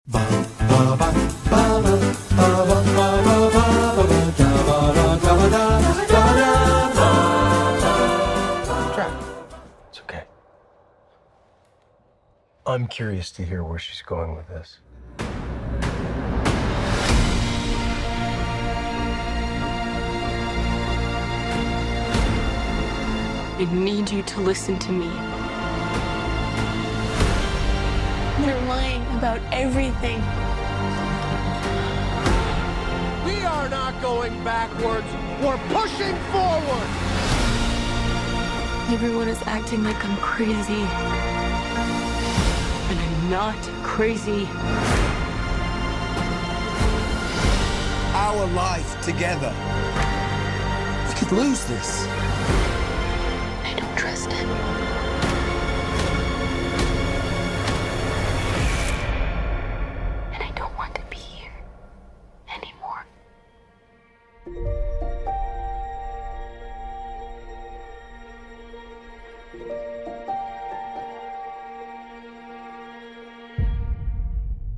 It's okay. I'm curious to hear where she's going with this. I need you to listen to me. They're lying about everything. We are not going backwards. We're pushing forward. Everyone is acting like I'm crazy. And I'm not crazy. Our life together. We could lose this. I don't trust him. And I don't want to be here anymore.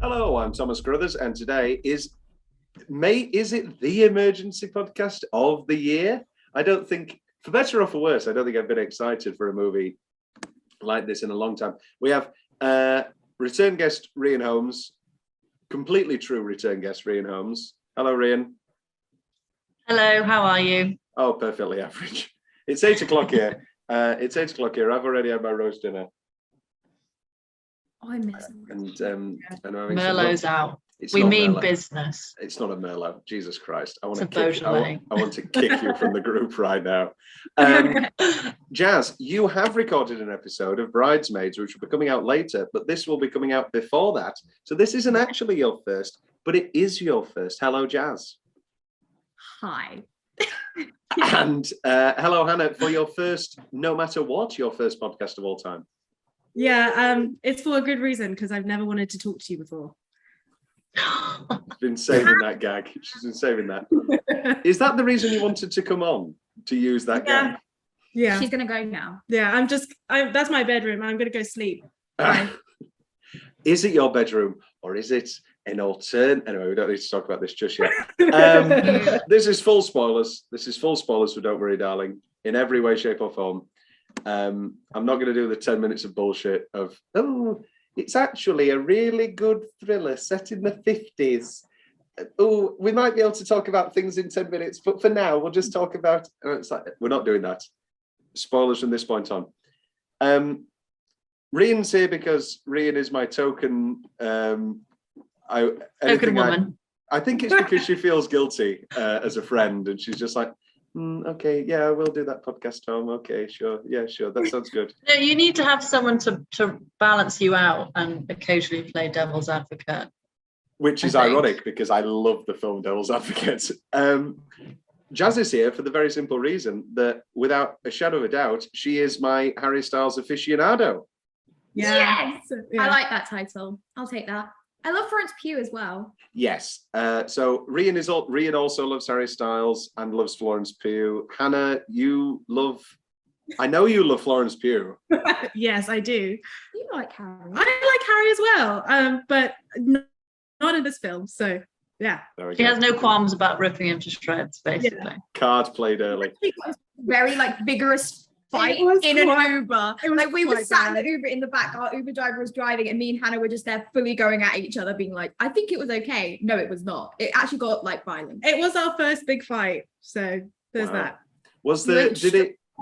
Hello, I'm Thomas Carruthers, and today is it the emergency podcast of the year? I don't think, for better or for worse, I don't think I've been excited for a movie like this in a long time. We have return guest Rian Holmes, completely true return guest Rian Holmes. Hello, Rian. Hello, how are you? Oh, perfectly average. It's 8 o'clock here. It's 8 o'clock here. I've already had my roast dinner. Oh, I miss And I'm having Merlot's out. It's We not mean Merlot. business. It's not a Merlot. Jesus Christ. I want It's to a kick Beaujolais. I want to kick you from the group right now. Jazz, you have recorded an episode of Bridesmaids, which will be coming out later, but this will be coming out before that. So this isn't actually your first, but it is your first. Hello, Jazz. Hi. And hello, Hannah, for your first, no matter what, your first podcast of all time. Yeah, it's for a good reason, because I've never wanted to talk to you before. She's been saving that gag. She's been saving that. Is that the reason you wanted to come on, to use that gag? Yeah. She's gonna go now. Yeah, that's my bedroom. I'm gonna go sleep. Is it your bedroom, or is it an alternate? Anyway, we don't need to talk about this just yet. This is full spoilers. This is full spoilers for Don't Worry, Darling, in every way, shape, or form. I'm not going to do the 10 minutes of bullshit of, oh, it's actually a really good thriller set in the 50s. Oh, we might be able to talk about things in 10 minutes, but for now, we'll just talk about, it's like, we're not doing that. Spoilers from this point on. Rian's here because Rian is my token. Token woman. I think it's because she feels guilty as a friend, and she's just like, okay, yeah, we'll do that podcast, Tom. Okay, sure. Yeah, sure. That sounds good. No, you need to have someone to balance you out and occasionally play devil's advocate. Which is ironic because I love the film Devil's Advocate. Jazz is here for the very simple reason that, without a shadow of a doubt, she is my Harry Styles aficionado. Yeah. Yes. I like that title. I'll take that. I love Florence Pugh as well. Yes. So Rian also loves Harry Styles and loves Florence Pugh. Hannah, I know you love Florence Pugh. Yes, I do. You like Harry. I like Harry as well, but not in this film. So yeah. She has no qualms about ripping him to shreds, basically. Yeah. Card played early. Very vigorous fight in an Uber. We were sat in the Uber in the back. Our Uber driver was driving, and me and Hannah were just there, fully going at each other, being like, "I think it was okay." No, it was not. It actually got violent. It was our first big fight, so there's that.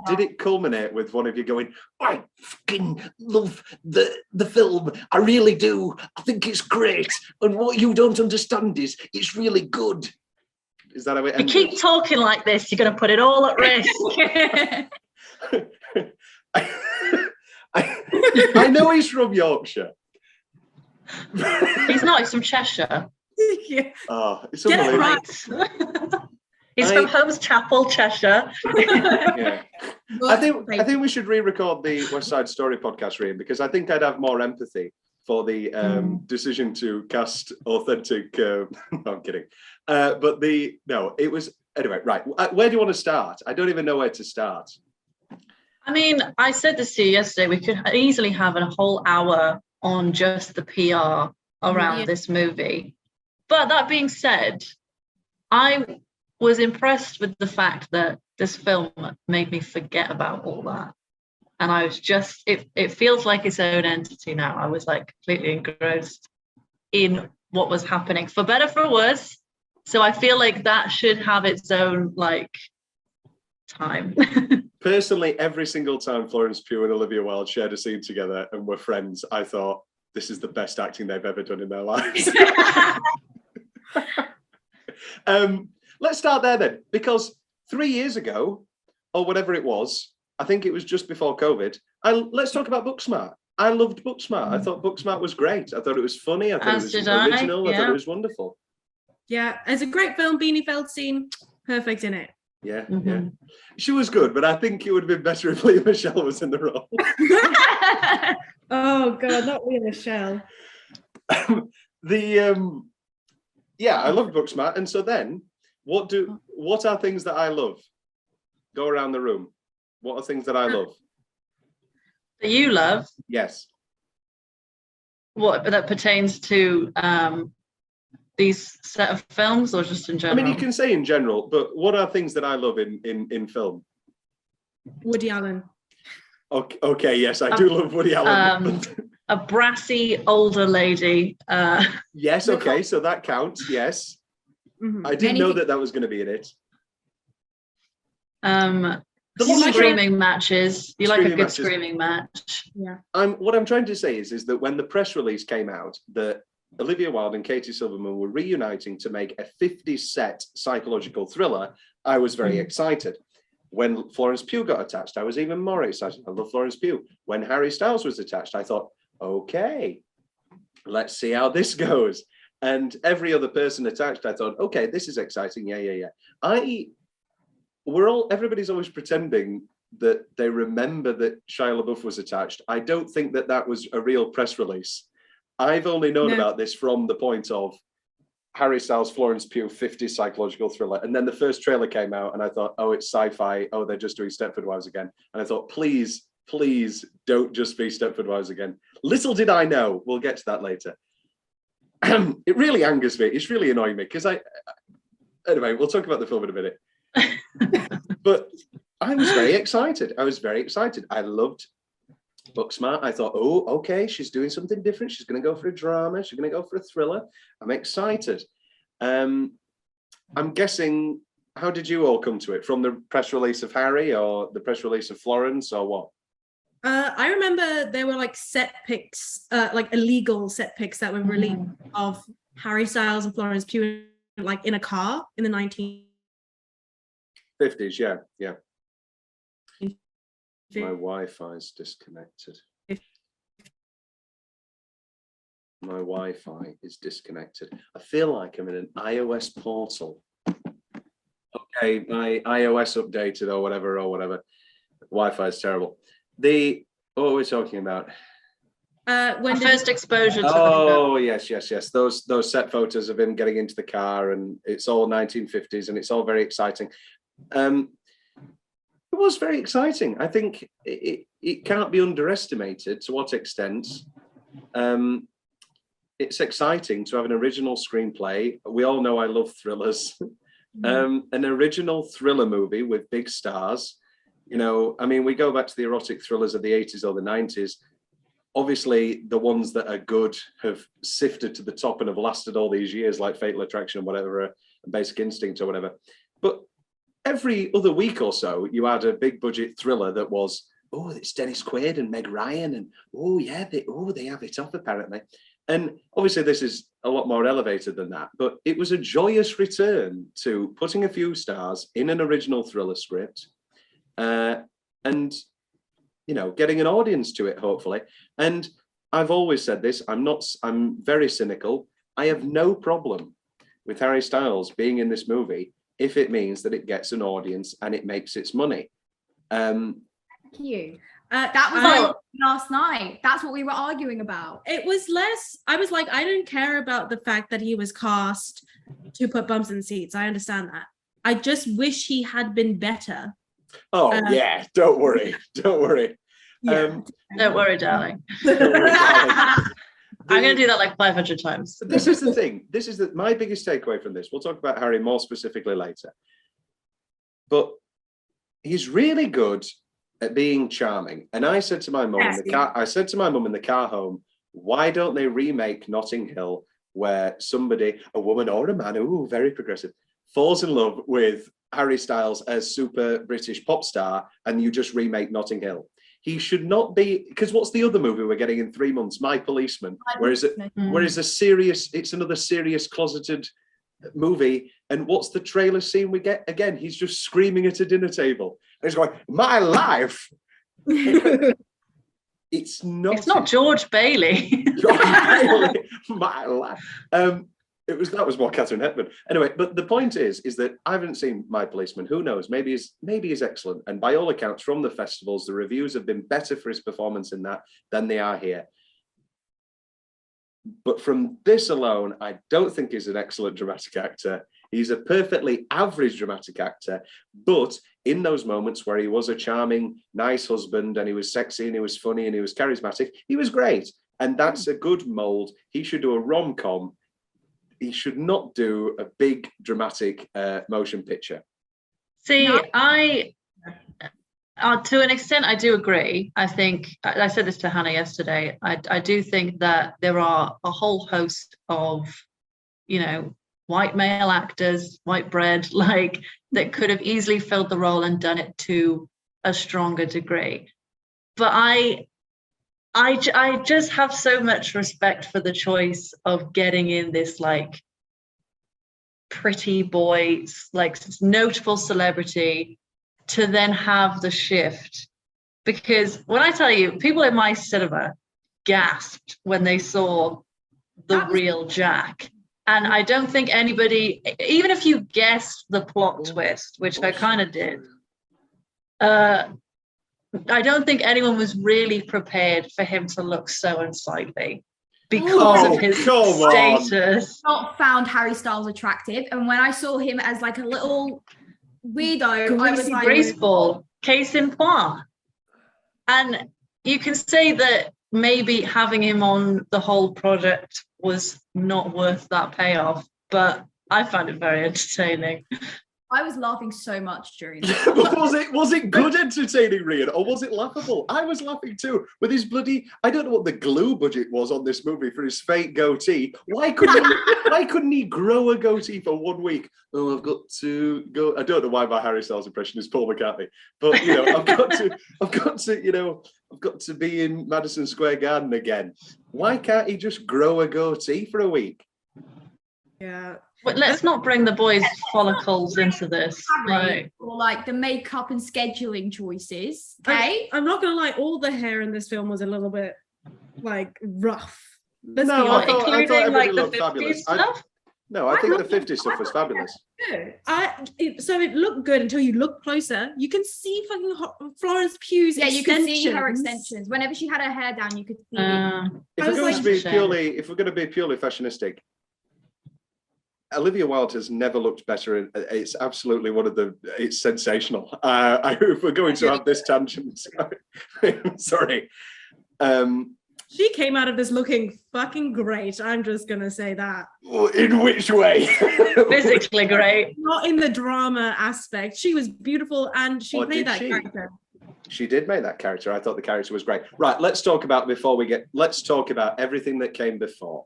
Did it culminate with one of you going, "I fucking love the film. I really do. I think it's great. And what you don't understand is it's really good." Is that how it ended? You keep talking like this, you're going to put it all at risk. I know he's from Yorkshire. He's not, he's from Cheshire. Yeah. Oh, it's Get it unbelievable. right. He's from Holmes Chapel, Cheshire. Yeah. I think we should re-record the West Side Story podcast, Rian, because I think I'd have more empathy for the decision to cast authentic. No, I'm kidding. It was anyway. Right, where do you want to start? I don't even know where to start. I mean, I said this to you yesterday. We could easily have a whole hour on just the PR around Yeah. this movie. But that being said, I was impressed with the fact that this film made me forget about all that. And I was just, it feels like its own entity now. I was like completely engrossed in what was happening, for better, for worse. So I feel like that should have its own like time. Personally, every single time Florence Pugh and Olivia Wilde shared a scene together and were friends, I thought, this is the best acting they've ever done in their lives. Let's start there then, because 3 years ago, or whatever it was, I think it was just before COVID, let's talk about Booksmart. I loved Booksmart. I thought Booksmart was great. I thought it was funny. I thought As it did was I, original. I thought yeah. it was wonderful. Yeah, it's a great film. Beanie Feldstein, perfect in it. Yeah, Mhm. yeah. She was good, but I think it would have been better if Leah Michelle was in the role. Oh god, not Leah Michelle. Yeah, I loved Booksmart. And so then, what are things that I love? Go around the room. What are things that I love? That you love, Yes. what that pertains to these set of films, or just in I general? mean, you can say in general, but what are things that I love in film? Woody Allen. Okay, yes, I do love Woody Allen. A brassy older lady. Yes, okay, so that counts, yes. Mhm. I didn't know that was going to be in it. The screaming matches. You like a Screaming good matches. screaming match. Yeah. What I'm trying to say is that when the press release came out, that Olivia Wilde and Katie Silverman were reuniting to make a 50-set psychological thriller, I was very excited. When Florence Pugh got attached, I was even more excited. I love Florence Pugh. When Harry Styles was attached, I thought, okay, let's see how this goes. And every other person attached, I thought, okay, this is exciting. Yeah. Everybody's always pretending that they remember that Shia LaBeouf was attached. I don't think that was a real press release. I've only known about this from the point of Harry Styles, Florence Pugh, 50s psychological thriller. And then the first trailer came out and I thought, oh, it's sci-fi. Oh, they're just doing Stepford Wives again. And I thought, please don't just be Stepford Wives again. Little did I know, we'll get to that later. It really angers me. It's really annoying me because anyway, we'll talk about the film in a minute. But I was very excited. I loved Booksmart. I thought, oh, okay, she's doing something different. She's going to go for a drama. She's going to go for a thriller. I'm excited. I'm guessing, how did you all come to it? From the press release of Harry or the press release of Florence or what? I remember there were like set pics, like illegal set pics that were released of Harry Styles and Florence Pugh like in a car in the 1950s. 50s, yeah. My Wi-Fi's disconnected. My Wi-Fi is disconnected. I feel like I'm in an iOS portal. Okay, my iOS updated or whatever. Wi-Fi is terrible. What are we talking about? When First exposure to Oh, yes. Those set photos of him getting into the car, and it's all 1950s, and it's all very exciting. It was very exciting. I think it can't be underestimated to what extent it's exciting to have an original screenplay. We all know I love thrillers. An original thriller movie with big stars. You know, I mean, we go back to the erotic thrillers of the 80s or the 90s. Obviously, the ones that are good have sifted to the top and have lasted all these years, like Fatal Attraction or whatever, Basic Instinct or whatever. But every other week or so, you had a big budget thriller that was, oh, it's Dennis Quaid and Meg Ryan, and they have it off apparently. And obviously, this is a lot more elevated than that, but it was a joyous return to putting a few stars in an original thriller script, and getting an audience to it, hopefully. And I've always said this, I'm very cynical. I have no problem with Harry Styles being in this movie if it means that it gets an audience and it makes its money. Thank you. That was last night. That's what we were arguing about. It was less, I was like, I don't care about the fact that he was cast to put bums in seats. I understand that. I just wish he had been better. Oh, yeah, don't worry. Yeah. Don't worry, darling. Don't worry, darling. I'm going to do that like 500 times. This is the thing. This is my biggest takeaway from this. We'll talk about Harry more specifically later. But he's really good at being charming. And I said to my mum in the car, home, why don't they remake Notting Hill, where somebody, a woman or a man, ooh, very progressive, falls in love with Harry Styles as super British pop star, and you just remake Notting Hill. He should not be, because what's the other movie we're getting in 3 months? My Policeman. Whereas it's another serious closeted movie. And what's the trailer scene we get? Again, he's just screaming at a dinner table. And he's going, my life. It's not George Bailey. My life. That was more Catherine Hepburn. Anyway, but the point is that I haven't seen My Policeman. Who knows? Maybe he's excellent. And by all accounts, from the festivals, the reviews have been better for his performance in that than they are here. But from this alone, I don't think he's an excellent dramatic actor. He's a perfectly average dramatic actor. But in those moments where he was a charming, nice husband, and he was sexy and he was funny and he was charismatic, he was great. And that's a good mold. He should do a rom-com. He should not do a big dramatic motion picture. See, I to an extent I do agree. I think I said this to Hannah yesterday. I do think that there are a whole host of, white male actors, white bread, that could have easily filled the role and done it to a stronger degree. But I just have so much respect for the choice of getting in this pretty boy, notable celebrity, to then have the shift. Because when I tell you, people in my cinema gasped when they saw the real Jack. And I don't think anybody, even if you guessed the plot twist, which I kind of did, I don't think anyone was really prepared for him to look so unsightly because of his status. Not found Harry Styles attractive, and when I saw him as a little weirdo, I was like, graceful, case in point. And you can say that maybe having him on the whole project was not worth that payoff, but I found it very entertaining. I was laughing so much during that. was it good entertaining, Rian, or was it laughable? I was laughing too with his bloody, I don't know what the glue budget was on this movie for his fake goatee. Why couldn't he grow a goatee for 1 week? Oh, I've got to go. I don't know why my Harry Styles impression is Paul McCartney, but I've got to be in Madison Square Garden again. Why can't he just grow a goatee for a week? Yeah. But let's not bring the boys' follicles into this. Or the makeup and scheduling choices. Okay. I'm not gonna lie, all the hair in this film was a little bit rough. I thought everybody looked fabulous. I think the 50s stuff was fabulous. So it looked good until you look closer. You can see fucking Florence Pugh's extensions. You can see her extensions. Whenever she had her hair down, you could see it. If we're going to be purely fashionistic, Olivia Wilde has never looked better. It's absolutely it's sensational. If we're going to have this tangent, sorry. She came out of this looking fucking great. I'm just going to say that. In which way? Physically great. Not in the drama aspect. She was beautiful and she played that character. She did make that character. I thought the character was great. Right, let's talk about everything that came before.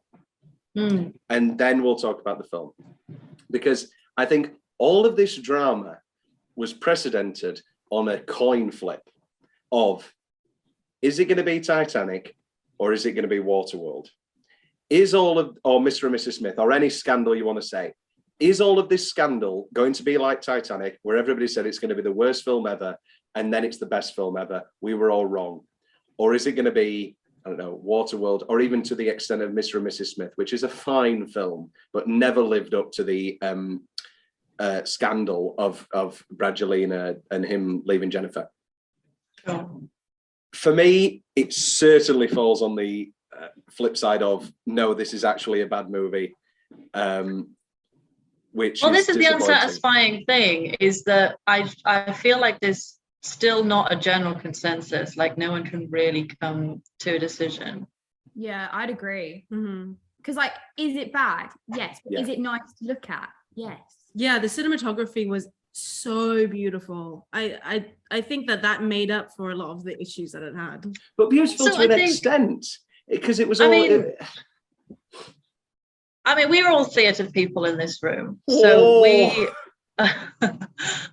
And then we'll talk about the film, because I think all of this drama was precedented on a coin flip of, is it going to be Titanic or is it going to be Waterworld? Or Mr. and Mrs. Smith, or any scandal you want to say, is all of this scandal going to be like Titanic, where everybody said it's going to be the worst film ever and then it's the best film ever? We were all wrong. Or is it going to be, I don't know, Waterworld, or even to the extent of Mr. and Mrs. Smith, which is a fine film, but never lived up to the scandal of Brangelina and him leaving Jennifer. Oh. For me, it certainly falls on the flip side of, no, this is actually a bad movie. This is the unsatisfying thing, is that I feel like there's still not a general consensus. No one can really come to a decision. Yeah, I'd agree. Mhm. Because like, is it bad? Yes. Yeah. Is it nice to look at? Yes. Yeah, the cinematography was so beautiful. I think that made up for a lot of the issues that it had. But beautiful So to an I think- extent, because it was I all. mean- I mean, we're all theatre people in this room, so we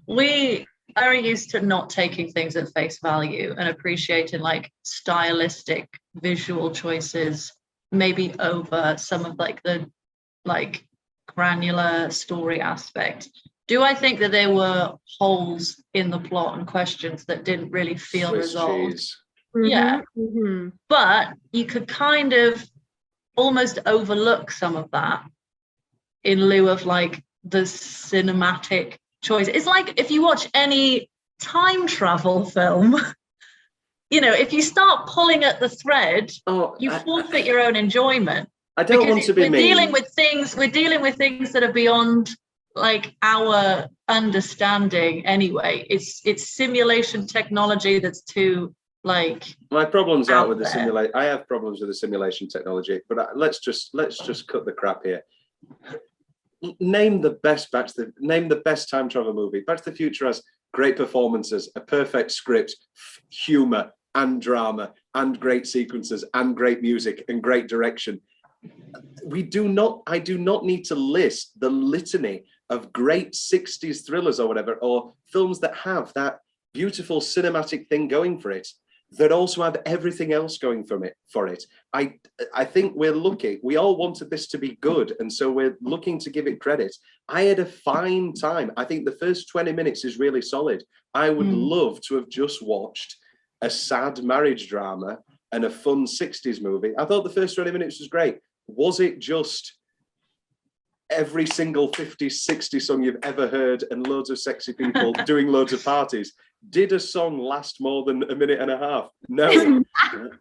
we are used to not taking things at face value and appreciating like stylistic visual choices, maybe over some of like the like granular story aspect. Do I think that there were holes in the plot and questions that didn't really feel Swiss resolved? cheese. Yeah. Mhm. But you could kind of almost overlook some of that in lieu of like the cinematic choice. It's like if you watch any time travel film, you know, if you start pulling at the thread, Oh, you forfeit your own enjoyment. I don't want to be we're mean. dealing with things that are beyond like our understanding anyway. It's simulation technology that's too like My problems out are with the there. simulation. I have problems with the simulation technology, but let's just cut the crap here. Name the best time travel movie. Back to the Future has great performances, a perfect script, humor and drama, and great sequences, and great music, and great direction. I do not need to list the litany of great 60s thrillers or whatever, or films that have that beautiful cinematic thing going for it, that also have everything else going for it. I think we're lucky. We all wanted this to be good, and so we're looking to give it credit. I had a fine time. I think the first 20 minutes is really solid. I would love to have just watched a sad marriage drama and a fun 60s movie. I thought the first 20 minutes was great. Was it just every single 50s, 60s song you've ever heard and loads of sexy people doing loads of parties? Did a song last more than a minute and a half? No.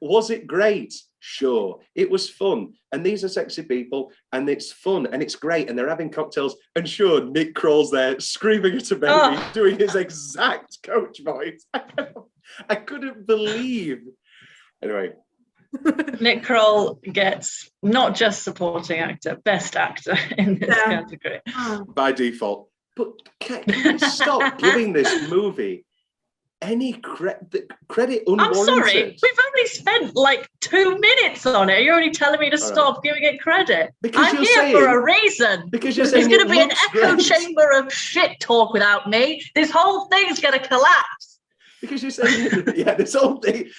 Was it great? Sure. It was fun. And these are sexy people, and it's fun, and it's great, and they're having cocktails. And sure, Nick Kroll's there screaming at a baby, doing his exact coach voice. I couldn't believe. Anyway. Nick Kroll gets not just supporting actor, best actor in this category. By default. But can we stop giving this movie any credit unwarranted? I'm sorry, we've only spent like 2 minutes on it. You're only telling me to stop giving it credit. Because I'm you're here saying, for a reason. Because you're saying there's going to be an looks echo great. chamber of shit talk without me. This whole thing's going to collapse. Because you're saying, yeah, this whole thing,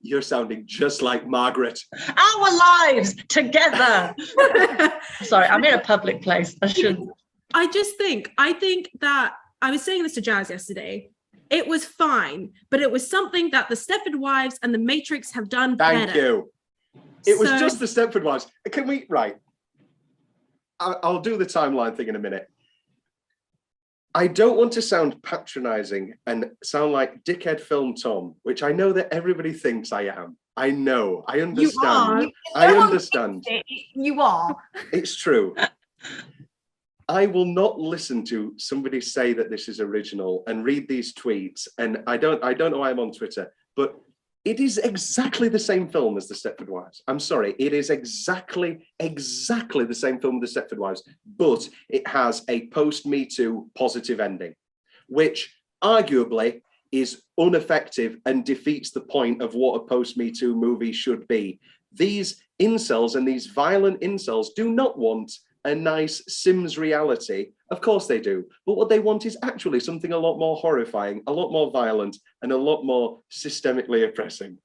you're sounding just like Margaret. Our lives together. Sorry, I'm in a public place. I shouldn't. I think that I was saying this to Jazz yesterday. It was fine, but it was something that the Stepford Wives and the Matrix have done Thank better. you. It was just the Stepford Wives. Can we, right? I'll do the timeline thing in a minute. I don't want to sound patronizing and sound like dickhead film Tom, which I know that everybody thinks I am. I know. I understand. I understand. You are. It's true. I will not listen to somebody say that this is original and read these tweets. And I don't know why I'm on Twitter, but it is exactly the same film as The Stepford Wives. I'm sorry, it is exactly the same film as The Stepford Wives, but it has a post-Me Too positive ending, which arguably is ineffective and defeats the point of what a post-Me Too movie should be. These incels and these violent incels do not want a nice Sims reality. Of course they do. But what they want is actually something a lot more horrifying, a lot more violent, and a lot more systemically oppressing.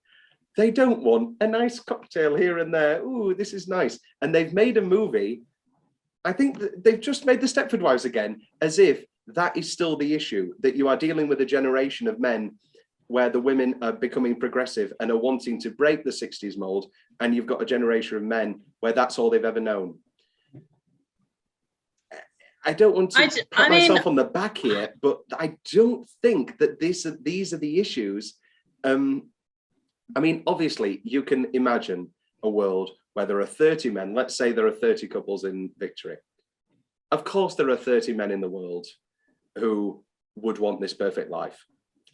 They don't want a nice cocktail here and there. Ooh, this is nice. And they've made a movie. I think that they've just made The Stepford Wives again, as if that is still the issue, that you are dealing with a generation of men where the women are becoming progressive and are wanting to break the 60s mold. And you've got a generation of men where that's all they've ever known. I don't want to pat myself on the back here, but I don't think that these are the issues. I mean, obviously, you can imagine a world where there are 30 men. Let's say there are 30 couples in Victory. Of course, there are 30 men in the world who would want this perfect life.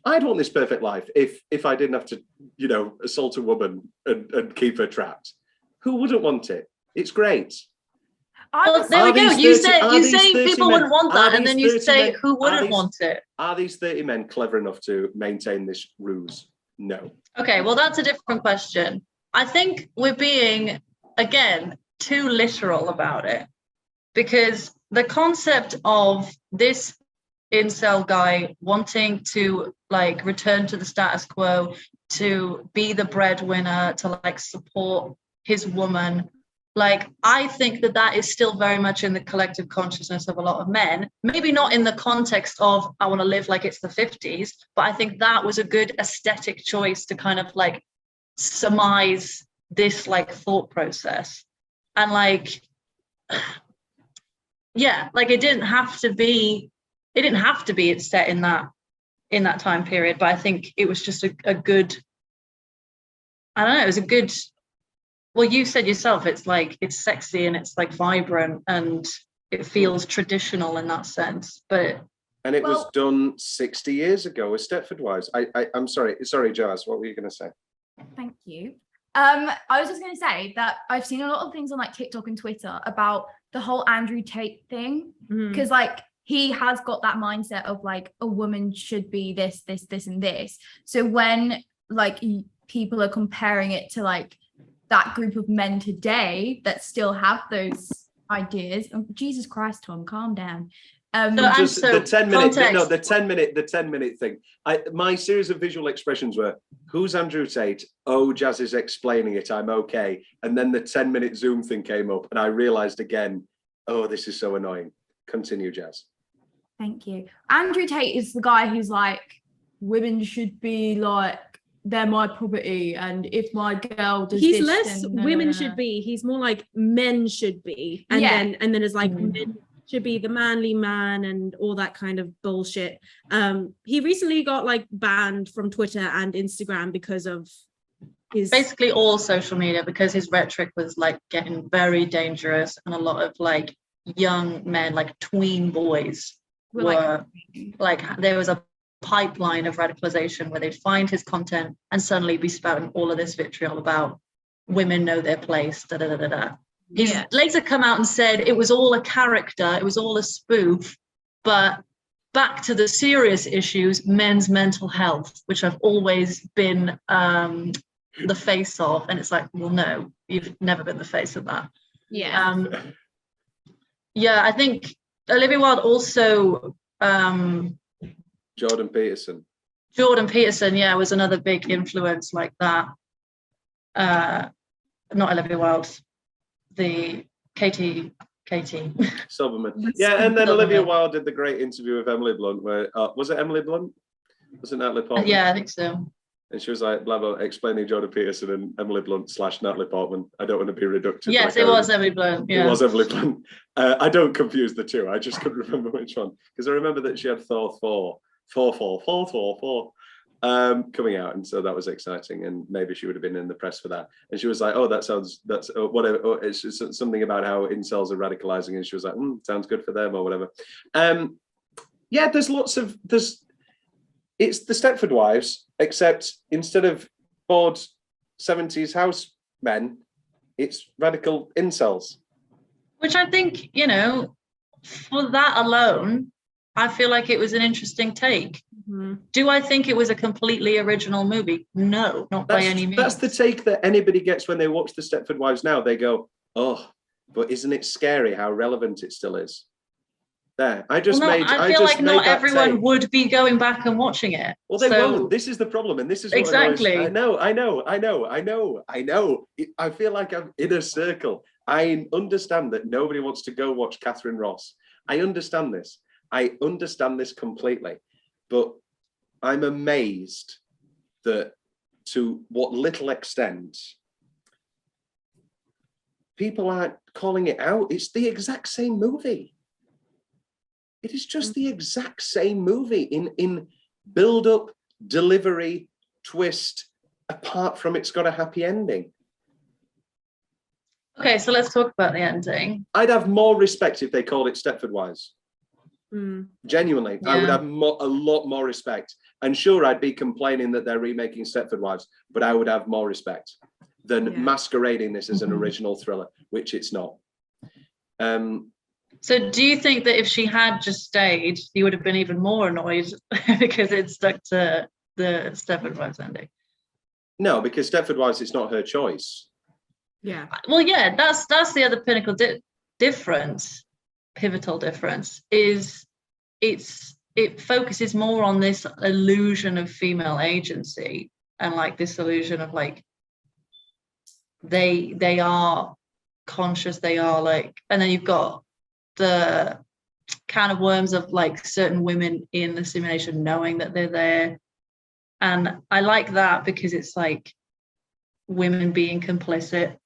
I'd want this perfect life if I didn't have to, assault a woman and keep her trapped. Who wouldn't want it? It's great. Well, there we go. You say people wouldn't want that, and then you say who wouldn't want it. Are these 30 men clever enough to maintain this ruse? No. Okay, well, that's a different question. I think we're being, again, too literal about it, because the concept of this incel guy wanting to like return to the status quo, to be the breadwinner, to like support his woman, like I think that is still very much in the collective consciousness of a lot of men. Maybe not in the context of I want to live like it's the 50s, but I think that was a good aesthetic choice to kind of like surmise this like thought process. And like, yeah, like it didn't have to be it's set in that time period, but I think it was just a good, I don't know, it was a good, well, you said yourself, it's like, it's sexy and it's like vibrant and it feels traditional in that sense. And it was done 60 years ago with Stepford Wives. I'm sorry, Jazz, what were you going to say? Thank you. I was just going to say that I've seen a lot of things on like TikTok and Twitter about the whole Andrew Tate thing, because like he has got that mindset of like a woman should be this, and this. So when like people are comparing it to like that group of men today that still have those ideas, oh, Jesus Christ, Tom, calm down. Just the 10-minute thing. My series of visual expressions were, who's Andrew Tate? Oh, Jazz is explaining it, I'm okay. And then the 10-minute Zoom thing came up and I realized again, oh, this is so annoying. Continue, Jazz. Thank you. Andrew Tate is the guy who's like, women should be like, they're my property, and if my girl does he's this, less then women should be, he's more like men should be, and then it's like men should be the manly man and all that kind of bullshit. He recently got like banned from Twitter and Instagram because of his basically all social media, because his rhetoric was like getting very dangerous, and a lot of like young men, like tween boys, were like there was a pipeline of radicalization where they'd find his content and suddenly be spouting all of this vitriol about women know their place, da da da da da. He's later come out and said it was all a character, it was all a spoof, but back to the serious issues, men's mental health, which I've always been the face of, and it's like, well, no, you've never been the face of that. I think Olivia Wilde also Jordan Peterson, was another big influence like that. Not Olivia Wilde, the Katie Silverman. Yeah, and then Olivia Wilde did the great interview with Emily Blunt, where was it Emily Blunt? Was it Natalie Portman? Yeah, I think so. And she was like, blah, blah, explaining Jordan Peterson and Emily Blunt / Natalie Portman. I don't want to be reductive. Yes, it was Emily Blunt. Yeah. It was Emily Blunt. I don't confuse the two. I just couldn't remember which one. Because I remember that she had Thor 4 coming out. And so that was exciting. And maybe she would have been in the press for that. And she was like, oh, that's whatever. Oh, it's just something about how incels are radicalizing. And she was like, sounds good for them or whatever. It's the Stepford Wives, except instead of bored 70s house men, it's radical incels. Which I think, for that alone, I feel like it was an interesting take. Mm-hmm. Do I think it was a completely original movie? No, not by any means. That's the take that anybody gets when they watch the Stepford Wives now. They go, oh, but isn't it scary how relevant it still is? There, I feel like not everyone would be going back and watching it. Well, they won't. This is the problem, and this is what exactly. I know. I feel like I'm in a circle. I understand that nobody wants to go watch Catherine Ross. I understand this. I understand this completely, but I'm amazed that to what little extent people aren't calling it out. It's the exact same movie. It is just the exact same movie in build-up, delivery, twist, apart from it's got a happy ending. Okay, so let's talk about the ending. I'd have more respect if they called it Stepford Wives. Genuinely, I would have a lot more respect. And sure, I'd be complaining that they're remaking Stepford Wives, but I would have more respect. than masquerading this as an original thriller, which it's not. So do you think that if she had just stayed, you would have been even more annoyed because it stuck to the Stepford Wives ending? No, because Stepford Wives, it's not her choice. Yeah. Well, yeah, that's the other pinnacle difference, pivotal difference, is it focuses more on this illusion of female agency and like this illusion of like they are conscious, they are like, and then you've got the can of worms of like certain women in the simulation knowing that they're there. And I like that because it's like women being complicit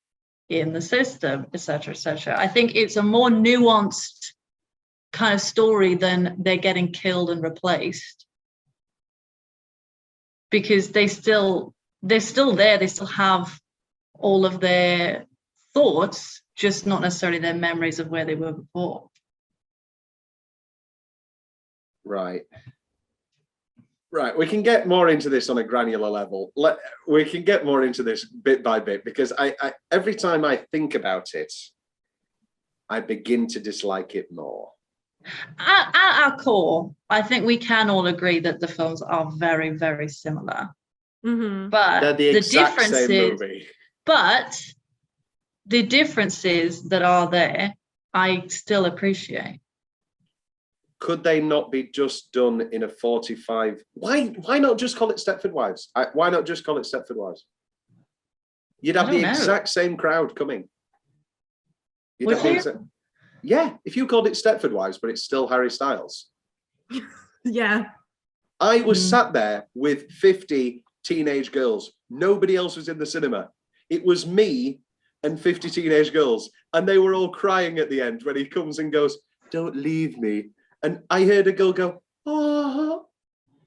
in the system, etc., etc. I think it's a more nuanced kind of story than they're getting killed and replaced, because they're still there, they still have all of their thoughts, just not necessarily their memories of where they were before. Right. We can get more into this on a granular level. We can get more into this bit by bit, because I every time I think about it, I begin to dislike it more. At our core, I think we can all agree that the films are very, very similar. Mm-hmm. But they're the exact same movie. But the differences that are there, I still appreciate. Could they not be just done in a 45? Why not just call it Stepford Wives? Why not just call it Stepford Wives? You'd have the exact same crowd coming. Would you? Yeah, if you called it Stepford Wives, but it's still Harry Styles. Yeah. I was sat there with 50 teenage girls. Nobody else was in the cinema. It was me and 50 teenage girls, and they were all crying at the end when he comes and goes, "Don't leave me." And I heard a girl go, "Oh,"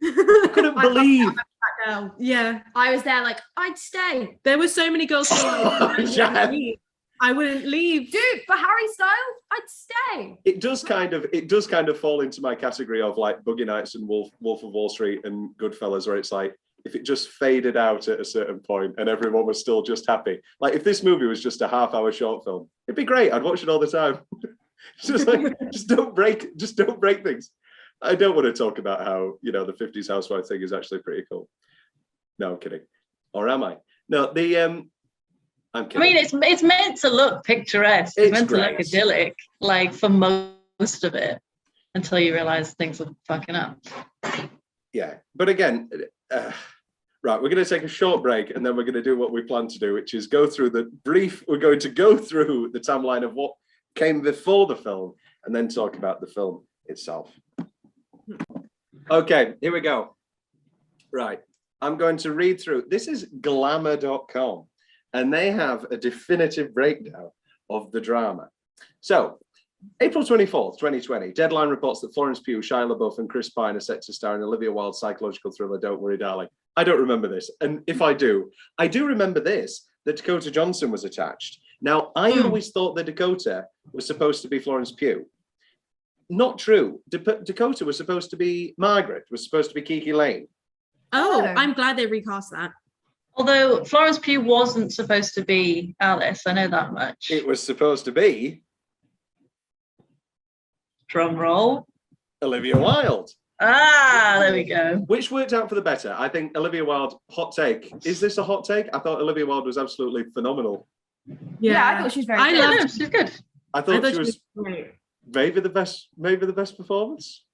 I couldn't believe. Yeah, I was there like, I'd stay. there were so many girls who were like, I wouldn't leave. Dude, for Harry Styles, I'd stay. It does kind of fall into my category of like Boogie Nights and Wolf of Wall Street and Goodfellas, where it's like, if it just faded out at a certain point and everyone was still just happy. Like if this movie was just a half-hour short film, it'd be great. I'd watch it all the time. It's just like, just don't break things. I don't want to talk about how, the 50s housewife thing is actually pretty cool. No, I'm kidding. Or am I? No, I'm kidding. I mean, it's meant to look picturesque. It's meant great. to look idyllic, like for most of it, until you realize things are fucking up. Yeah, but again, right, we're going to take a short break, and then we're going to do what we plan to do, which is we're going to go through the timeline of what came before the film, and then talk about the film itself. Okay, here we go. Right, I'm going to read through. This is glamour.com, and they have a definitive breakdown of the drama. So, April 24th, 2020, Deadline reports that Florence Pugh, Shia LaBeouf, and Chris Pine are set to star in Olivia Wilde's psychological thriller, Don't Worry, Darling. I don't remember this. And if I do remember this, that Dakota Johnson was attached. Now, I always thought that Dakota was supposed to be Florence Pugh. Not true. Dakota was supposed to be Margaret, was supposed to be Kiki Lane. Oh, I'm glad they recast that. Although Florence Pugh wasn't supposed to be Alice, I know that much. It was supposed to be... Drum roll. Olivia Wilde. There we go. Which worked out for the better. I think Olivia Wilde, hot take. Is this a hot take? I thought Olivia Wilde was absolutely phenomenal. Yeah, I thought she was very good. No, she's good. I thought she was great. maybe the best performance.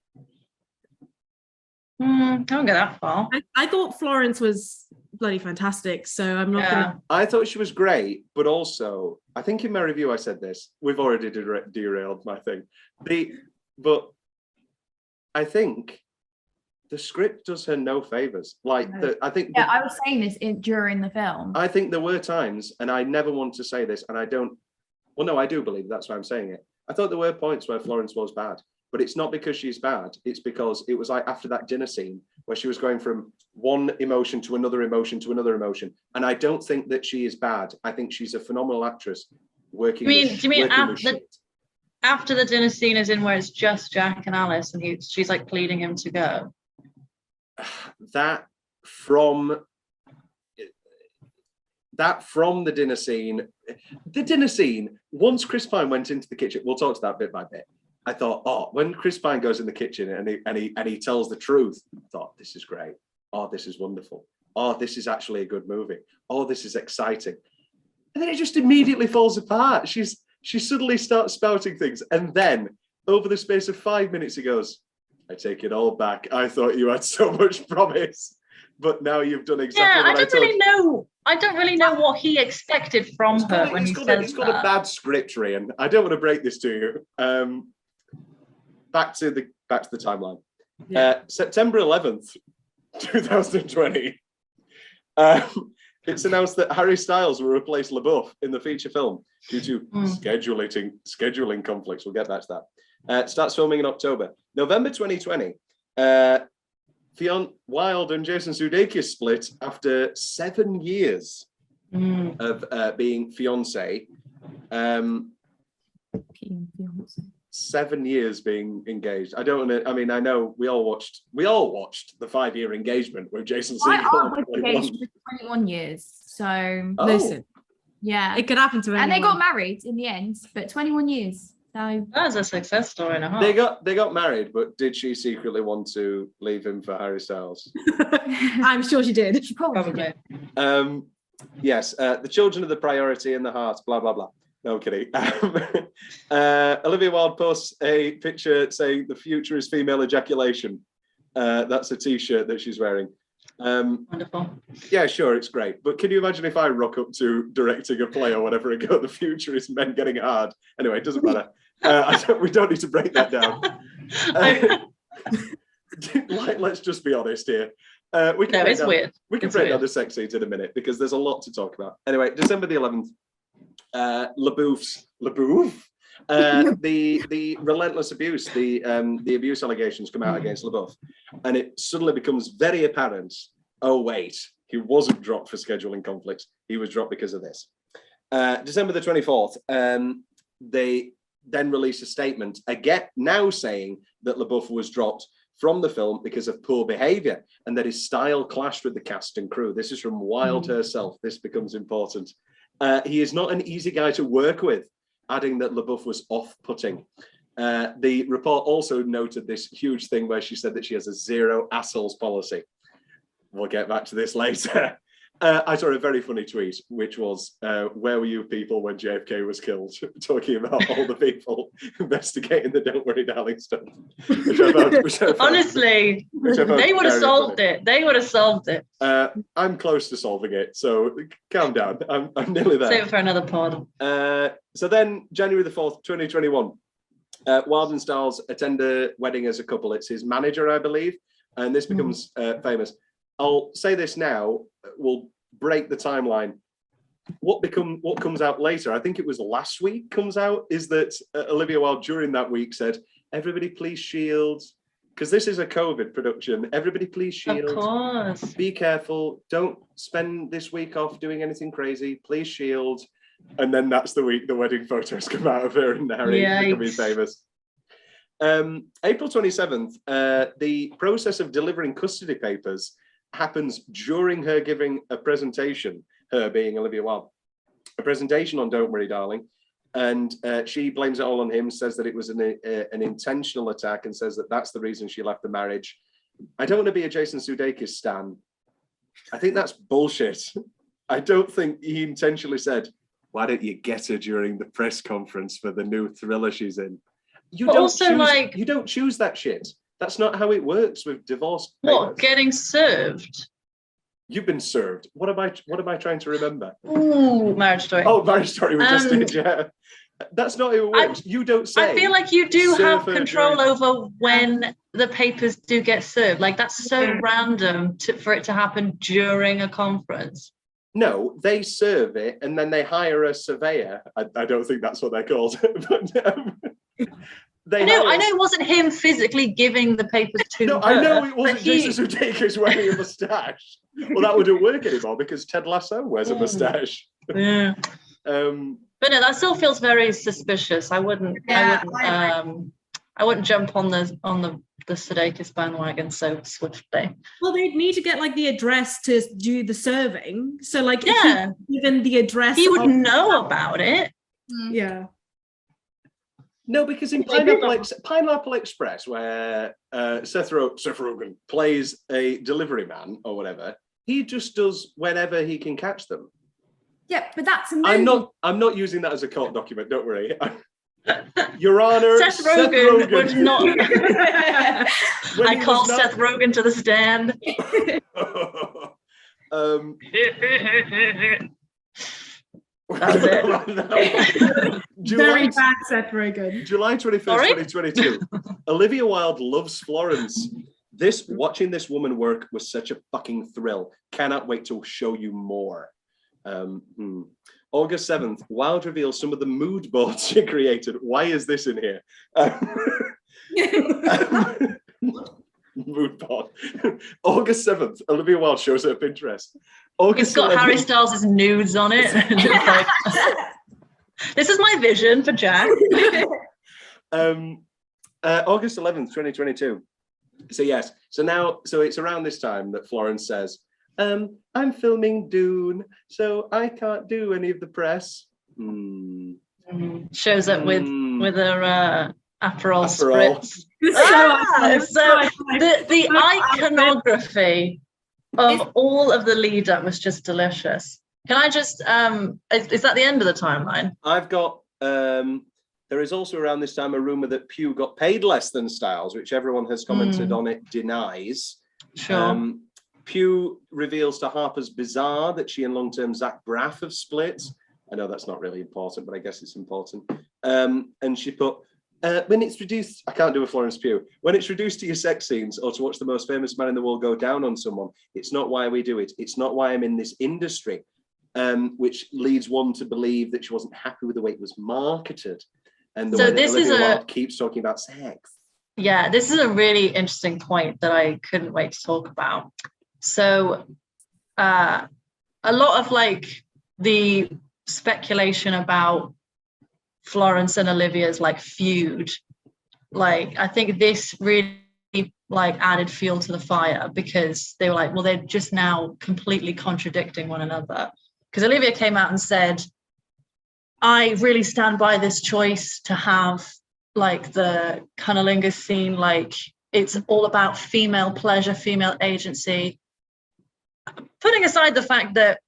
I won't go that far. I thought Florence was bloody fantastic, so I'm not gonna... I thought she was great, but also, I think in my review I said this. We've already derailed my thing. But I think the script does her no favors. I was saying this during the film. I think there were times, and I never want to say this, and I don't. Well, no, I do believe that's why I'm saying it. I thought there were points where Florence was bad, but it's not because she's bad. It's because it was like after that dinner scene where she was going from one emotion to another emotion to another emotion, and I don't think that she is bad. I think she's a phenomenal actress working. Do you mean after the dinner scene is in where it's just Jack and Alice, and she's like pleading him to go? That from that from the dinner scene, once Chris Pine went into the kitchen, we'll talk to that bit by bit. I thought, oh, when Chris Pine goes in the kitchen and he tells the truth, I thought, this is great. Oh, this is wonderful. Oh, this is actually a good movie. Oh, this is exciting. And then it just immediately falls apart. She suddenly starts spouting things. And then over the space of 5 minutes, he goes, I take it all back. I thought you had so much promise, but now you've done exactly what I told you. I don't really know what he expected from her when he says that. It's got a bad script, Ryan. I don't want to break this to you. Back to the timeline. Yeah. September 11th, 2020. It's announced that Harry Styles will replace LaBeouf in the feature film due to scheduling conflicts. We'll get back to that. Starts filming in October. November 2020. Fionn Wilde and Jason Sudeikis split after 7 years of being fiancé. 7 years being engaged. I don't want to. I mean, I know we all watched the 5-year engagement with Jason Segel. I was engaged for 21 years. So listen, yeah, it could happen to anyone. And they got married in the end, but 21 years. So that's a success story and a half. They got married, but did she secretly want to leave him for Harry Styles? I'm sure she did. She probably did. Yes, the children are the priority in the heart. Blah blah blah. No, I'm kidding. Olivia Wilde posts a picture saying the future is female ejaculation. That's a t-shirt that she's wearing. Wonderful. Yeah, sure, it's great. But can you imagine if I rock up to directing a play or whatever and go, the future is men getting hard? Anyway, it doesn't matter. We don't need to break that down. Let's just be honest here. It's weird. We can break down the sex scenes in a minute because there's a lot to talk about. Anyway, December the 11th. LaBeouf, the relentless abuse, the abuse allegations come out against LaBeouf, and it suddenly becomes very apparent. Oh wait, he wasn't dropped for scheduling conflicts. He was dropped because of this. December the 24th, they then release a statement again, now saying that LaBeouf was dropped from the film because of poor behaviour and that his style clashed with the cast and crew. This is from Wilde herself. This becomes important. He is not an easy guy to work with, adding that LaBeouf was off-putting. The report also noted this huge thing where she said that she has a zero assholes policy. We'll get back to this later. I saw a very funny tweet, which was, where were you people when JFK was killed? Talking about all the people investigating the Don't Worry Darling stuff. Honestly, they would have solved it. They would have solved it. I'm close to solving it, so calm down. I'm nearly there. Save it for another pod. So then, January the 4th, 2021, Wilde and Styles attend a wedding as a couple. It's his manager, I believe, and this becomes famous. I'll say this now, we'll break the timeline. What comes out later, I think it was last week, comes out, is that Olivia Wilde during that week said, everybody please shield, because this is a COVID production. Everybody please shield. Of course. Be careful. Don't spend this week off doing anything crazy. Please shield. And then that's the week the wedding photos come out of her and Harry becoming famous. April 27th, the process of delivering custody papers happens during her giving a presentation, her being Olivia Wilde, a presentation on Don't Worry Darling, and she blames it all on him, says that it was an intentional attack, and says that that's the reason she left the marriage. I don't want to be a Jason Sudeikis stan. I think that's bullshit. I don't think he intentionally said, why don't you get her during the press conference for the new thriller she's in? You don't choose that shit. That's not how it works with divorce papers. What, getting served? You've been served. What am I trying to remember? Ooh, Marriage Story. Oh, Marriage Story, we just did, yeah. That's not how it works. You don't say. I feel like you do have control over when the papers do get served. Like, that's so random for it to happen during a conference. No, they serve it and then they hire a surveyor. I don't think that's what they're called. But, I know it wasn't him physically giving the papers to her. I know it wasn't Jason Sudeikis wearing a moustache. Well, that wouldn't work anymore because Ted Lasso wears a moustache. Yeah. But no, that still feels very suspicious. I wouldn't I wouldn't jump on the Sudeikis bandwagon so swiftly. Well, they'd need to get like the address to do the serving. So like, Yeah, even the address, he would know about it. Yeah. No, because in Pineapple Express, where Seth Rogen plays a delivery man or whatever, he just does whenever he can catch them. Yeah, but that's a movie. I'm not using that as a court document. Don't worry. Your Honor, Seth Rogen would not. I call not... Seth Rogen to the stand. That's it. Very bad, Seth Rogen. July 21st, 2022. Olivia Wilde loves Florence. Watching this woman work was such a fucking thrill. Cannot wait to show you more. August 7th, Wilde reveals some of the mood boards she created. Why is this in here? Mood board. August 7th, Olivia Wilde shows her Pinterest. It's got 11th, Harry Styles' nudes on it. Just like, this is my vision for Jack. August 11th, 2022. So yes, so it's around this time that Florence says, I'm filming Dune, so I can't do any of the press. Shows up with her Aperol spritz. So the iconography of all of the lead up was just delicious. Can I just is that the end of the timeline? I've got there is also around this time a rumor that Pugh got paid less than Styles, which everyone has commented on it denies. Sure. Pugh reveals to Harper's Bazaar that she and long-term Zach Braff have split. I know that's not really important, but I guess it's important. And she put, when it's reduced, I can't do a Florence Pugh. When it's reduced to your sex scenes or to watch the most famous man in the world go down on someone, it's not why we do it. It's not why I'm in this industry, which leads one to believe that she wasn't happy with the way it was marketed. And the way that Olivia Wilde keeps talking about sex. Yeah, this is a really interesting point that I couldn't wait to talk about. So a lot of like the speculation about Florence and Olivia's like feud, like I think this really like added fuel to the fire, because they were like, well, they're just now completely contradicting one another. Because Olivia came out and said, I really stand by this choice to have like the cunnilingus scene, like it's all about female pleasure, female agency. Putting aside the fact that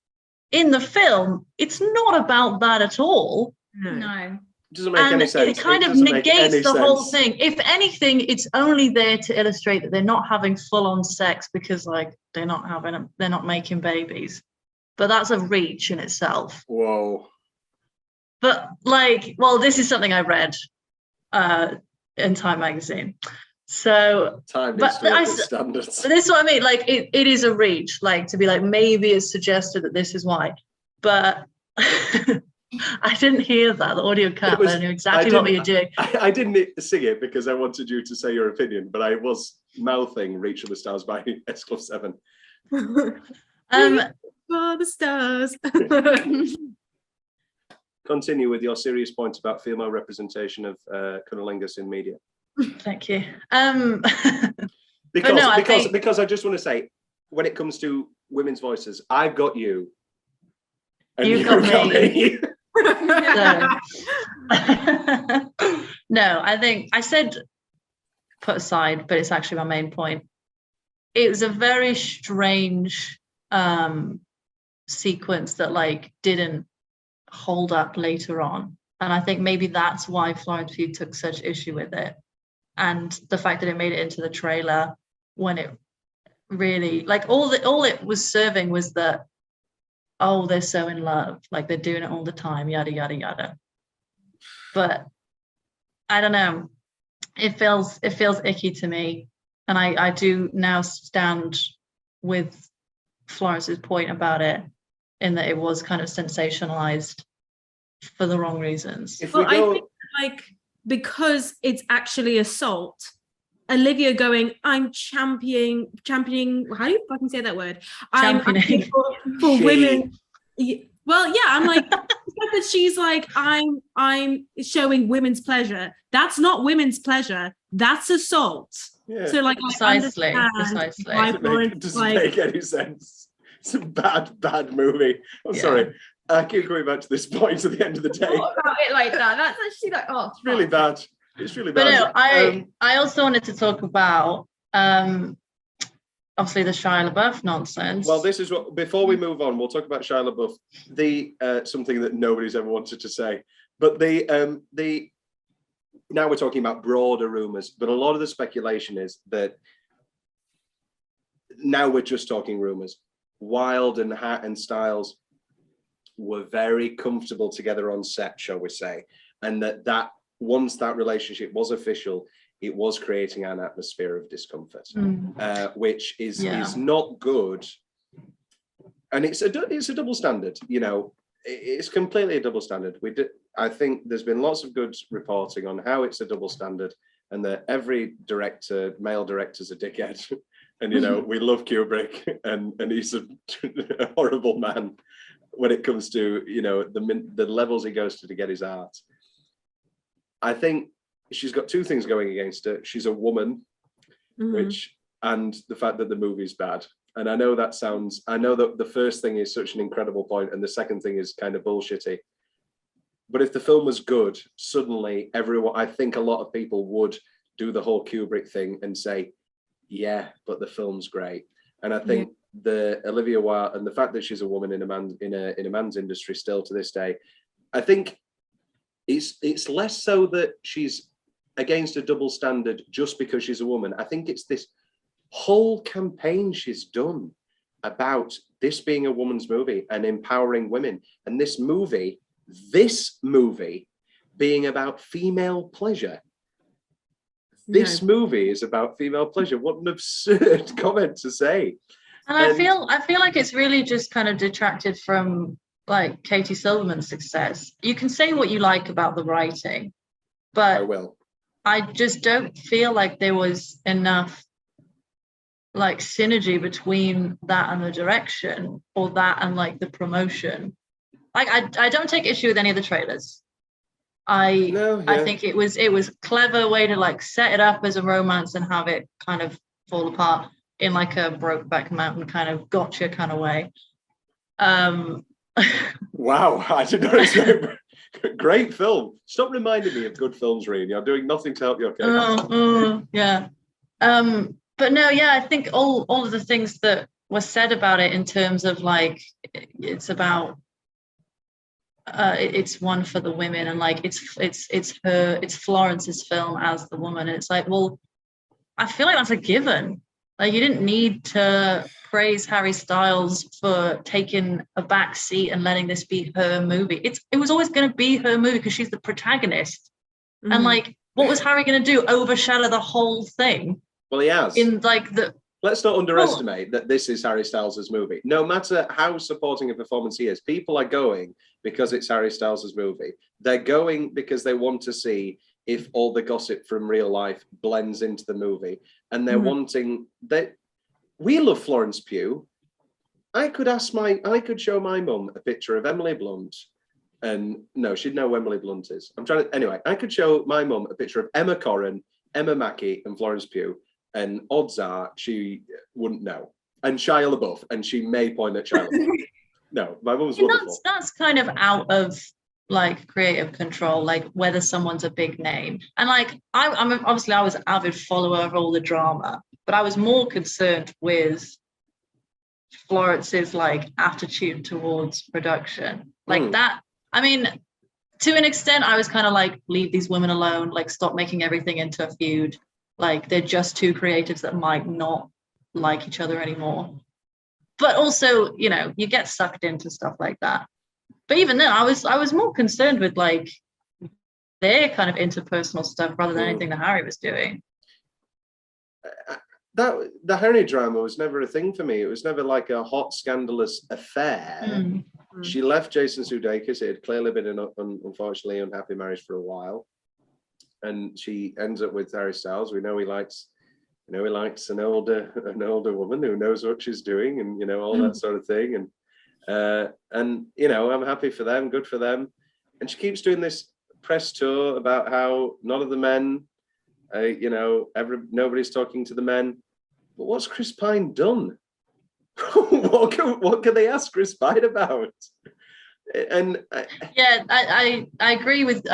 in the film, it's not about that at all. No. It doesn't make any sense. It kind of negates the whole thing. If anything, it's only there to illustrate that they're not having full-on sex because like they're not making babies. But that's a reach in itself. Whoa. But like, well, this is something I read in Time magazine. So Time needs to up its standards. But this is what I mean. Like it is a reach, like to be like, maybe it's suggested that this is why. But I didn't hear that. The audio cut, but I knew exactly what we were doing. I didn't sing it because I wanted you to say your opinion, but I was mouthing Reach of the Stars by S Club 7. For the stars. Continue with your serious points about female representation of cunnilingus in media. Thank you. Because I just want to say, when it comes to women's voices, I've got you. And you've got me. No, I think I said put aside, but it's actually my main point. It was a very strange sequence that like didn't hold up later on, and I think maybe that's why Florence Pugh took such issue with it, and the fact that it made it into the trailer when it really like all it was serving was that, oh, they're so in love, like they're doing it all the time, yada yada yada. But I don't know, it feels icky to me, and I do now stand with Florence's point about it, in that it was kind of sensationalized for the wrong reasons. I think like because it's actually assault, Olivia going, I'm championing, how do you fucking say that word? I'm for women. Well, yeah, I'm like, the fact that she's like, I'm showing women's pleasure. That's not women's pleasure. That's assault. Yeah. So like, Precisely, I understand precisely. why It Florence, doesn't like, make any sense. It's a bad movie. I'm Yeah. sorry. I keep coming back to this point at the end of the day. Thought about it like that. That's actually like, oh, It's really fuck. bad. It's really But bad. no, I also wanted to talk about obviously the Shia LaBeouf nonsense. Well, this is what. Before we move on, we'll talk about Shia LaBeouf. The something that nobody's ever wanted to say, but the now we're talking about broader rumors. But a lot of the speculation is that now we're just talking rumors. Wilde and Styles were very comfortable together on set, shall we say, and that once that relationship was official, it was creating an atmosphere of discomfort, which is not good. And it's a double standard, you know. It's completely a double standard. I think there's been lots of good reporting on how it's a double standard, and that every male director's a dickhead. And you know, we love Kubrick, and he's a horrible man when it comes to, you know, the levels he goes to get his art. I think she's got two things going against her. She's a woman, and the fact that the movie's bad. And I know that the first thing is such an incredible point, and the second thing is kind of bullshitty. But if the film was good, suddenly I think a lot of people would do the whole Kubrick thing and say, yeah, but the film's great. And I think the Olivia Wilde, and the fact that she's a woman in a man's industry still to this day, I think it's less so that she's against a double standard just because she's a woman. I think it's this whole campaign she's done about this being a woman's movie and empowering women, and this movie being about female pleasure. This movie is about female pleasure. What an absurd comment to say. And I feel like it's really just kind of detracted from like Katie Silverman's success. You can say what you like about the writing, but I will. I just don't feel like there was enough like synergy between that and the direction, or that and like the promotion. Like I don't take issue with any of the trailers. I think it was a clever way to like set it up as a romance and have it kind of fall apart in like a Brokeback Mountain kind of gotcha kind of way. Wow, I did not expect. Great film. Stop reminding me of good films, Reen. You're doing nothing to help your case. Yeah. But no, yeah, I think all of the things that were said about it in terms of like it's about it's one for the women, and like it's Florence's film as the woman. And it's like, well, I feel like that's a given. Like you didn't need to praise Harry Styles for taking a back seat and letting this be her movie. It was always going to be her movie because she's the protagonist. And like, what was Harry going to do? Overshadow the whole thing? Well, he has. In like the. Let's not underestimate that this is Harry Styles' movie. No matter how supporting a performance he is, people are going because it's Harry Styles' movie. They're going because they want to see if all the gossip from real life blends into the movie. And they're wanting that. We love Florence Pugh. I could show my mum a picture of Emily Blunt, and no, she'd know who Emily Blunt is. Anyway, I could show my mum a picture of Emma Corrin, Emma Mackey, and Florence Pugh, and odds are she wouldn't know. And Shia LaBeouf, and she may point at Shia LaBeouf. No, my mum's wonderful. That's kind of out of like creative control, like whether someone's a big name. And like I was an avid follower of all the drama, but I was more concerned with Florence's like attitude towards production. Like that, I mean, to an extent, I was kind of like, leave these women alone, like stop making everything into a feud. Like they're just two creatives that might not like each other anymore. But also, you know, you get sucked into stuff like that. But even then, I was more concerned with like their kind of interpersonal stuff rather than anything that Harry was doing. That the Harry drama was never a thing for me. It was never like a hot, scandalous affair. She left Jason Sudeikis. It had clearly been an unfortunately unhappy marriage for a while, and she ends up with Harry Styles. We know he likes an older woman who knows what she's doing, and you know all that sort of thing. And you know, I'm happy for them, good for them. And she keeps doing this press tour about how none of the men, you know, nobody's talking to the men. But what's Chris Pine done? what can they ask Chris Pine about? And yeah, I agree with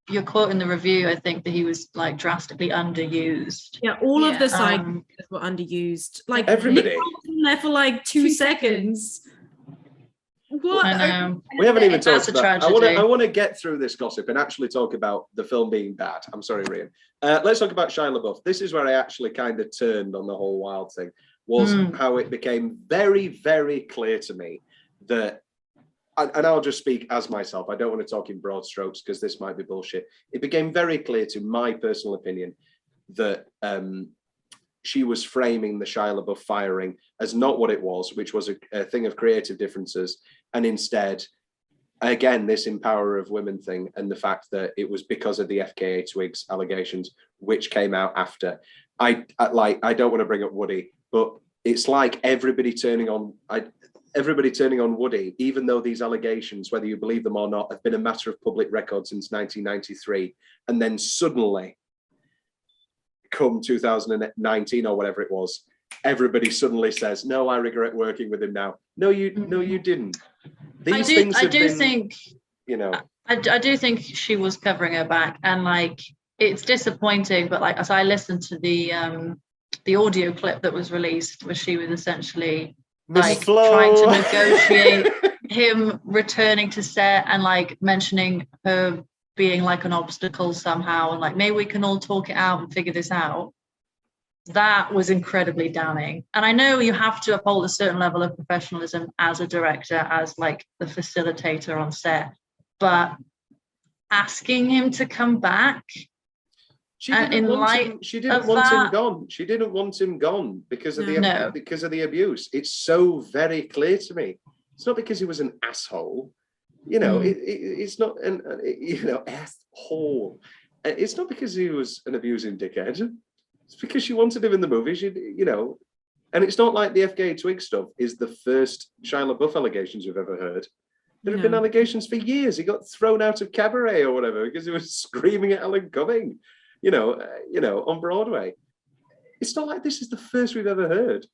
your quote in the review. I think that he was like drastically underused. Yeah, all of the Yeah. side characters were underused. Like Everybody. Nick was in there for like 2 seconds. What? I know. we haven't even That's talked a about. tragedy. I want to get through this gossip and actually talk about the film being bad. I'm sorry, Rian. Let's talk about Shia LaBeouf. This is where I actually kind of turned on the whole Wild thing. Was how it became very, very clear to me that, and I'll just speak as myself. I don't want to talk in broad strokes because this might be bullshit. It became very clear to my personal opinion that she was framing the Shia LaBeouf firing as not what it was, which was a thing of creative differences. And instead, again, this empower of women thing and the fact that it was because of the FKA Twigs allegations, which came out after. I don't want to bring up Woody, but it's like everybody turning on Woody, even though these allegations, whether you believe them or not, have been a matter of public record since 1993. And then suddenly, come 2019 or whatever it was, everybody suddenly says, no, I regret working with him now. No, you didn't. These things have been, think, you know. I do think she was covering her back, and like it's disappointing, but like as I listened to the audio clip that was released, where she was essentially like trying to negotiate him returning to set and like mentioning her being like an obstacle somehow, and like maybe we can all talk it out and figure this out. That was incredibly damning. And I know you have to uphold a certain level of professionalism as a director, as like the facilitator on set, but asking him to come back. She didn't want him gone. She didn't want him gone because of the abuse. It's so very clear to me. It's not because he was an asshole. You know, it's not an asshole. It's not because he was an abusing dickhead. It's because she wanted him in the movie. You know, and it's not like the FKA Twig stuff is the first Shia LaBeouf allegations we've ever heard. There have been allegations for years. He got thrown out of Cabaret or whatever because he was screaming at Alan Cumming. You know, on Broadway. It's not like this is the first we've ever heard.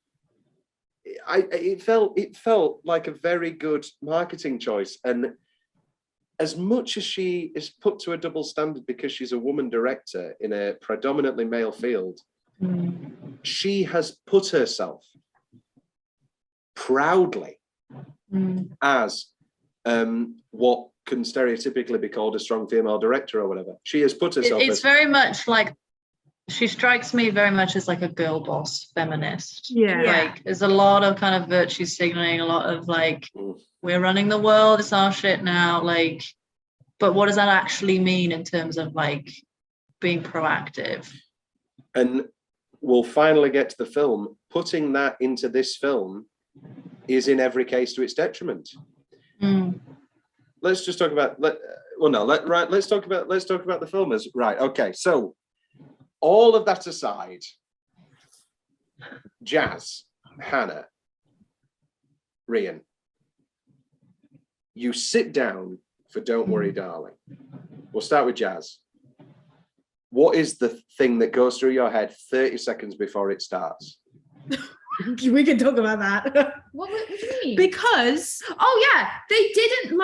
It felt like a very good marketing choice. And as much as she is put to a double standard because she's a woman director in a predominantly male field, she has put herself proudly as what can stereotypically be called a strong female director or whatever. She has put herself it's very much like, she strikes me very much as like a girl boss feminist. Like there's a lot of kind of virtue signaling, a lot of like, we're running the world, it's our shit now, like, but what does that actually mean in terms of like being proactive? And we'll finally get to the film. Putting that into this film is in every case to its detriment. Let's just talk about. Let's talk about the film as right. Okay, so all of that aside, Jazz, Hannah, Rian, you sit down for "Don't Worry, Darling." We'll start with Jazz. What is the thing that goes through your head 30 seconds before it starts? We can talk about that. What do you mean? Because they didn't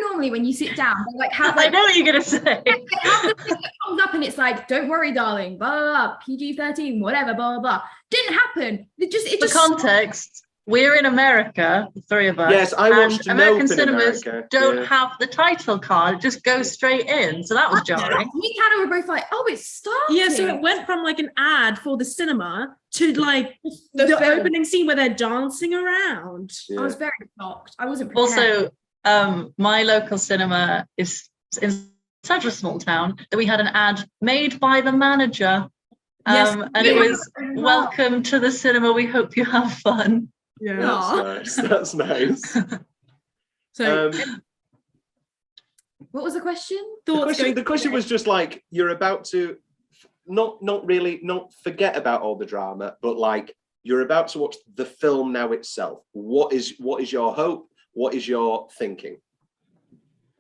normally when you sit down, they like have I know what you're gonna say. They have the thing that comes up and it's like, don't worry, darling, blah, blah, blah, PG-13, whatever, blah, blah, blah. Didn't happen. For context, we're in America, the three of us. Yes, I watched American Nope in cinemas America. don't have the title card; it just goes straight in. So that was jarring. Me and Hannah were both like, "Oh, it's starting." yeah, so it went from like an ad for the cinema to like the film. opening scene where they're dancing around. I was very shocked. I wasn't prepared. Also, my local cinema is in such a small town that we had an ad made by the manager. And it was, "Welcome to the cinema. We hope you have fun." Yeah, That's nice. So, what was the question? The question was just like, you're about to not forget about all the drama, but like You're about to watch the film now itself. What is your hope? What is your thinking?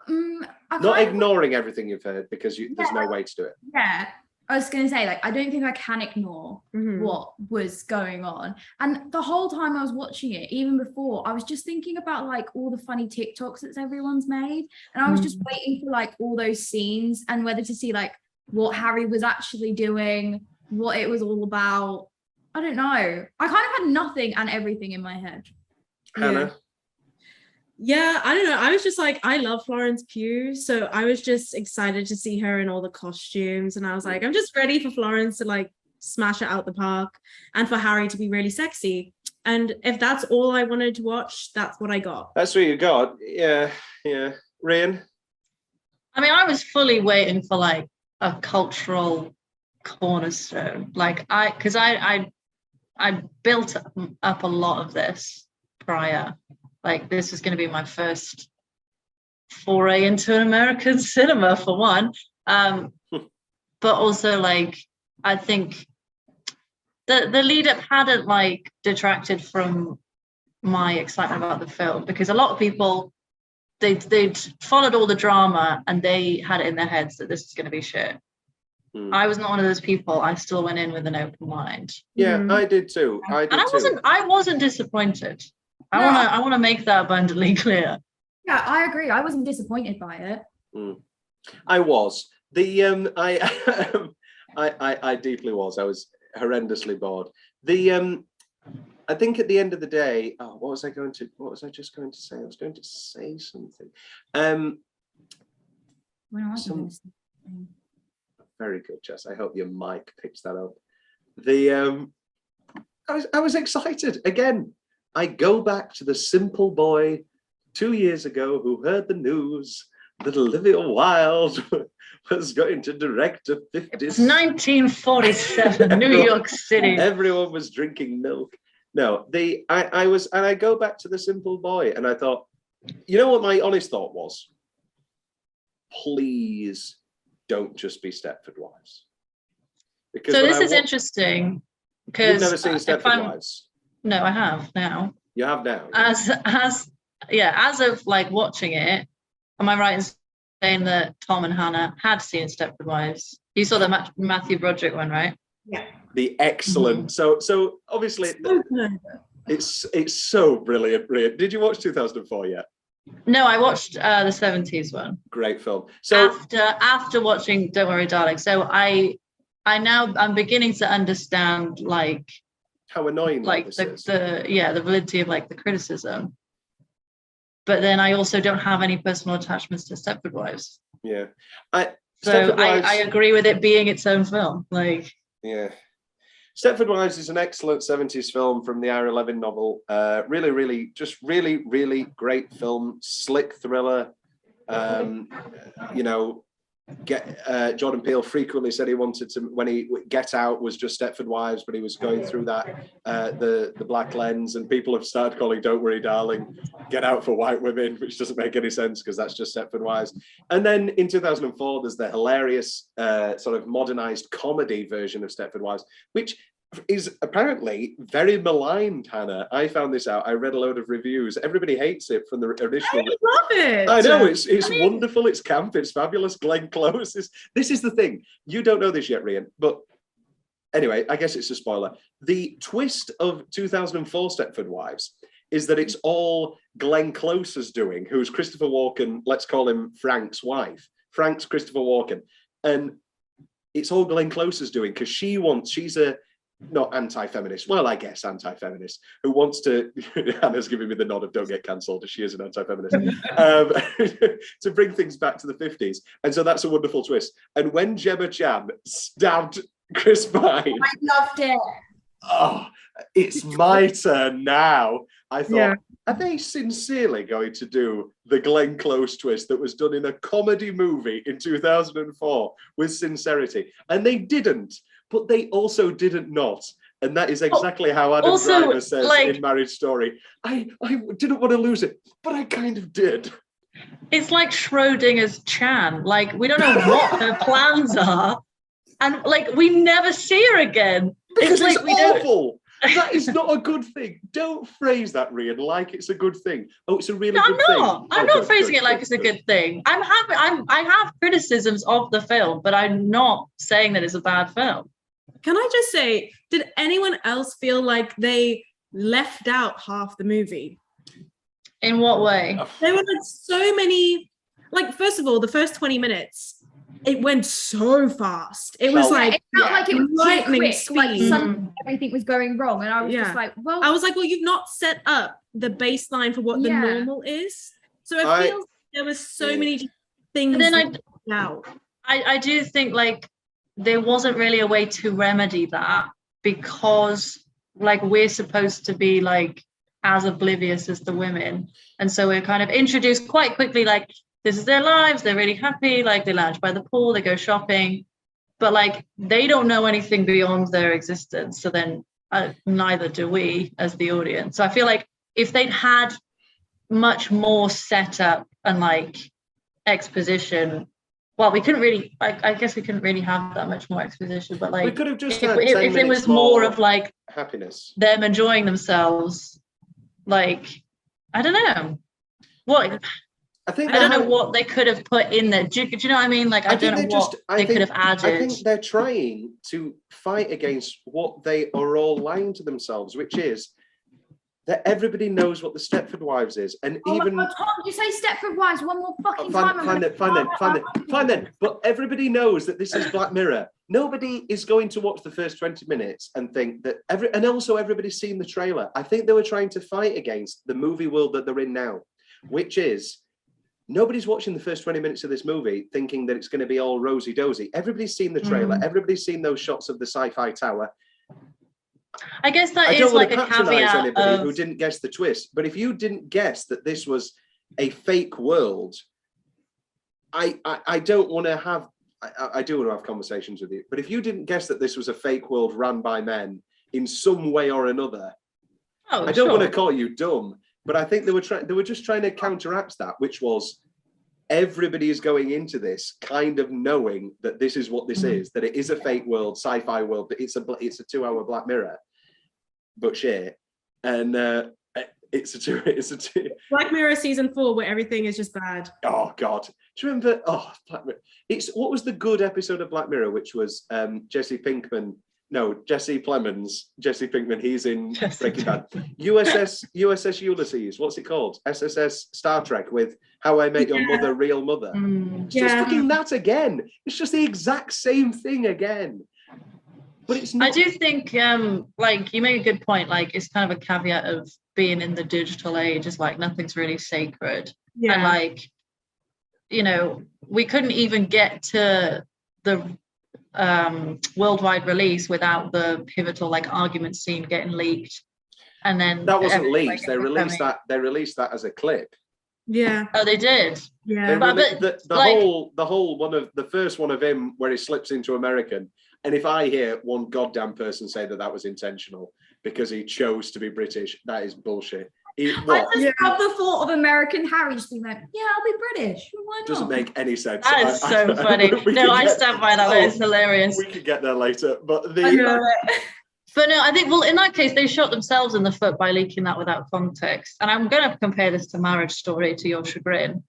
Not ignoring everything you've heard, because there's no way to do it. Yeah. I was going to say, like, I don't think I can ignore what was going on. And the whole time I was watching it, even before, I was just thinking about, like, all the funny TikToks that everyone's made. And I was just waiting for, like, all those scenes and whether to see, like, what Harry was actually doing, what it was all about. I don't know. I kind of had nothing and everything in my head. Hannah? Yeah, I don't know. I was just like, I love Florence Pugh, so I was just excited to see her in all the costumes, and I was like, I'm just ready for Florence to like smash it out the park, and for Harry to be really sexy. And if that's all I wanted to watch, that's what I got. That's what you got. Yeah. Ryan? I mean, I was fully waiting for like a cultural cornerstone, like because I built up a lot of this prior. Like, this is going to be my first foray into an American cinema, for one. But also, like, I think the lead up hadn't like detracted from my excitement about the film, because a lot of people they'd followed all the drama and they had it in their heads that this is going to be shit. I was not one of those people. I still went in with an open mind. Yeah, I did too. I wasn't disappointed. I want to make that abundantly clear. Yeah, I agree. I wasn't disappointed by it. I was. I deeply was. I was horrendously bored. I think at the end of the day, what was I just going to say? I was going to say something. Very good, Jess. I hope your mic picks that up. I was excited again. I go back to the simple boy 2 years ago who heard the news that Olivia Wilde was going to direct a 50s. It's 1947, New York City. Everyone was drinking milk. No, I go back to the simple boy, and I thought, you know what my honest thought was? Please don't just be Stepford Wives. Because so this is interesting, because you've never seen Stepford Wives. No, I have now. You have now. As of like watching it, am I right in saying that Tom and Hannah had seen Stepford Wives? You saw the Matthew Broderick one, right? Yeah. The excellent. So obviously it's so brilliant. Did you watch 2004 yet? No, I watched the 70s one. Great film. So after watching Don't Worry Darling, so I'm beginning to understand like how annoying like this is. the validity of like the criticism, but then I also don't have any personal attachments to Stepford Wives. Yeah, I agree with it being its own film. Like, yeah, Stepford Wives is an excellent 70s film from the Ira Levin novel. Really great film, slick thriller. Jordan Peele frequently said he wanted to, when he Get Out was just Stepford Wives, but he was going through that the black lens, and people have started calling Don't Worry Darling Get Out for white women, which doesn't make any sense because that's just Stepford Wives. And then in 2004 there's the hilarious sort of modernized comedy version of Stepford Wives, which is apparently very maligned, Hannah. I found this out. I read a load of reviews. Everybody hates it from the original. I love it. I know, it's wonderful, it's camp, it's fabulous. Glenn Close. This is the thing. You don't know this yet, Ryan, but anyway, I guess it's a spoiler. The twist of 2004 Stepford Wives is that it's all Glenn Close's doing, who's Christopher Walken, let's call him Frank's wife. Frank's Christopher Walken. And it's all Glenn Close's doing because she's a not anti-feminist, well, I guess anti-feminist, who wants to, Hannah's giving me the nod of don't get cancelled, she is an anti-feminist, to bring things back to the 50s. And so that's a wonderful twist. And when Gemma Chan stabbed Chris Pine, I loved it. Oh, it's my turn now. I thought, are they sincerely going to do the Glenn Close twist that was done in a comedy movie in 2004 with sincerity? And they didn't. But they also didn't not. And that is exactly how Adam Driver says in Marriage Story. I didn't want to lose it, but I kind of did. It's like Schrodinger's Chan. Like, we don't know what her plans are. And like, we never see her again. Because it's awful. That is not a good thing. Don't phrase that, Rian, like it's a good thing. Oh, it's a really No, good thing. I'm not phrasing it like it's a good thing. I have criticisms of the film, but I'm not saying that it's a bad film. Can I just say, did anyone else feel like they left out half the movie? In what way? There were like so many, like, first of all, the first 20 minutes, it went so fast. It was like, it felt like it was lightning quick, speed. like suddenly everything was going wrong, and I was just like, well, I was like, well, you've not set up the baseline for what the normal is. So it feels there was so many things. And then I do think like there wasn't really a way to remedy that, because like we're supposed to be like as oblivious as the women, and so we're kind of introduced quite quickly, like this is their lives, they're really happy, like they lounge by the pool, they go shopping, but like they don't know anything beyond their existence, so then neither do we as the audience. So I feel like if they'd had much more setup and like exposition, well, we couldn't really, I guess we couldn't really have that much more exposition, but like we could have just if it was more of like happiness, them enjoying themselves, like I don't know what I don't know what they could have put in there. Do you know what I mean? Like I don't know what they could have added. I think they're trying to fight against what they are all lying to themselves, which is that everybody knows what the Stepford Wives is, and even my God, Tom, you say Stepford Wives one more fucking time. Fine then. But everybody knows that this is Black Mirror. Nobody is going to watch the first 20 minutes and think that and also everybody's seen the trailer. I think they were trying to fight against the movie world that they're in now, which is nobody's watching the first 20 minutes of this movie thinking that it's going to be all rosy-dozy. Everybody's seen the trailer. Everybody's seen those shots of the sci-fi tower. I guess that I don't is want like to a patronize caveat anybody who didn't guess the twist, but if you didn't guess that this was a fake world, I don't want to have, I do want to have conversations with you, but if you didn't guess that this was a fake world run by men in some way or another, I don't want to call you dumb, but I think they were just trying to counteract that, which was everybody is going into this kind of knowing that this is what this is, that it is a fake world, sci-fi world, but it's a 2-hour Black Mirror, but shit, and it's a two. Black Mirror season 4 where everything is just bad. Oh God, do you remember? Oh, Black Mirror. What was the good episode of Black Mirror, which was Jesse Plemons. Jesse Pinkman, he's in Breaking Bad. USS Ulysses, what's it called? SSS Star Trek with How I Met Your Mother, Real Mother. It's just fucking that again. It's just the exact same thing again. But it's not. I do think like you make a good point, like it's kind of a caveat of being in the digital age, is like nothing's really sacred. And like, you know, we couldn't even get to the worldwide release without the pivotal like argument scene getting leaked, and then that wasn't leaked. They released that as a clip. Yeah. Oh, they did. Yeah. But the whole one of the first one of him where he slips into American. And if I hear one goddamn person say that was intentional because he chose to be British, that is bullshit. I just love the thought of American Harry just being like, yeah, I'll be British. Why not? Doesn't make any sense. That is so funny. No, I stand by that. It's hilarious. We could get there later, but But no, I think, well, in that case, they shot themselves in the foot by leaking that without context. And I'm going to compare this to Marriage Story, to your chagrin,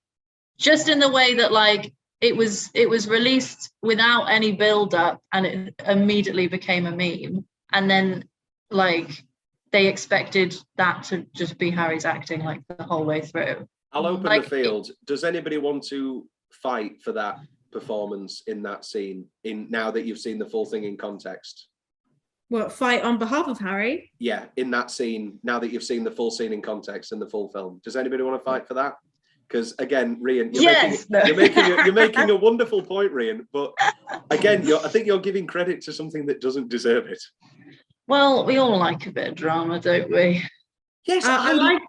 just in the way that, like, it was released without any build-up, and it immediately became a meme. And then, like, they expected that to just be Harry's acting, like, the whole way through. I'll open the field. Does anybody want to fight for that performance in that scene, now that you've seen the full thing in context? What, fight on behalf of Harry? Yeah, in that scene, now that you've seen the full scene in context and the full film. Does anybody want to fight for that? Because again, Rian, you're making a wonderful point, Rian. But again, I think you're giving credit to something that doesn't deserve it. Well, we all like a bit of drama, don't we? Yes, I like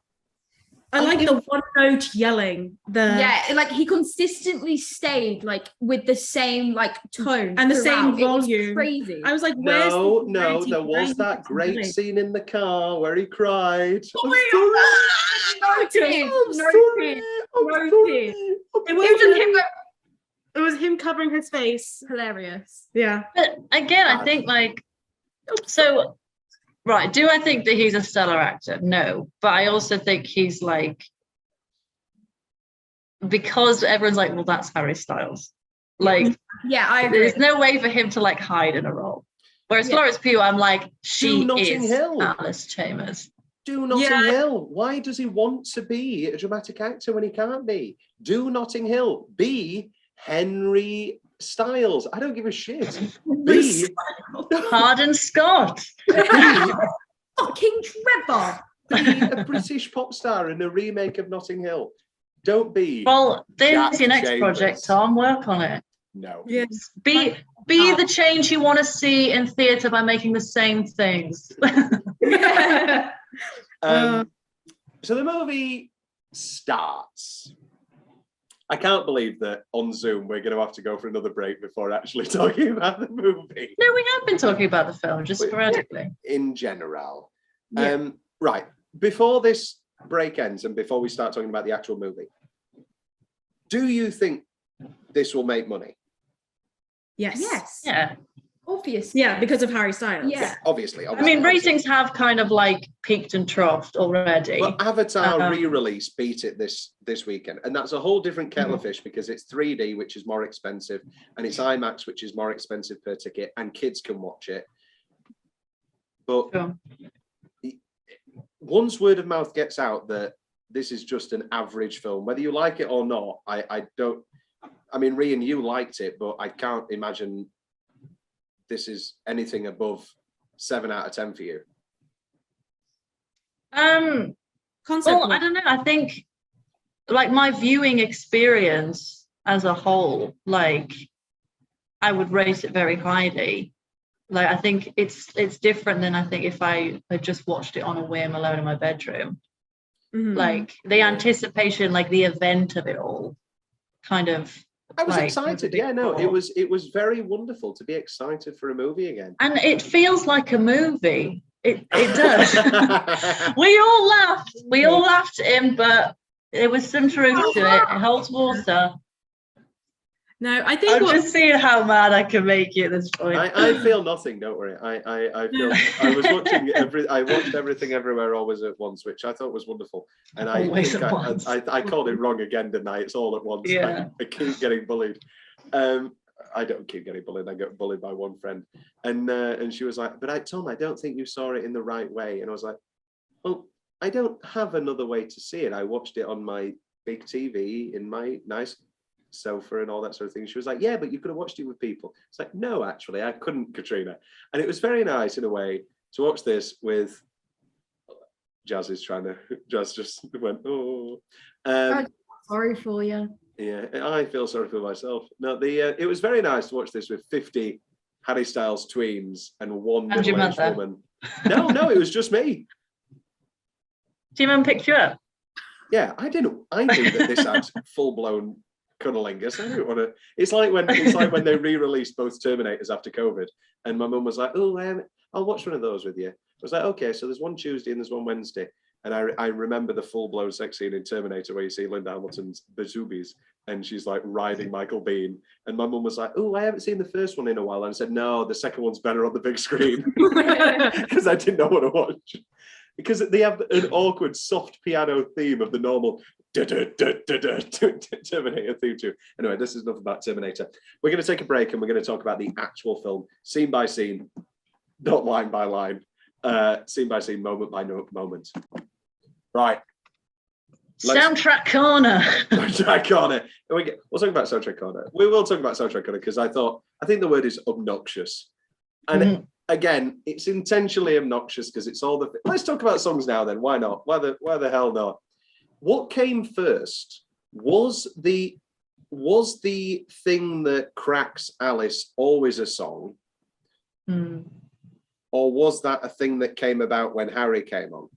the one note yelling. Like he consistently stayed like with the same like tone and the same volume. It was crazy. I was like, no, there was that great scene in the car where he cried. It was him covering his face. Hilarious. Yeah. But again, I think like so Right. Do I think that he's a stellar actor? No. But I also think he's like, because everyone's like, well, that's Harry Styles. Like, yeah, I agree. there's no way for him to like hide in a role. Whereas Florence Pugh, I'm like, she Notting is Hill. Alice Chambers. Do Notting Hill. Why does he want to be a dramatic actor when he can't be? Do Notting Hill. Be Henry Styles. I don't give a shit. Be Pardon Scott. Fucking Trevor. Be a British pop star in a remake of Notting Hill. Don't be. Well, there's Jack your next Chambers. project, Tom. Work on it. No. Yes. Be the change you want to see in theatre by making the same things. So the movie starts. I can't believe that on Zoom we're going to have to go for another break before actually talking about the movie. No, we have been talking about the film, just sporadically. In general. Yeah. Right. Before this break ends and before we start talking about the actual movie, do you think this will make money? Yes. Yes. Yeah. Obviously. Yeah, because of Harry Styles. Yeah. Obviously. I mean, ratings have kind of like peaked and troughed already. Well, Avatar re-release beat it this weekend, and that's a whole different kettle of fish because it's 3D, which is more expensive, and it's IMAX, which is more expensive per ticket, and kids can watch it. But once word of mouth gets out that this is just an average film, whether you like it or not, I don't. I mean, Rian, you liked it, but I can't imagine this is anything above 7 out of 10 for you. Well, I don't know. I think like my viewing experience as a whole, like I would rate it very highly. Like I think it's different than I think if I had just watched it on a whim alone in my bedroom. Like the anticipation, like the event of it all, kind of. I was like, excited. Yeah, no, it was very wonderful to be excited for a movie again. And it feels like a movie. It does. We all laughed. We all laughed at him, but there was some truth to it. It holds water. No, I think I'm just seeing how mad I can make you at this point. I feel nothing. Don't worry. I feel. I was watching I watched Everything Everywhere Always at Once, which I thought was wonderful. And I called it wrong again, didn't I? It's all at once. Yeah. I keep getting bullied. I don't keep getting bullied. I get bullied by one friend, and she was like, "But Tom, I don't think you saw it in the right way." And I was like, "Well, I don't have another way to see it. I watched it on my big TV in my nice sofa and all that sort of thing." She was like, "Yeah, but you could have watched it with people." It's like, "No, actually, I couldn't, Katrina." And it was very nice in a way to watch this with Jazz just went, "Oh." Sorry for you. Yeah, I feel sorry for myself. No, it was very nice to watch this with 50 Harry Styles tweens and one middle-aged woman. No, it was just me. Do you remember picked you up? Yeah, I knew that this had full-blown cunnilingus. I didn't want to. It's like when they re-released both Terminators after COVID, and my mum was like, "Oh, I'll watch one of those with you." I was like, "Okay." So there's one Tuesday and there's one Wednesday, and I remember the full-blown sex scene in Terminator where you see Linda Hamilton's bazoobies, and she's like riding Michael Biehn, and my mum was like, "Oh, I haven't seen the first one in a while," and I said, "No, the second one's better on the big screen," because I didn't know what to watch. Because they have an awkward soft piano theme of the normal Terminator theme too. Anyway, this is enough about Terminator. We're going to take a break and we're going to talk about the actual film, scene by scene, not line by line, scene by scene, moment by moment. Right. Soundtrack corner. Soundtrack corner. We'll talk about soundtrack corner. We will talk about soundtrack corner because I think the word is obnoxious. And again, it's intentionally obnoxious because it's all the. Let's talk about songs now. Then why not? Why the hell not? What came first? Was the thing that cracks Alice always a song, or was that a thing that came about when Harry came on?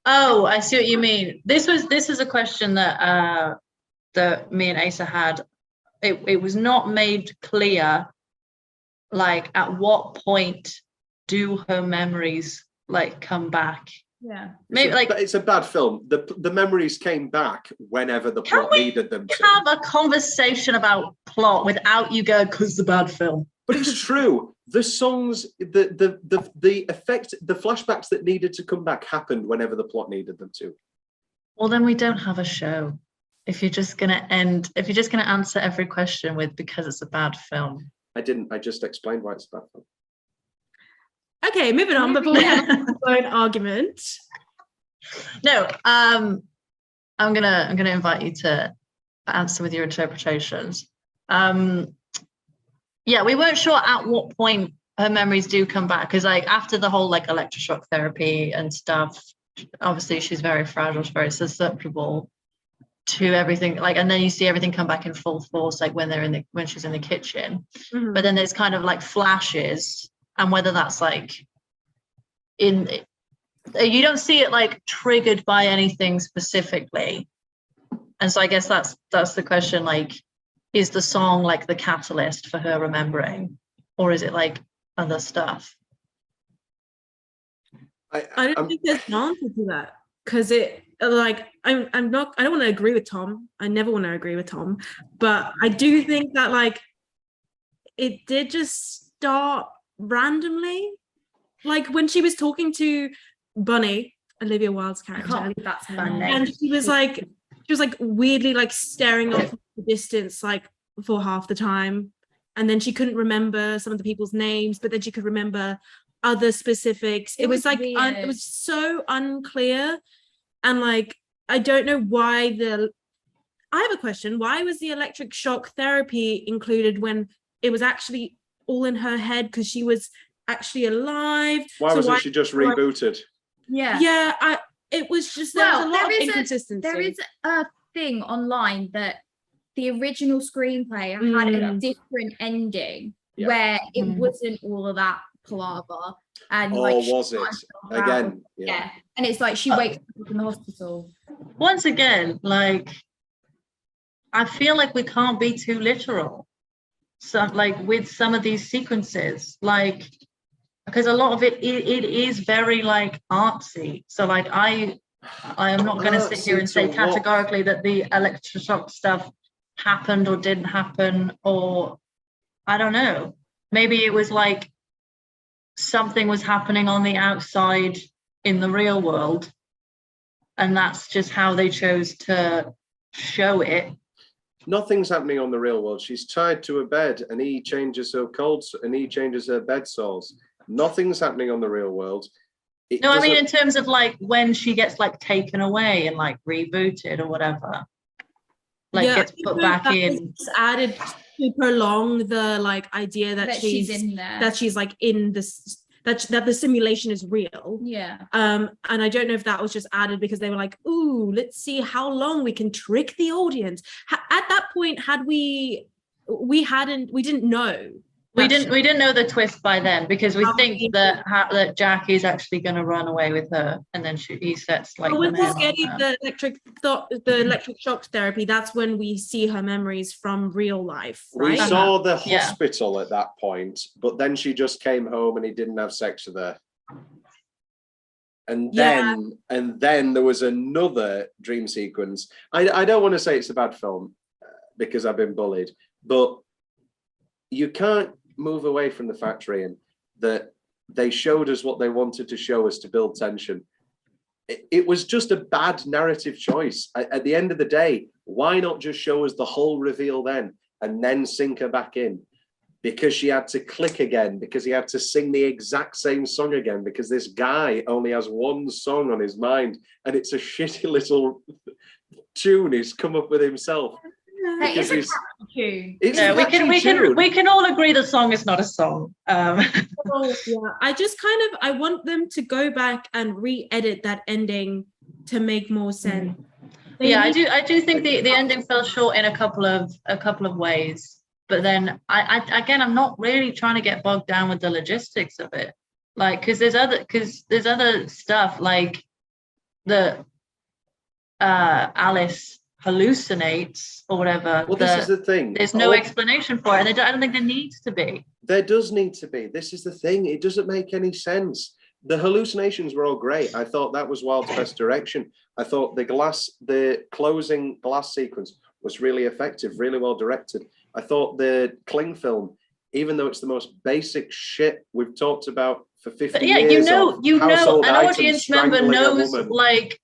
Oh, I see what you mean. This is a question that me and Asa had. It was not made clear. Like, at what point do her memories like come back? Yeah, maybe but it's a bad film. The memories came back whenever the plot needed them to. Have a conversation about plot without you go, "'cause the bad film." But it's true. The songs, the effect, the flashbacks that needed to come back happened whenever the plot needed them to. Well, then we don't have a show. If you're just gonna answer every question with because it's a bad film. I didn't. I just explained why it's a bad film. Okay, moving on before we have a own argument. No, I'm gonna invite you to answer with your interpretations. Yeah, we weren't sure at what point her memories do come back, because like after the whole like electroshock therapy and stuff, obviously she's very fragile, she's very susceptible to everything, like, and then you see everything come back in full force like when she's in the kitchen. Mhm. But then there's kind of like flashes, and whether that's like you don't see it like triggered by anything specifically. And so I guess that's the question, like, is the song like the catalyst for her remembering, or is it like other stuff? I don't think there's an answer to that, because it like I don't want to agree with Tom. I never want to agree with Tom, but I do think that like it did just start randomly, like when she was talking to Bunny, Olivia Wilde's I character, can't believe that's her name. and she was like weirdly like staring off the distance like for half the time, and then she couldn't remember some of the people's names, but then she could remember other specifics. It was like it was so unclear, and like I don't know why I have a question. Why was the electric shock therapy included when it was actually all in her head, because she was actually alive? Why wasn't she just rebooted? Yeah. It was just there was a lot of inconsistency. There is a thing online that the original screenplay had a different ending where it wasn't all of that palaver. And was it? Again, yeah. And it's like she wakes up in the hospital. Once again, like, I feel like we can't be too literal. So, like, with some of these sequences, like, because a lot of it is very like artsy. So like I am not going to sit here and say categorically that the electroshock stuff happened or didn't happen, or I don't know. Maybe it was like something was happening on the outside in the real world, and that's just how they chose to show it. Nothing's happening on the real world. She's tied to a bed, and he changes her bed sores. Nothing's happening on the real world. I mean in terms of like when she gets like taken away and like rebooted or whatever, like gets put back in. It's added to prolong the like idea that she's in there, that she's like in this, that the simulation is real. Yeah. And I don't know if that was just added because they were like, ooh, let's see how long we can trick the audience. At that point, we didn't know. We didn't know the twist by then, because we think that Jackie's actually going to run away with her, and then he sets like. When she's getting the electric shock therapy, that's when we see her memories from real life. Right? We saw the hospital at that point, but then she just came home and he didn't have sex with her. And then there was another dream sequence. I don't want to say it's a bad film because I've been bullied, but you can't move away from the fact, Ryan, that they showed us what they wanted to show us to build tension. It was just a bad narrative choice. At the end of the day, why not just show us the whole reveal then and then sink her back in? Because she had to click again, because he had to sing the exact same song again, because this guy only has one song on his mind and it's a shitty little tune he's come up with himself. Hey, it's a catchy tune. We can all agree the song is not a song. I want them to go back and re-edit that ending to make more sense. I do think the ending fell short in a couple of ways. But then I'm not really trying to get bogged down with the logistics of it, like because there's other stuff like the Alice hallucinates or whatever. Well, this is the thing. There's no explanation for it, and I don't think there needs to be. There does need to be. This is the thing. It doesn't make any sense. The hallucinations were all great. I thought that was Wilde's best direction. I thought the closing glass sequence was really effective, really well directed. I thought the Kling film even though it's the most basic shit we've talked about for 50 But yeah, years. and an audience items member strangling a knows woman. like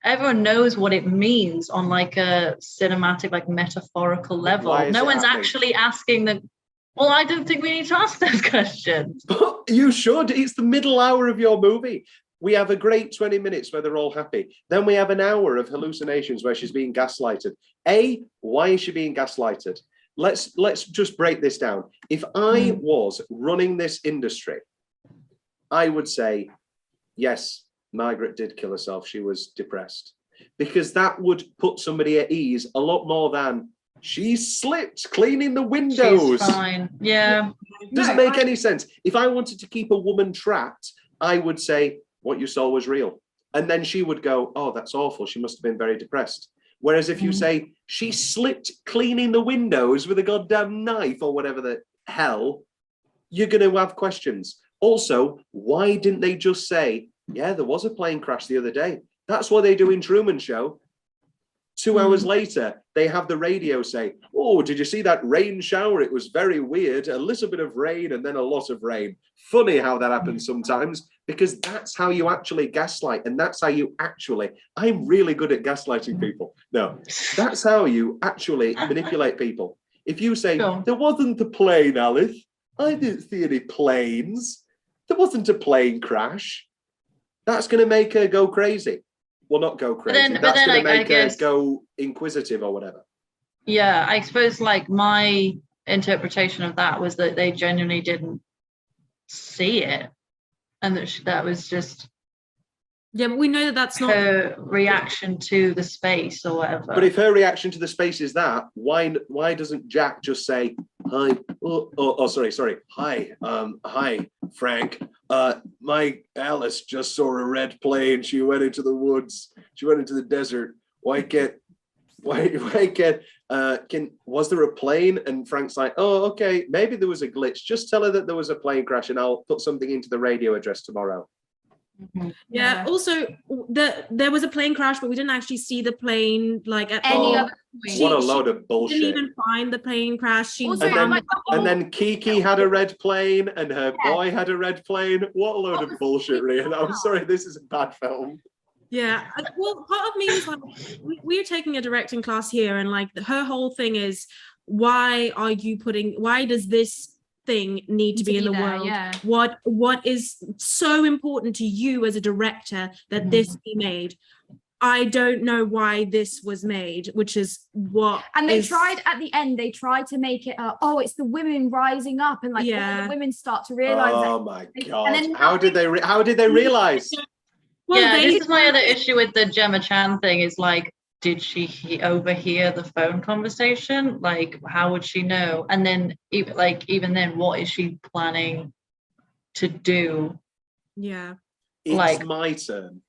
everyone knows what it means on like a cinematic, like metaphorical level. Why is No it one's happening? actually asking them. Well, I don't think we need to ask those questions. But you should. It's the middle hour of your movie. We have a great 20 minutes where they're all happy. Then we have an hour of hallucinations where she's being gaslighted. Why is she being gaslighted? Let's just break this down. If I was running this industry, I would say, yes, Margaret did kill herself. She was depressed. Because that would put somebody at ease a lot more than she slipped cleaning the windows. She's fine. Yeah. Doesn't make any sense. If I wanted to keep a woman trapped, I would say what you saw was real. And then she would go, oh, that's awful. She must have been very depressed. Whereas if you say she slipped cleaning the windows with a goddamn knife or whatever the hell, you're going to have questions. Also, why didn't they just say, yeah, there was a plane crash the other day? That's what they do in Truman Show. 2 hours later, they have the radio say, oh, did you see that rain shower? It was very weird. A little bit of rain and then a lot of rain. Funny how that happens sometimes, because that's how you actually gaslight. And that's how you actually, I'm really good at gaslighting people. No, that's how you actually manipulate people. If you say, there wasn't a plane, Alice. I didn't see any planes. There wasn't a plane crash. That's going to make her go crazy. Well, not go crazy. That's going to make her go inquisitive or whatever. Yeah, I suppose like my interpretation of that was that they genuinely didn't see it, and that was just but we know that that's not her reaction to the space or whatever. But if her reaction to the space is that, why doesn't Jack just say hi? Sorry. Hi, Frank. My Alice just saw a red plane. She went into the woods. She went into the desert. Was there a plane? And Frank's like, oh, okay, maybe there was a glitch. Just tell her that there was a plane crash and I'll put something into the radio address tomorrow. Yeah. Also, there was a plane crash, but we didn't actually see the plane like at Any all. other point. What a load of bullshit. Didn't even find the plane crash. And then Kiki had a red plane and her boy had a red plane. What a load of bullshit, Rian. I'm sorry, this is a bad film. Yeah. Well, part of me is like, we're taking a directing class here, and like her whole thing is, why does this thing need to be in the world? Yeah. What is so important to you as a director that this be made? I don't know why this was made, which is what. And they tried at the end. They tried to make it it's the women rising up, and like all the women start to realize. Oh my god! And then how did they realize? Well, this is my other issue with the Gemma Chan thing. Is like, did she overhear the phone conversation? Like, how would she know? And then, even then, what is she planning to do? Yeah, it's my turn.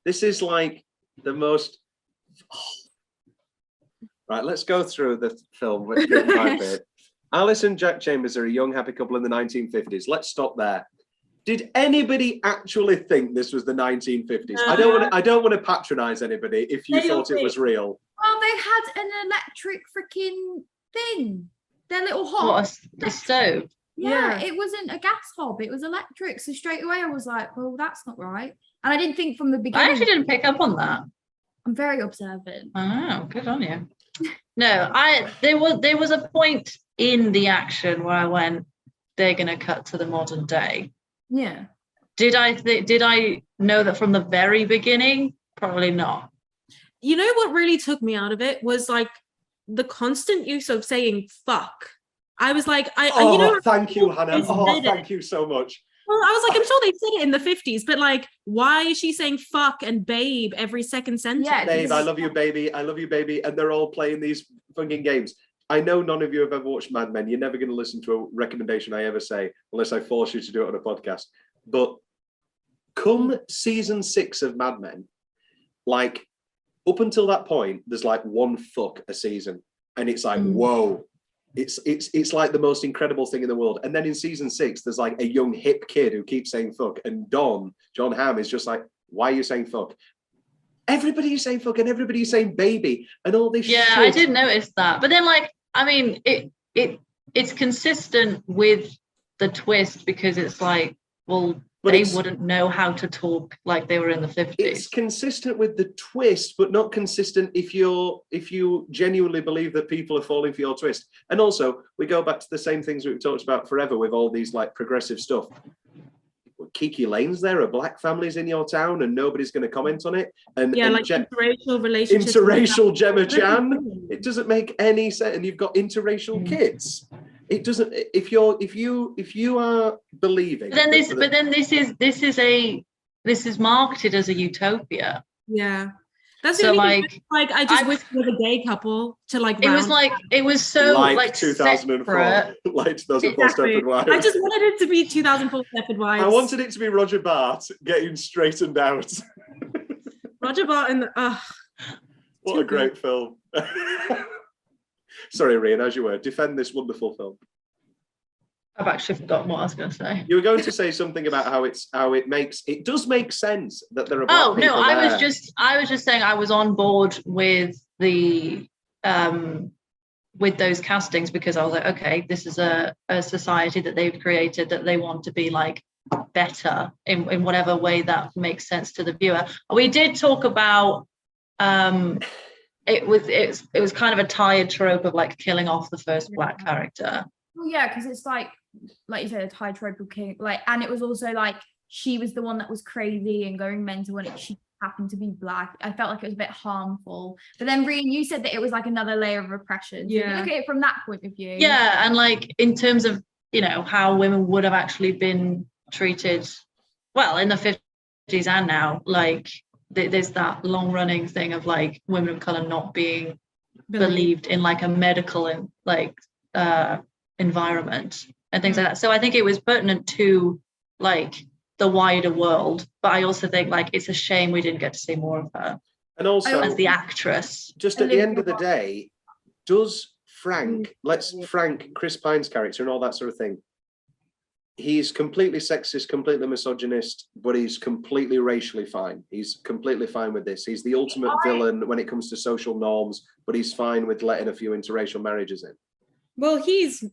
This is like the most. Right, let's go through the film. Alice and Jack Chambers are a young, happy couple in the 1950s. Let's stop there. Did anybody actually think this was the 1950s? I don't want to patronize anybody if you thought it was real. Well, they had an electric freaking thing. Their little hob. What, a stove? Yeah, it wasn't a gas hob. It was electric. So straight away I was like, well, that's not right. And I didn't think from the beginning. I actually didn't pick up on that. I'm very observant. Oh, good on you. No, there was a point in the action where I went, they're going to cut to the modern day. Yeah. Did I know that from the very beginning? Probably not. You know what really took me out of it was like the constant use of saying fuck. I was like, thank you, Hannah. Thank you so much. Well, I was like, I'm sure they said it in the 50s, but like, why is she saying fuck and babe every second sentence? Yeah, babe, I love you, baby. I love you, baby. And they're all playing these fucking games. I know none of you have ever watched Mad Men. You're never going to listen to a recommendation I ever say unless I force you to do it on a podcast. But come season 6 of Mad Men, like up until that point, there's like one fuck a season. And it's like, whoa. It's like the most incredible thing in the world. And then in season 6, there's like a young hip kid who keeps saying fuck. And John Hamm is just like, why are you saying fuck? Everybody's saying fuck and everybody's saying baby and all this shit. Yeah, I did notice that. But then like, I mean, it it's consistent with the twist because it's like, well, But they it's- wouldn't know how to talk like they were in the 50s. It's consistent with the twist, but not consistent if you genuinely believe that people are falling for your twist. And also, we go back to the same things we've talked about forever with all these like progressive stuff. Kiki Lane's there, are black families in your town, and nobody's going to comment on it. And like interracial relationships. interracial Gemma Chan. It doesn't make any sense. And you've got interracial kids. It doesn't. If you are believing. But then this is marketed as a utopia. Yeah. That's So the only like thing, I just wish with a gay couple to like it was so like 2004, separate. like 2004 Exactly. Stepford Wives. I just wanted it to be 2004 Stepford Wives. I wanted it to be Roger Bart getting straightened out. Roger Barton. What a great film. Sorry, Rian, as you were, defend this wonderful film. I've actually forgotten what I was going to say. You were going to say something about how it does make sense that there are black Oh no, people I there. was just saying I was on board with the with those castings because I was like, okay, this is a society that they've created that they want to be like better in whatever way that makes sense to the viewer. We did talk about it was kind of a tired trope of like killing off the first black character. Well, yeah, because it's like you said, a tied trope of king, like, and it was also like she was the one that was crazy and going mental, and she happened to be black. I felt like it was a bit harmful. But then, Rian, you said that it was like another layer of repression. So if you look at it from that point of view. Yeah, and like in terms of how women would have actually been treated, well, in the 50s and now, like there's that long-running thing of like women of color not being believed in like a medical and like environment and things like that. So I think it was pertinent to like the wider world, but I also think like it's a shame we didn't get to see more of her. And also as the actress. Just at the end of the day, does Frank, Frank, Chris Pine's character and all that sort of thing, he's completely sexist, completely misogynist, but he's completely racially fine. He's completely fine with this. He's the ultimate villain when it comes to social norms, but he's fine with letting a few interracial marriages in. Well, he's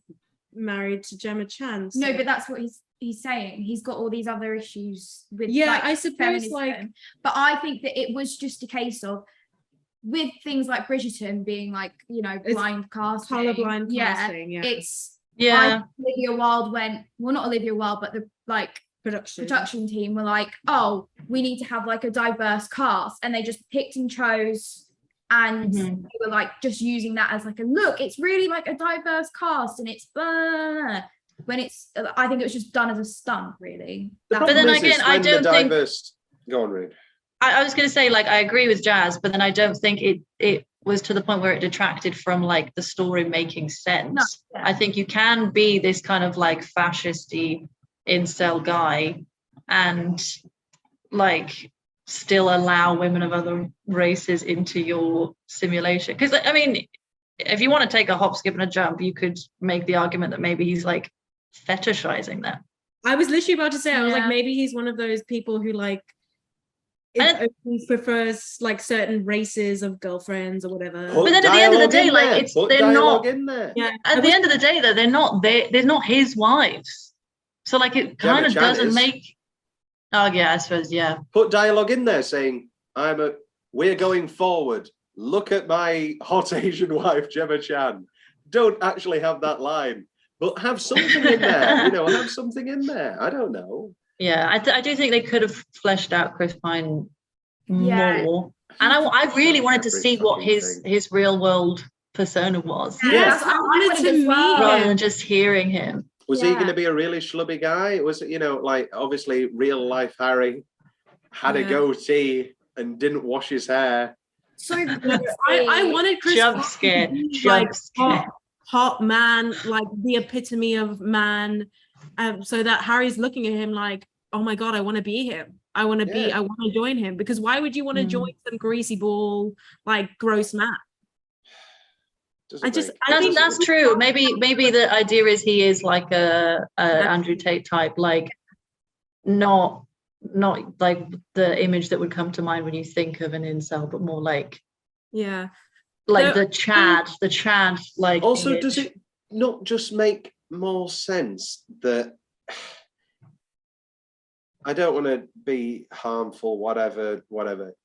married to Gemma Chan. So. No, but that's what he's saying. He's got all these other issues with I suppose but I think that it was just a case of with things like Bridgerton being like, blind casting. Colorblind casting, It's Olivia Wilde not Olivia Wilde, but the like production team were like, oh, we need to have like a diverse cast, and they just picked and chose. And they were like just using that as like a look, it's really like a diverse cast, and it's when it's, I think it was just done as a stunt, really. But then again, I don't think. Go on, Reid. I was going to say, like, I agree with Jazz, but then I don't think it was to the point where it detracted from like the story making sense. No, yeah. I think you can be this kind of like fascisty incel guy and like still allow women of other races into your simulation. Because I mean, if you want to take a hop, skip, and a jump, you could make the argument that maybe he's like fetishizing them. I was literally about to say, I was like, maybe he's one of those people who like prefers like certain races of girlfriends or whatever. But then at the end of the day, like they're not in there. Yeah. At the end of the day, though, they're not his wives. So like it kind of doesn't make. Oh yeah, I suppose Put dialogue in there saying, we're going forward. Look at my hot Asian wife, Gemma Chan. Don't actually have that line, but have something in there. Have something in there. I don't know. Yeah, I do think they could have fleshed out Chris Pine more. And I really wanted to see what his real world persona was. Yes, I wanted to meet rather than just hearing him. Was he going to be a really schlubby guy? Was it, like obviously real life Harry had a goatee and didn't wash his hair. So I wanted Chris jump scare, hot man, like the epitome of man, so that Harry's looking at him like, oh my god, I want to be him. I want to join him, because why would you want to join some greasy ball, like gross man? I think that's true. Maybe the idea is he is like a Andrew Tate type, like not like the image that would come to mind when you think of an incel, but more like the Chad like also image. not just make more sense that I don't want to be harmful, whatever.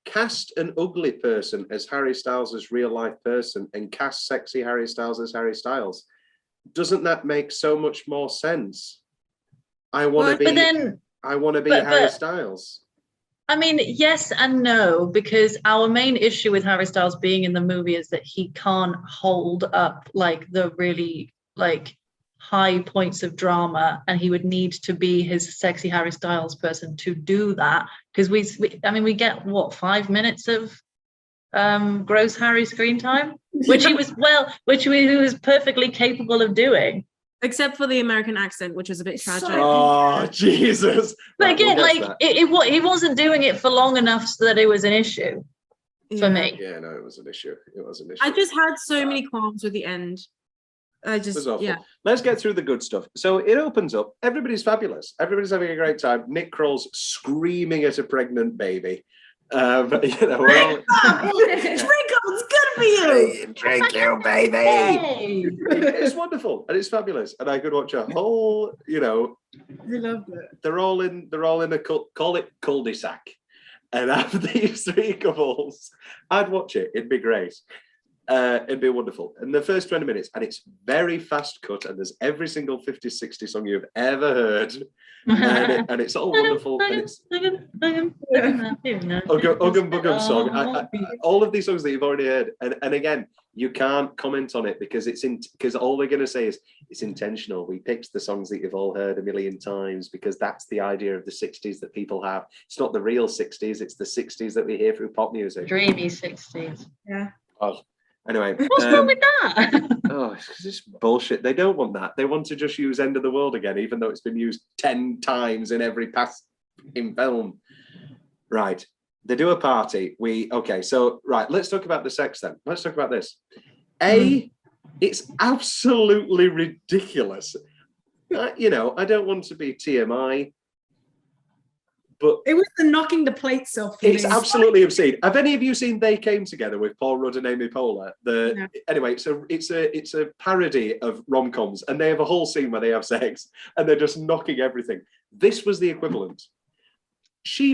Cast an ugly person as Harry Styles' real life person and cast sexy Harry Styles as Harry Styles. Doesn't that make so much more sense? I want to be Harry Styles. I mean, yes and no, because our main issue with Harry Styles being in the movie is that he can't hold up like the really like high points of drama, and he would need to be his sexy Harry Styles person to do that. Because we get what, 5 minutes of gross Harry screen time, which he was perfectly capable of doing. Except for the American accent, which is a bit tragic. Oh, Jesus. But again, he wasn't doing it for long enough so that it was an issue for me. Yeah, no, it was an issue. I just had so many qualms with the end. Let's get through the good stuff. So it opens up. Everybody's fabulous. Everybody's having a great time. Nick Kroll's screaming at a pregnant baby. But we're all Trickle's good for you. Drink you, baby. Hey. It's wonderful and it's fabulous. And I could watch a whole, We loved it. They're all in a call it cul-de-sac. And after these three couples, I'd watch it. It'd be great. It'd be wonderful. And the first 20 minutes, and it's very fast cut, and there's every single 50s, 60s song you've ever heard. And it's all wonderful. And it's Ugum Bugum song. All of these songs that you've already heard. And again, you can't comment on it because because all they're going to say is it's intentional. We picked the songs that you've all heard a million times because that's the idea of the 60s that people have. It's not the real 60s. It's the 60s that we hear through pop music. Dreamy 60s. Yeah. Oh. Anyway, what's wrong with that? It's bullshit. They don't want that. They want to just use "End of the World" again, even though it's been used 10 times in every past in film. Right? They do a party. So let's talk about the sex then. Let's talk about this. It's absolutely ridiculous. I don't want to be TMI. But it was the knocking the plates off. It's absolutely obscene. Have any of you seen They Came Together with Paul Rudd and Amy Poehler? No. Anyway, so it's a parody of rom-coms, and they have a whole scene where they have sex, and they're just knocking everything. This was the equivalent. She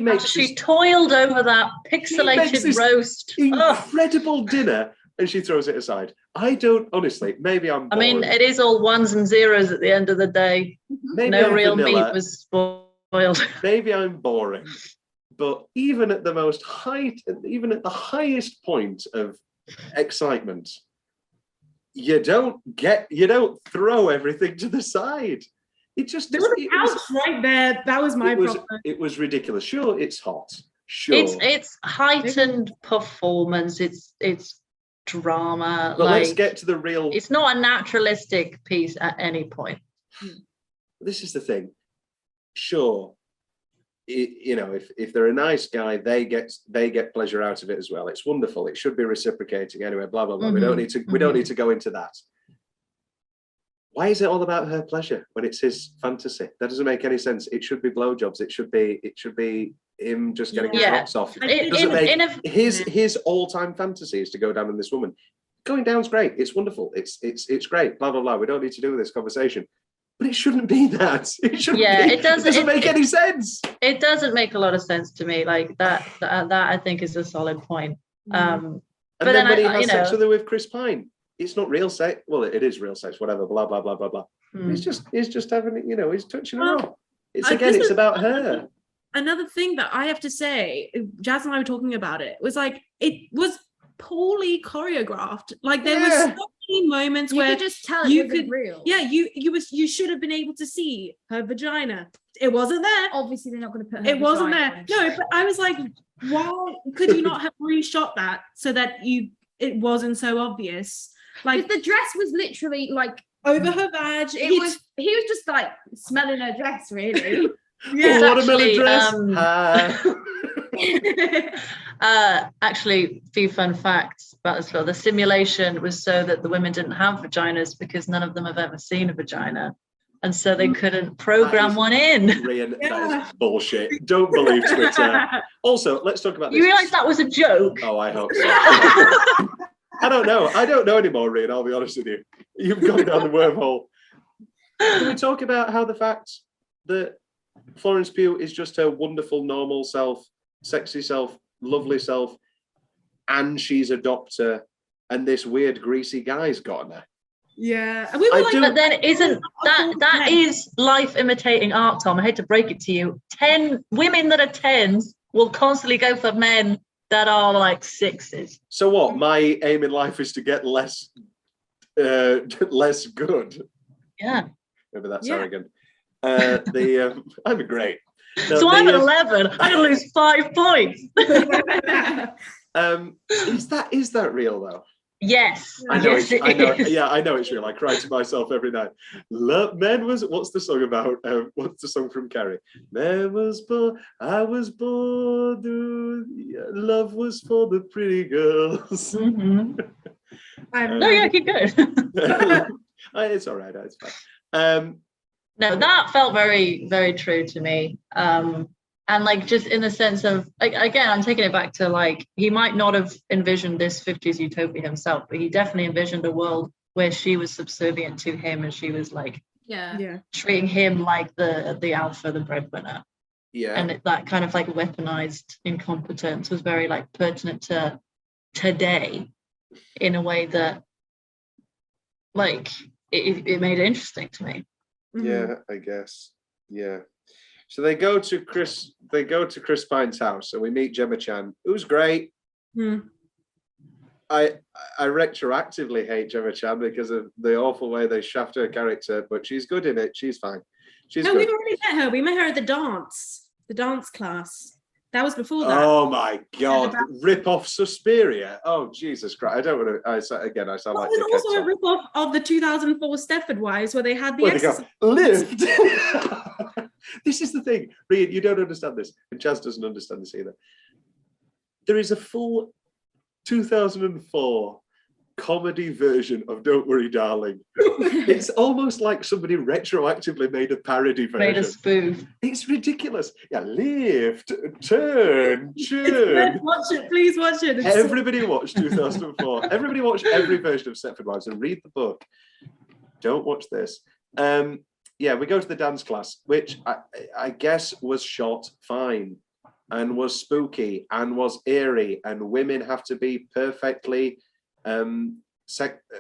toiled over that pixelated roast. Incredible dinner, and she throws it aside. I don't honestly. Maybe I'm boring. I mean, it is all ones and zeros at the end of the day. Maybe no I'm real vanilla. Meat was spoiled. Maybe I'm boring, but even at the highest point of excitement, you don't throw everything to the side. It just there was a couch right there. That was my problem. It was ridiculous. Sure, it's hot. Sure, it's heightened performance. It's drama. But let's get to the real. It's not a naturalistic piece at any point. This is the thing. Sure, if they're a nice guy, they get pleasure out of it as well. It's wonderful. It should be reciprocating anyway. Blah blah blah. We don't need to go into that. Why is it all about her pleasure when it's his fantasy? That doesn't make any sense. It should be blowjobs. It should be him just getting his rocks off. It doesn't make his all-time fantasy is to go down on this woman. Going down's great. It's wonderful. It's great. Blah blah blah. We don't need to do this conversation. But it shouldn't be that. It shouldn't be. It doesn't make any sense. It doesn't make a lot of sense to me. Like that I think is a solid point. And then when he has sex with Chris Pine, it's not real sex. Well, it is real sex, whatever, blah, blah, blah, blah, blah. He's just having it, he's touching her off. It's about her. Another thing that I have to say, Jazz and I were talking about it was poorly choreographed. Like there was so many moments where you could just tell it wasn't real. Yeah, you should have been able to see her vagina. It wasn't there. Obviously, they're not going to put her. It wasn't there. No, but I was like, why could you not have reshot that so that it wasn't so obvious? Like the dress was literally like over her vag. He was just like smelling her dress, really. Yeah, watermelon dress. Actually, few fun facts about this film. The simulation was so that the women didn't have vaginas because none of them have ever seen a vagina. And so they couldn't program one in. That is bullshit. Don't believe Twitter. Also, let's talk about this. You realise that was a joke? Oh, I hope so. I don't know. I don't know anymore, Rian. I'll be honest with you. You've gone down the wormhole. Can we talk about how the fact that Florence Pugh is just her wonderful, normal self, sexy self, lovely self, and she's a doctor, and this weird, greasy guy's got her? Yeah, and we were but then isn't that is life imitating art, Tom? I hate to break it to you. 10 women that are 10s will constantly go for men that are like 6s. So what? My aim in life is to get less good. Yeah. Maybe that's arrogant. I'm great. No, so I'm at 11. I'm gonna lose 5 points. Is that real though? Yes. I know. Yes, I know. is. Yeah, I know it's real. I cry to myself every night. What's the song about? What's the song from Carrie? Man was born. I was born. Love was for the pretty girls. Mm-hmm. No, yeah, keep going. It's all right. It's fine. No, that felt very, very true to me. And like just in the sense of, like, again, I'm taking it back to like, he might not have envisioned this 50s utopia himself, but he definitely envisioned a world where she was subservient to him and she was like treating him like the alpha, the breadwinner. Yeah. And that kind of like weaponized incompetence was very like pertinent to today in a way that like it made it interesting to me. Yeah, I guess. Yeah. So they go to Chris Pine's house and we meet Gemma Chan, who's great. I retroactively hate Gemma Chan because of the awful way they shaft her character, but she's good in it. She's fine. She's good. We already met her. We met her at the dance class. That was before that. Oh my God! Rip off Suspiria. Oh Jesus Christ! I don't want to. I sound like. It was also a rip off of the 2004 Stepford Wives, where they had the lift. This is the thing, Reed. You don't understand this, and Jazz doesn't understand this either. There is a full 2004 comedy version of Don't Worry, Darling. It's almost like somebody retroactively made a parody version. Made a spoof. It's ridiculous. Yeah, lift, turn, churn. Watch it, please watch it. Everybody watched 2004. Everybody watched every version of Stepford Wives and read the book. Don't watch this. Yeah, we go to the dance class, which I guess was shot fine and was spooky and was eerie, and women have to be perfectly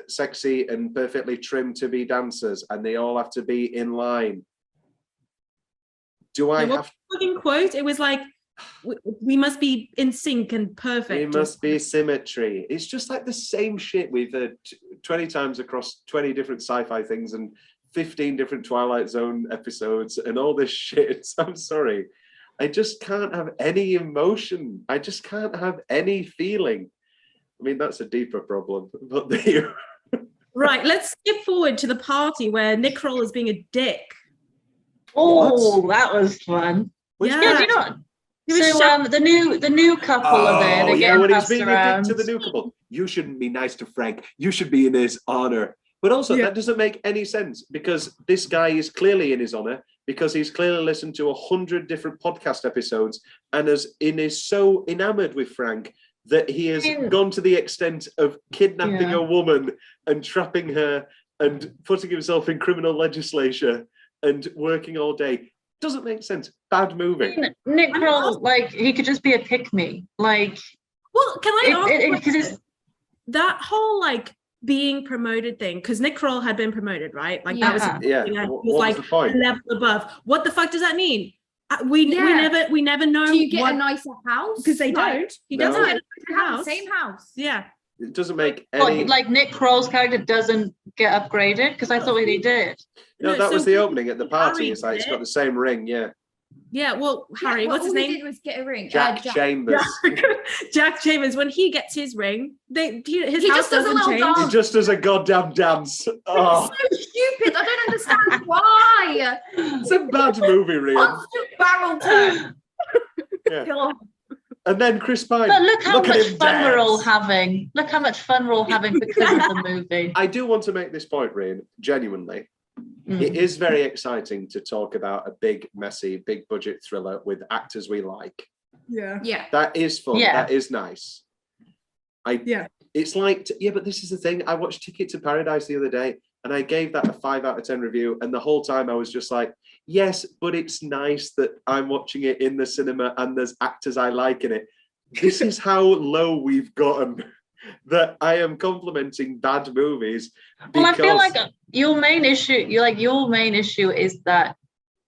sexy and perfectly trimmed to be dancers, and they all have to be in line. Do I have to quote? It was like we must be in sync and perfect. It must be symmetry. It's just like the same shit we've heard 20 times across 20 different sci-fi things and 15 different Twilight Zone episodes and all this shit. I'm sorry. I just can't have any emotion. I just can't have any feeling. I mean, that's a deeper problem. But Right, let's skip forward to the party where Nick Kroll is being a dick. Oh, what? That was fun. Yeah, do you know? So the new couple are there. They're getting when he's passed being around. a dick to the new couple. You shouldn't be nice to Frank. You should be in his honor. But also, that doesn't make any sense because this guy is clearly in his honor because he's clearly listened to 100 different podcast episodes and is so enamored with Frank that he has gone to the extent of kidnapping a woman and trapping her and putting himself in criminal legislature and working all day. Doesn't make sense. Bad movie. Nick Kroll, like, he could just be a pick-me. Like, well, can I ask that whole like being promoted thing? Because Nick Kroll had been promoted, right? Like that was what like was the point? a level above. What the fuck does that mean? We never know. Do you get a nicer house? Because they don't. He doesn't get a house. Same house. Yeah. It doesn't make any. Like Nick Kroll's character doesn't get upgraded because I thought he did. No, that was the opening at the party. It's like it's got the same ring. Yeah. Yeah, well, Harry, what's his name? All he did was get a ring. Jack Chambers. Jack Chambers, when he gets his ring, his house just does a doesn't little change. dance. He just does a goddamn dance. Oh, it's so stupid. I don't understand why. It's a bad movie, Rian. Constant barrel turn. Yeah. God. And then Chris Pine. But look how much fun dance. we're all having. Look how much fun we're all having because of the movie. I do want to make this point, Rian, genuinely. It is very exciting to talk about a big, messy, big budget thriller with actors we like. Yeah. Yeah. That is fun. Yeah. That is nice. It's like, yeah, but this is the thing. I watched Ticket to Paradise the other day, and I gave that a 5 out of 10 review. And the whole time I was just like, yes, but it's nice that I'm watching it in the cinema and there's actors I like in it. This is how low we've gotten, that I am complimenting bad movies. Well, I feel like your main issue is that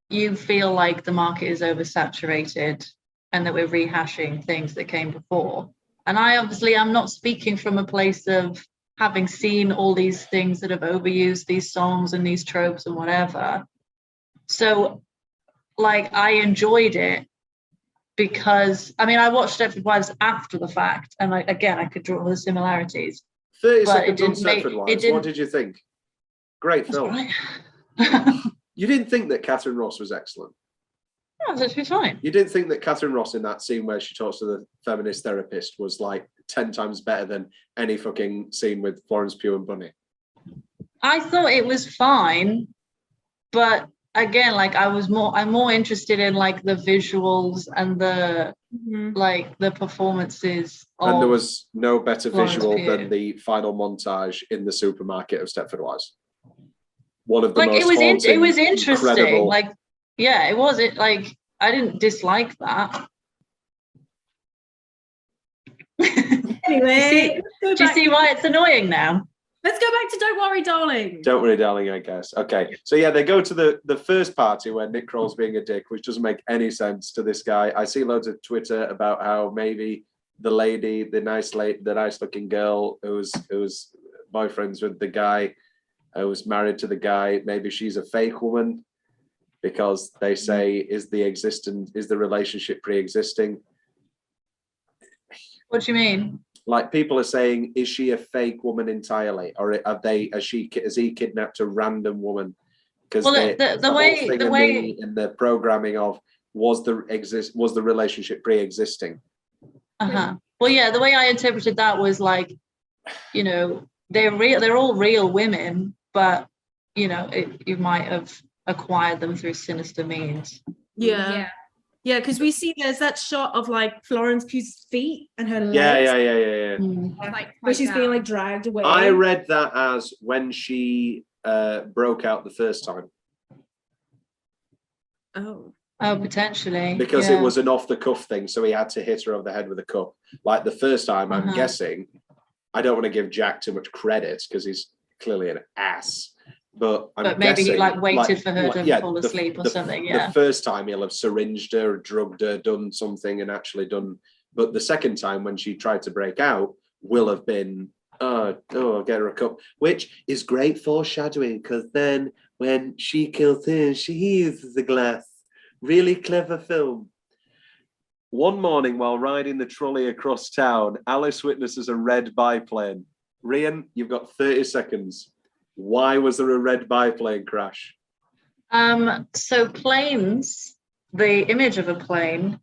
you feel like the market is oversaturated and that we're rehashing things that came before. And I'm not speaking from a place of having seen all these things that have overused these songs and these tropes and whatever. So, like, I enjoyed it because, I mean, I watched Stepford Wives after the fact, and I could draw all the similarities. 30 seconds on Stepford Wives. What did you think? Great film. Right. You didn't think that Catherine Ross was excellent? No, it's actually fine. You didn't think that Catherine Ross in that scene where she talks to the feminist therapist was like 10 times better than any fucking scene with Florence Pugh and Bunny? I thought it was fine, but again, like I'm more interested in like the visuals and the like the performances. And there was no better visual than the final montage in the supermarket of Stepford Wives. One of the most haunting, it was interesting. incredible. Like, yeah, it was. It like I didn't dislike that. Anyway, do you see why it's annoying now? Let's go back to Don't Worry, Darling. Don't Worry, Darling, I guess. Okay. So yeah, they go to the first party where Nick Kroll's being a dick, which doesn't make any sense to this guy. I see loads of Twitter about how maybe the lady, the nice looking girl who's boyfriends with the guy, who's married to the guy, maybe she's a fake woman because they say is the relationship pre-existing? What do you mean? Like, people are saying, is she a fake woman entirely, or has he kidnapped a random woman? Because the way in the programming of was the relationship pre-existing? Well, yeah, the way I interpreted that was like, you know, they're all real women, but you know, you might have acquired them through sinister means. Yeah, because we see there's that shot of like Florence Pugh's feet and her legs. Yeah. Like, where she's being like dragged away. I read that as when she broke out the first time. Oh, potentially. Because it was an off-the-cuff thing, so he had to hit her over the head with a cup. Like the first time, I'm guessing, I don't want to give Jack too much credit because he's clearly an ass. But maybe guessing, he like waited for her to fall asleep or something. Yeah. The first time he'll have syringed her, drugged her, done something, and actually done. But the second time when she tried to break out will have been, I'll get her a cup, which is great foreshadowing because then when she kills him, she uses the glass. Really clever film. One morning while riding the trolley across town, Alice witnesses a red biplane. Rian, you've got 30 seconds. Why was there a red biplane crash? So planes, the image of a plane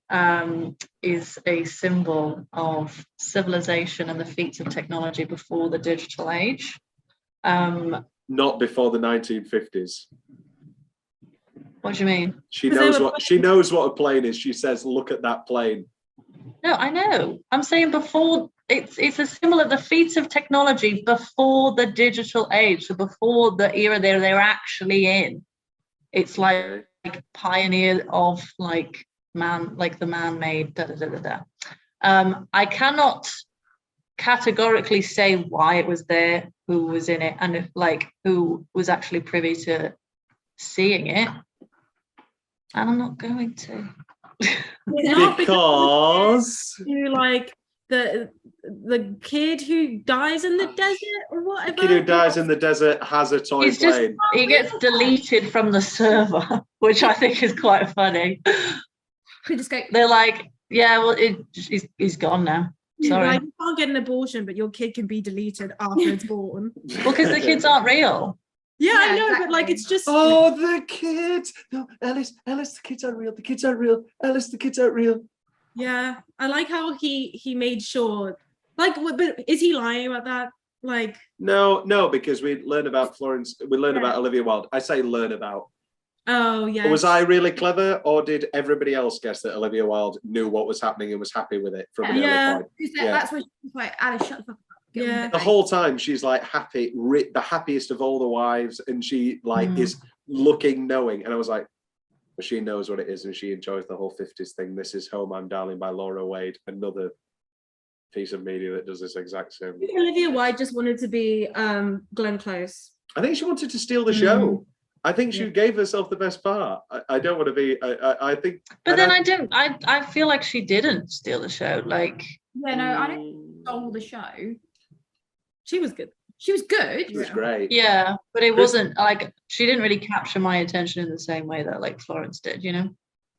is a symbol of civilization and the feats of technology before the digital age. Not before the 1950s. What do you mean? She knows what a plane is. She says, "Look at that plane." No, I know. I'm saying before. It's a symbol of the feats of technology before the digital age, so before the era they're actually in. It's like pioneer of like the man-made I cannot categorically say why it was there, who was in it, and who was actually privy to seeing it. And I'm not going to. Because you like the kid who dies in the desert or whatever. The kid who dies in the desert has a toy plane. He gets deleted from the server, which I think is quite funny. They're like, yeah, well, he's gone now. Sorry. Like, you can't get an abortion, but your kid can be deleted after it's born. Well, because the kids aren't real. Yeah, I know, exactly. But like, it's just. Oh, the kids! No, Alice, the kids aren't real. The kids aren't real. Alice, the kids aren't real. Yeah, I like how he made sure. Like, but is he lying about that? Like, no, because we learn about Florence. We learn about Olivia Wilde. I say learn about. Oh yeah. Was I really clever, or did everybody else guess that Olivia Wilde knew what was happening and was happy with it from an early point? That's when she was like, Alice, shut the fuck up. Yeah. The whole time she's like happy, the happiest of all the wives, and she like is looking, knowing. And I was like, well, she knows what it is, and she enjoys the whole 50s thing. This is Home I'm Darling by Laura Wade, another piece of media that does this exact same. Olivia Wilde just wanted to be Glenn Close. I think she wanted to steal the show. I think she gave herself the best part. I don't want to be. I think. But then I feel like she didn't steal the show. Like. Yeah, no, I don't stole the show. She was good. She was good. It was great. Yeah, but it wasn't like she didn't really capture my attention in the same way that like Florence did, you know?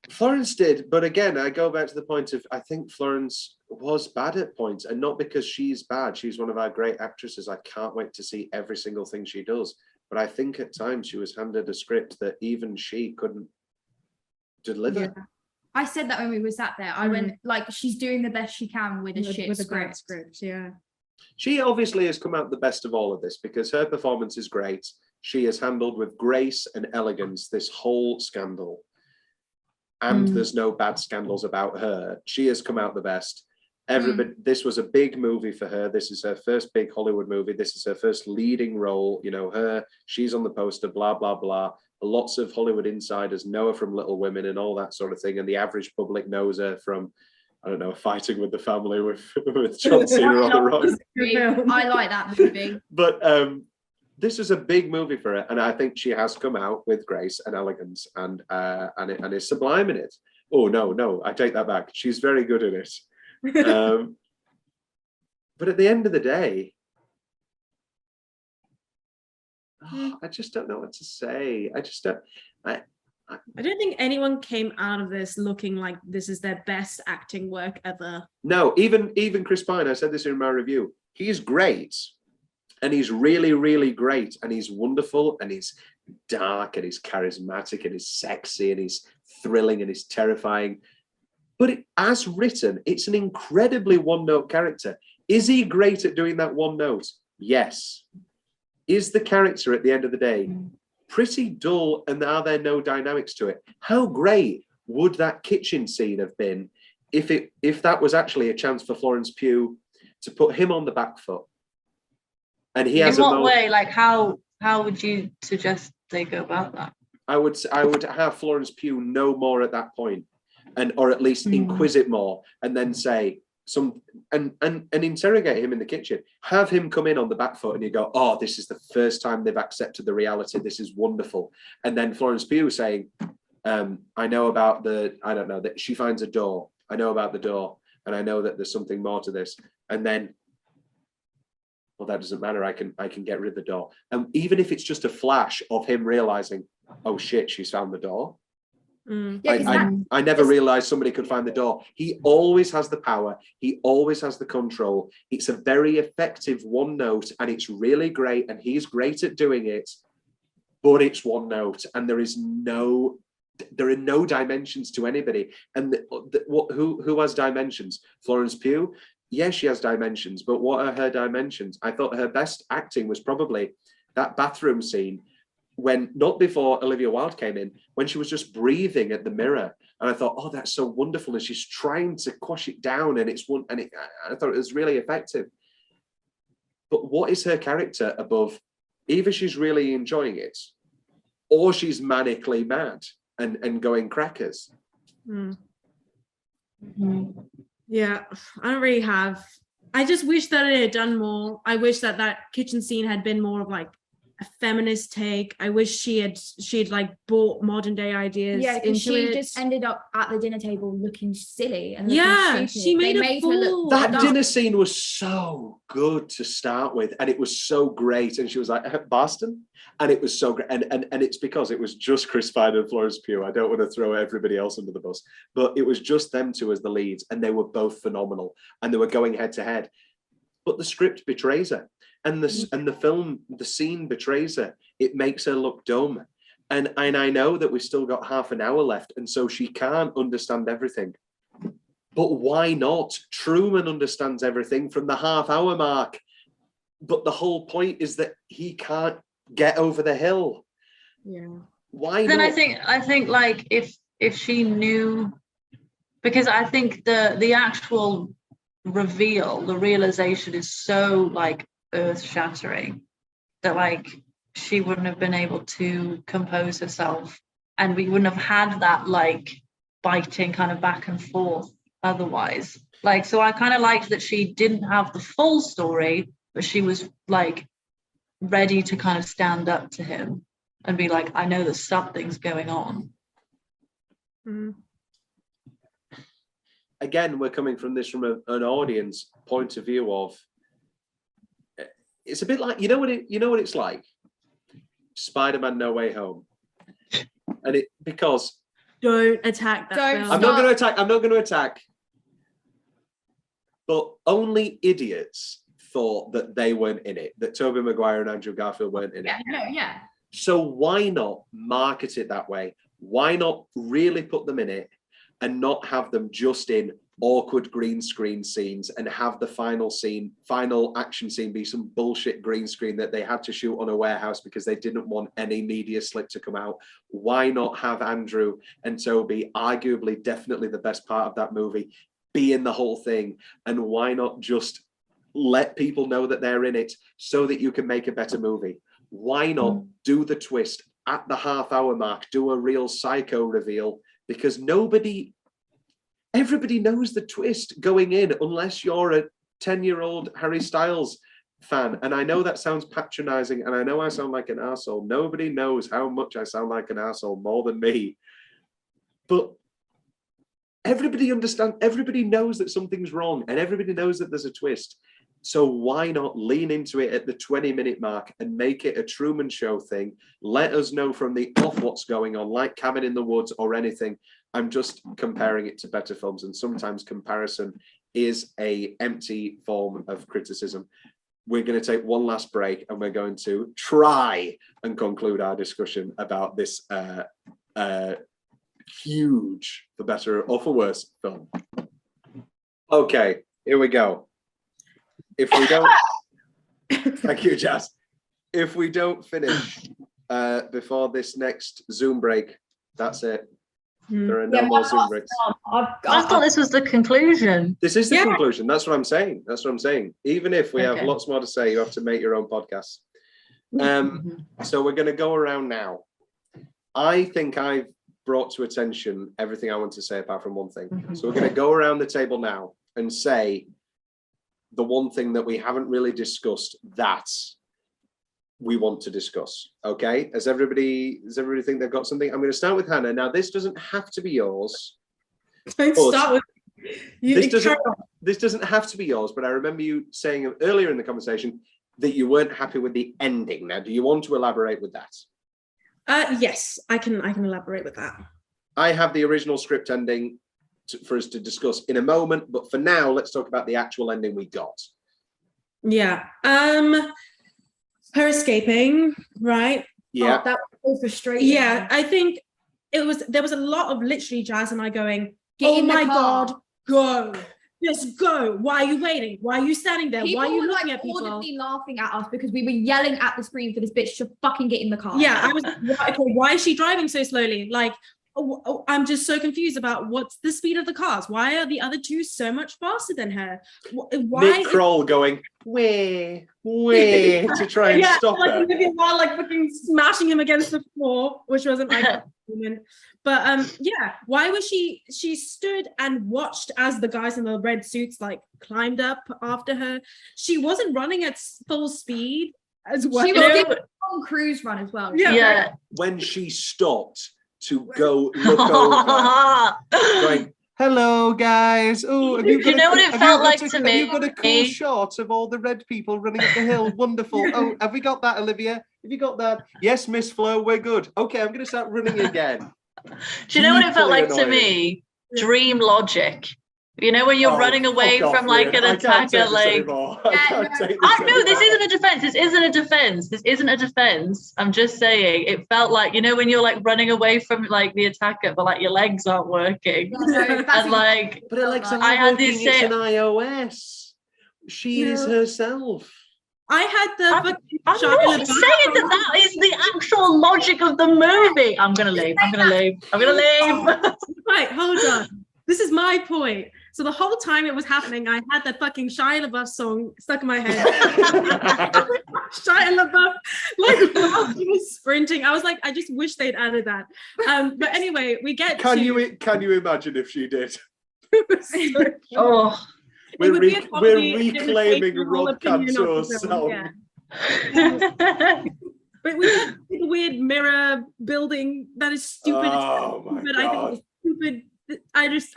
Florence did, but again, I go back to the point of I think Florence was bad at points, and not because she's bad. She's one of our great actresses. I can't wait to see every single thing she does. But I think at times she was handed a script that even she couldn't deliver. Yeah. I said that when we were sat there. I went like, she's doing the best she can with a shit script. Yeah. She obviously has come out the best of all of this because her performance is great. She has handled with grace and elegance this whole scandal. And there's no bad scandals about her. She has come out the best. Everybody, this was a big movie for her. This is her first big Hollywood movie. This is her first leading role. You know, she's on the poster, blah, blah, blah. Lots of Hollywood insiders know her from Little Women and all that sort of thing. And the average public knows her from, I don't know, Fighting with the Family with John Cena on the rock. I like that movie. But this is a big movie for her. And I think she has come out with grace and elegance and is sublime in it. Oh, no, I take that back. She's very good in it. But at the end of the day, I just don't know what to say. I don't think anyone came out of this looking like this is their best acting work ever. No, even Chris Pine, I said this in my review, he's great, and he's really, really great, and he's wonderful, and he's dark, and he's charismatic, and he's sexy, and he's thrilling, and he's terrifying. But as written, it's an incredibly one-note character. Is he great at doing that one note? Yes. Is the character at the end of the day pretty dull, and are there no dynamics to it? How great would that kitchen scene have been if that was actually a chance for Florence Pugh to put him on the back foot? And he has in what way? Like how would you suggest they go about that? I would have Florence Pugh know more at that point, or at least inquisite more, and then say and interrogate him in the kitchen. Have him come in on the back foot, and you go, oh, this is the first time they've accepted the reality. This is wonderful. And then Florence Pugh saying, I know about that she finds a door. I know about the door, and I know that there's something more to this. And then, well, that doesn't matter. I can get rid of the door. And even if it's just a flash of him realizing, oh shit, she's found the door. I never realized somebody could find the door. He always has the power. He always has the control. It's a very effective one note, and it's really great, and he's great at doing it, but it's one note, and there are no dimensions to anybody. And who has dimensions? Florence Pugh? Yes, she has dimensions, but what are her dimensions? I thought her best acting was probably that bathroom scene, when not before Olivia Wilde came in, when she was just breathing at the mirror, and I thought, oh, that's so wonderful, and she's trying to quash it down, and I thought it was really effective. But what is her character above? Either she's really enjoying it, or she's manically mad and going crackers. Yeah, I don't really have. I just wish that it had done more. I wish that kitchen scene had been more of like a feminist take. I wish she'd like brought modern day ideas into she it. just ended up at the dinner table looking silly and she made a fool. That dinner scene was so good to start with, and it was so great, and she was like, Boston, and it was so great, and it's because it was just Chris Pine and Florence Pugh. I don't want to throw everybody else under the bus, but it was just them two as the leads, and they were both phenomenal, and they were going head to head. But the script betrays her. And the film, the scene betrays her. It makes her look dumb. And I know that we've still got half an hour left, and so she can't understand everything. But why not? Truman understands everything from the half-hour mark. But the whole point is that he can't get over the hill. Yeah. Why then not? I think like if she knew, because I think the actual reveal, the realization is so like earth-shattering that like she wouldn't have been able to compose herself, and we wouldn't have had that like biting kind of back and forth otherwise. Like, so I kind of liked that she didn't have the full story, but she was like ready to kind of stand up to him and be like, I know that something's going on. Again, we're coming from this from an audience point of view of, it's a bit like, you know what it's like? Spider-Man No Way Home. And it, because Don't attack that Don't film. I'm not going to attack. But only idiots thought that they weren't in it, that Tobey Maguire and Andrew Garfield weren't in it. Yeah. So why not market it that way? Why not really put them in it and not have them just in awkward green screen scenes and have the final action scene be some bullshit green screen that they had to shoot on a warehouse because they didn't want any media slip to come out? Why not have Andrew and Toby, arguably definitely the best part of that movie, be in the whole thing? And why not just let people know that they're in it so that you can make a better movie? Why not do the twist at the half-hour mark, do a real psycho reveal? Because everybody knows the twist going in, unless you're a 10-year-old Harry Styles fan. And I know that sounds patronizing, and I know I sound like an arsehole. Nobody knows how much I sound like an arsehole more than me. But everybody knows that something's wrong, and everybody knows that there's a twist. So why not lean into it at the 20-minute mark and make it a Truman Show thing? Let us know from the off what's going on, like Cabin in the Woods or anything. I'm just comparing it to better films, and sometimes comparison is an empty form of criticism. We're going to take one last break, and we're going to try and conclude our discussion about this huge, for better or for worse, film. Okay, here we go. If we don't, thank you, Jazz. If we don't finish before this next Zoom break, that's it. There are no more Zoom breaks. I thought this was the conclusion. This is the conclusion. That's what I'm saying. Even if we have lots more to say, you have to make your own podcast. So we're going to go around now. I think I've brought to attention everything I want to say apart from one thing. So we're going to go around the table now and say the one thing that we haven't really discussed that we want to discuss. Okay, does everybody think they've got something? I'm going to start with Hannah. Now, this doesn't have to be yours. Don't start with you. This doesn't have to be yours, but I remember you saying earlier in the conversation that you weren't happy with the ending. Now, do you want to elaborate with that? Yes, I can elaborate with that. I have the original script ending for us to discuss in a moment, but for now, let's talk about the actual ending we got. Yeah. Her escaping, right? Yeah. That was so frustrating. Yeah, I think there was a lot of literally Jazz and I going, oh my God, go. Just go. Why are you waiting? Why are you standing there? Why are you looking at people? Audibly laughing at us because we were yelling at the screen for this bitch to fucking get in the car. Yeah, I was okay, why is she driving so slowly? Like, I'm just so confused about what's the speed of the cars. Why are the other two so much faster than her? Why Nick Kroll going way to try and stop her. While like fucking smashing him against the floor, which wasn't like moment. But why was she stood and watched as the guys in the red suits like climbed up after her? She wasn't running at full speed as well. She was doing a Tom Cruise run as well. Yeah. When she stopped to go look over, going, hello guys. Oh, you know what it felt like to me? Have you got a cool shot of all the red people running up the hill? Wonderful. Oh, have we got that, Olivia? Have you got that? Yes, Miss Flo, we're good. Okay, I'm going to start running again. Do you know what it felt like to me? Dream logic. You know when you're running away from like an attacker, like no, this isn't a defense. This isn't a defense. I'm just saying it felt like, you know, when you're like running away from like the attacker, but like your legs aren't working. And like, but her legs aren't I had working. this It's an iOS. She is herself. I had the. I'm not saying that is the actual logic of the movie. I'm gonna leave. Right, hold on. This is my point. So the whole time it was happening, I had that fucking Shia LaBeouf song stuck in my head. Shia LaBeouf, like while he was sprinting, I was like, I just wish they'd added that. But anyway, we get Can you imagine if she did? Oh. We're It would be a comedy, reclaiming and it would take the whole Rob opinion of the Cantor's film, song. yeah. But we had the weird mirror building that is stupid. Oh my But God. I think it's stupid.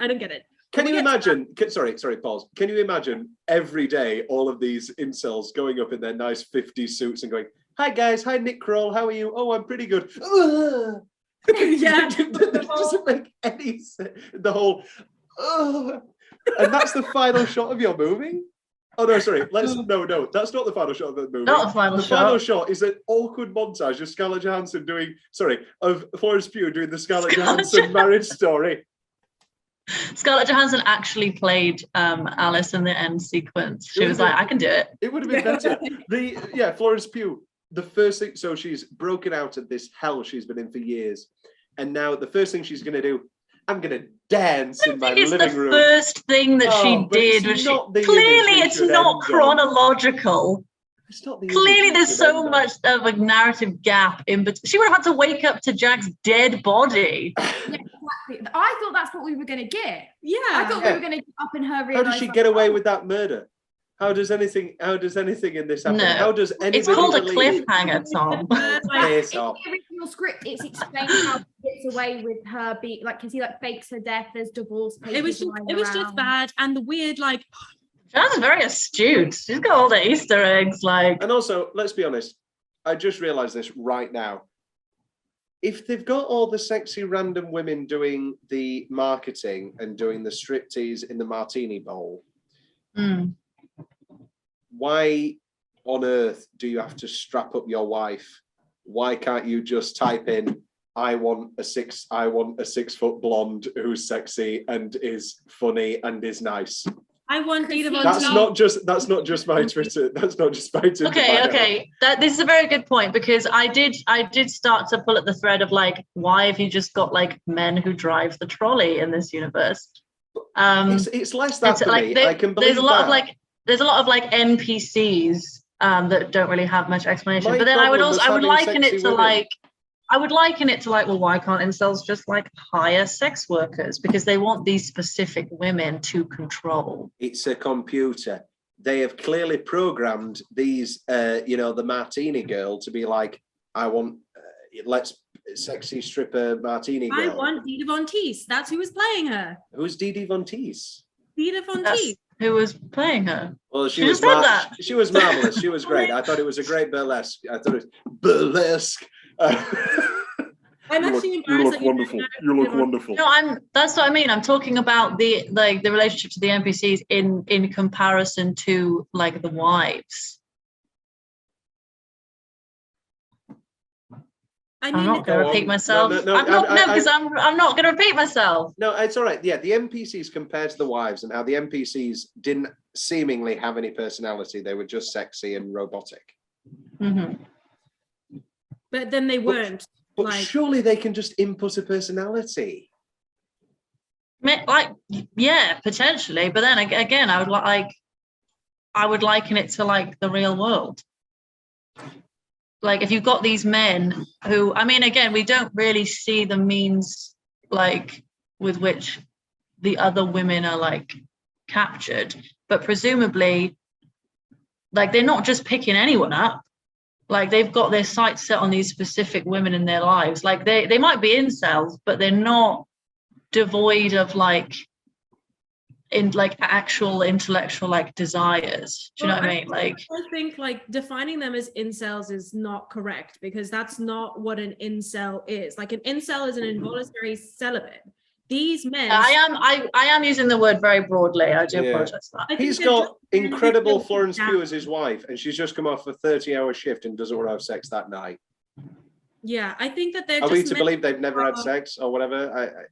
I don't get it. Can you imagine? Sorry, pause. Can you imagine every day all of these incels going up in their nice 50s suits and going, "Hi guys, hi Nick Kroll, how are you? Oh, I'm pretty good." Yeah, It doesn't make any sense. The whole, and that's the final shot of your movie. Oh no, sorry. No, that's not the final shot of the movie. Not the final shot. The final shot is an awkward montage of Scarlett Johansson of Florence Pugh doing the Scarlett Johansson marriage story. Scarlett Johansson actually played Alice in the end sequence. She was like, I can do it. It would have been better. Florence Pugh, the first thing, so she's broken out of this hell she's been in for years. And now the first thing she's going to do, I'm going to dance in my living room. It's the first thing that she did. Clearly, it's not chronological. It's not the Clearly, there's so much of a narrative gap in between. She would have had to wake up to Jack's dead body. Yeah, exactly. I thought that's what we were going to get. yeah. I thought we were going to get up in her. How does she get away with that murder? How does anything in this happen? No. How does anybody It's called a believe? cliffhanger, Tom. Piss In off. the original script, it's explained how she gets away with her being like, because he like fakes her death. There's divorce papers. It was just bad, and the weird like. Jazz very astute. She's got all the Easter eggs, like. And also, let's be honest, I just realised this right now. If they've got all the sexy random women doing the marketing and doing the striptease in the martini bowl, why on earth do you have to strap up your wife? Why can't you just type in, I want a 6 foot blonde who's sexy and is funny and is nice? I want Dita Von That's not just my Twitter. That's not just my Twitter. Okay. This is a very good point, because I did start to pull at the thread of like, why have you just got like men who drive the trolley in this universe? It's less that for like, me. I can believe there's a lot of NPCs that don't really have much explanation. But then I would liken it to like, well, why can't incels just like hire sex workers? Because they want these specific women to control. It's a computer. They have clearly programmed these, the martini girl to be like, I want, let's sexy stripper martini girl. I want Dita Von Teese. That's who was playing her. Who's Didi Von Teese? Dita Von Teese. Who was playing her? Well, she was just said that. She was marvelous. She was great. I thought it was a great burlesque. Burlesque. I'm actually embarrassed. You look wonderful. No, that's what I mean. I'm talking about the relationship to the NPCs in comparison to like the wives. I I'm not going to repeat myself. I'm not going to repeat myself. No, it's all right. Yeah, the NPCs compared to the wives and how the NPCs didn't seemingly have any personality. They were just sexy and robotic. Mm-hmm. But then they weren't. But surely they can just input a personality. Like, yeah, potentially. But then again, I would liken it to like the real world. Like if you've got these men who, I mean, again, we don't really see the means like with which the other women are like captured, but presumably like they're not just picking anyone up. Like they've got their sights set on these specific women in their lives. Like they might be incels, but they're not devoid of like in like actual intellectual like desires. Do you know what I mean? Like I think like defining them as incels is not correct, because that's not what an incel is. Like an incel is an involuntary celibate. These men, I am using the word very broadly. I do apologize for that. He's got incredible Florence Pugh as his wife, and she's just come off a 30-hour shift and doesn't want to have sex that night. Yeah, I think that they're. Are we to believe they've never had sex or whatever?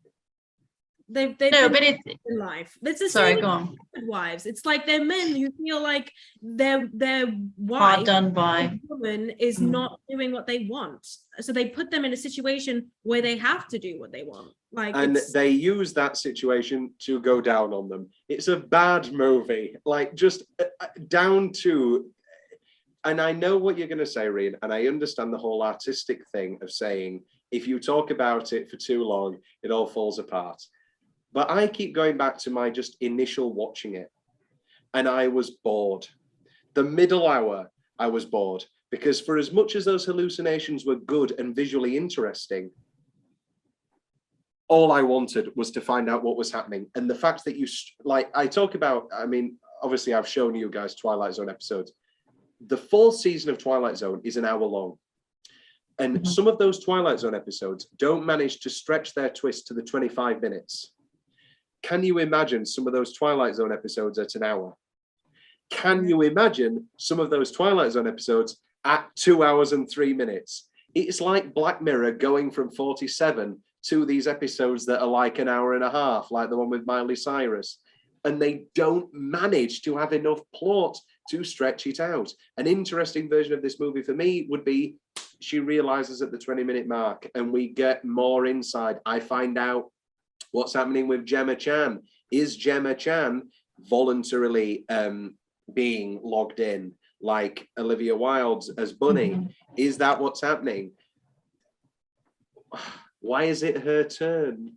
They've No, been but it's in life. It's the sorry, same go on. with wives. It's like they're men who feel like their Hard wife, done by. woman, is not doing what they want. So they put them in a situation where they have to do what they want. Like, And they use that situation to go down on them. It's a bad movie, like just down to. And I know what you're going to say, Reen, and I understand the whole artistic thing of saying if you talk about it for too long, it all falls apart. But I keep going back to my just initial watching it, and I was bored. The middle hour, I was bored, because for as much as those hallucinations were good and visually interesting, all I wanted was to find out what was happening. And the fact that you, like, I talk about, I mean, obviously I've shown you guys Twilight Zone episodes. The full season of Twilight Zone is an hour long. And some of those Twilight Zone episodes don't manage to stretch their twist to the 25 minutes. Can you imagine some of those Twilight Zone episodes at an hour? Can you imagine some of those Twilight Zone episodes at 2 hours and 3 minutes? It's like Black Mirror going from 47 to these episodes that are like an hour and a half, like the one with Miley Cyrus. And they don't manage to have enough plot to stretch it out. An interesting version of this movie for me would be she realizes at the 20-minute mark and we get more insight. I find out what's happening with Gemma Chan. Is Gemma Chan voluntarily being logged in like Olivia Wilde as Bunny? Is that what's happening? Why is it her turn?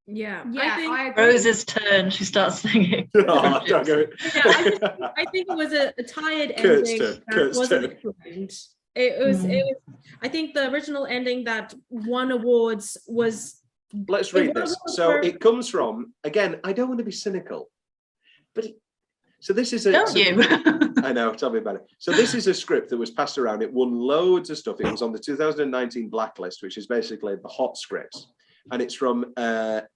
yeah, I agree. Rose's turn. She starts singing. Oh, don't go. I think it was a tired Kurt's ending turn, that Kurt's wasn't turn. planned. It was I think the original ending that won awards was. Let's read this. So it comes from, again, I don't want to be cynical, but so this is a. Don't you? I know, tell me about it. So this is a script that was passed around. It won loads of stuff. It was on the 2019 Blacklist, which is basically the hot scripts. And it's from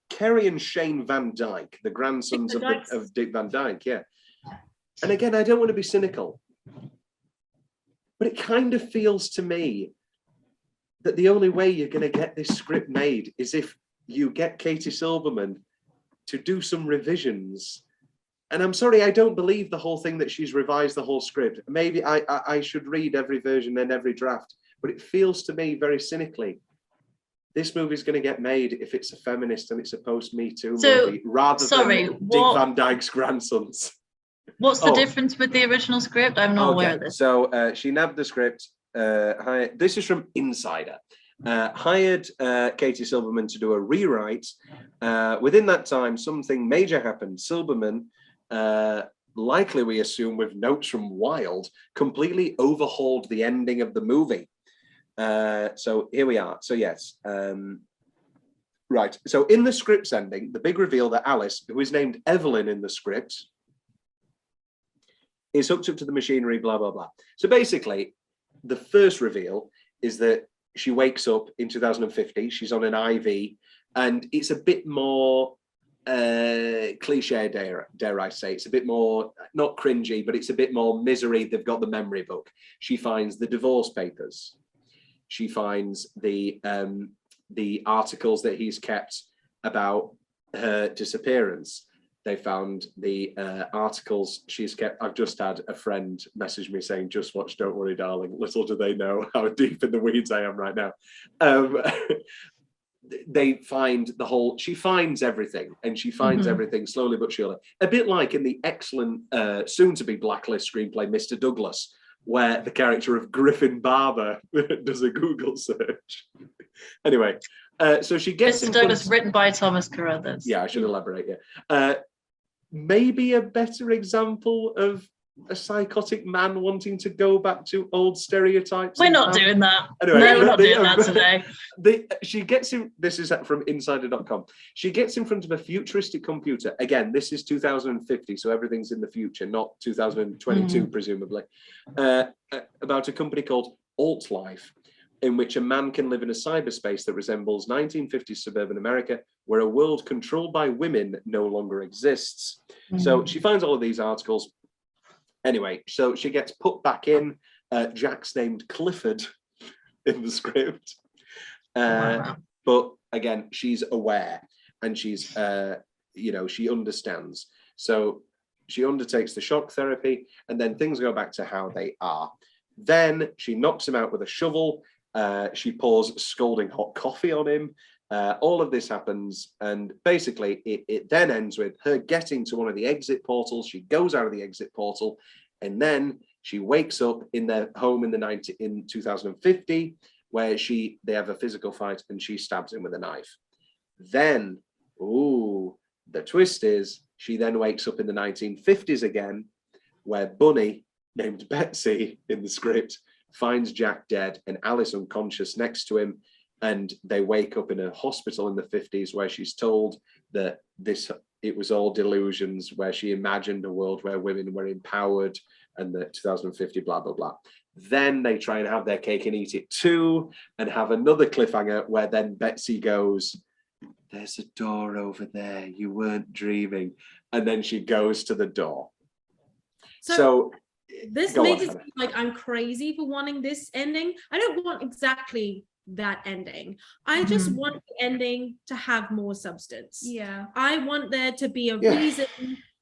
Kerry and Shane Van Dyke, the grandsons of Dick Van Dyke, yeah. And again, I don't want to be cynical, but it kind of feels to me that the only way you're going to get this script made is if you get Katie Silverman to do some revisions. And I'm sorry, I don't believe the whole thing that she's revised the whole script. Maybe I should read every version and every draft, but it feels to me very cynically, this movie's going to get made if it's a feminist and it's a post-Me Too movie, rather than Dick Van Dyke's grandsons. What's the difference with the original script? I'm not aware of this. So she nabbed the script. This is from Insider. Hired Katie Silverman to do a rewrite. Within that time, something major happened. Silverman, likely we assume with notes from Wilde, completely overhauled the ending of the movie. So here we are. So yes, right. So in the script's ending, the big reveal that Alice, who is named Evelyn in the script, is hooked up to the machinery, blah, blah, blah. So basically, the first reveal is that she wakes up in 2050, she's on an IV, and it's a bit more cliche, dare I say. It's a bit more, not cringy, but it's a bit more misery. They've got the memory book. She finds the divorce papers. She finds the articles that he's kept about her disappearance. They found the articles she's kept. I've just had a friend message me saying, just watch Don't Worry, Darling. Little do they know how deep in the weeds I am right now. They find the whole, she finds everything, and she finds everything slowly but surely. A bit like in the excellent soon-to-be Blacklist screenplay, Mr. Douglas, where the character of Griffin Barber does a Google search. Anyway, so she gets Mr. Douglas, written by Thomas Carruthers. Yeah, I should elaborate. Yeah, maybe a better example of a psychotic man wanting to go back to old stereotypes. We're not doing that. Anyway, no, we're not doing that today. She gets him. This is from Insider.com. She gets in front of a futuristic computer. Again, this is 2050, so everything's in the future, not 2022, presumably. About a company called AltLife, in which a man can live in a cyberspace that resembles 1950s suburban America, where a world controlled by women no longer exists. So she finds all of these articles. Anyway, so she gets put back in. Jack's named Clifford in the script. But again, she's aware. and she's, she understands. So she undertakes the shock therapy, and then things go back to how they are. Then she knocks him out with a shovel. She pours scalding hot coffee on him. All of this happens, and basically it then ends with her getting to one of the exit portals. She goes out of the exit portal, and then she wakes up in their home in 2050, where they have a physical fight, and she stabs him with a knife. Then, the twist is she then wakes up in the 1950s again, where Bunny, named Betsy in the script, finds Jack dead and Alice unconscious next to him. And they wake up in a hospital in the 50s where she's told that it was all delusions, where she imagined a world where women were empowered, and that 2050, blah, blah, blah. Then they try and have their cake and eat it too, and have another cliffhanger where then Betsy goes, "There's a door over there, you weren't dreaming." And then she goes to the door. So this makes it seem like I'm crazy for wanting this ending. I don't want exactly that ending. I just want the ending to have more substance. Yeah. I want there to be a reason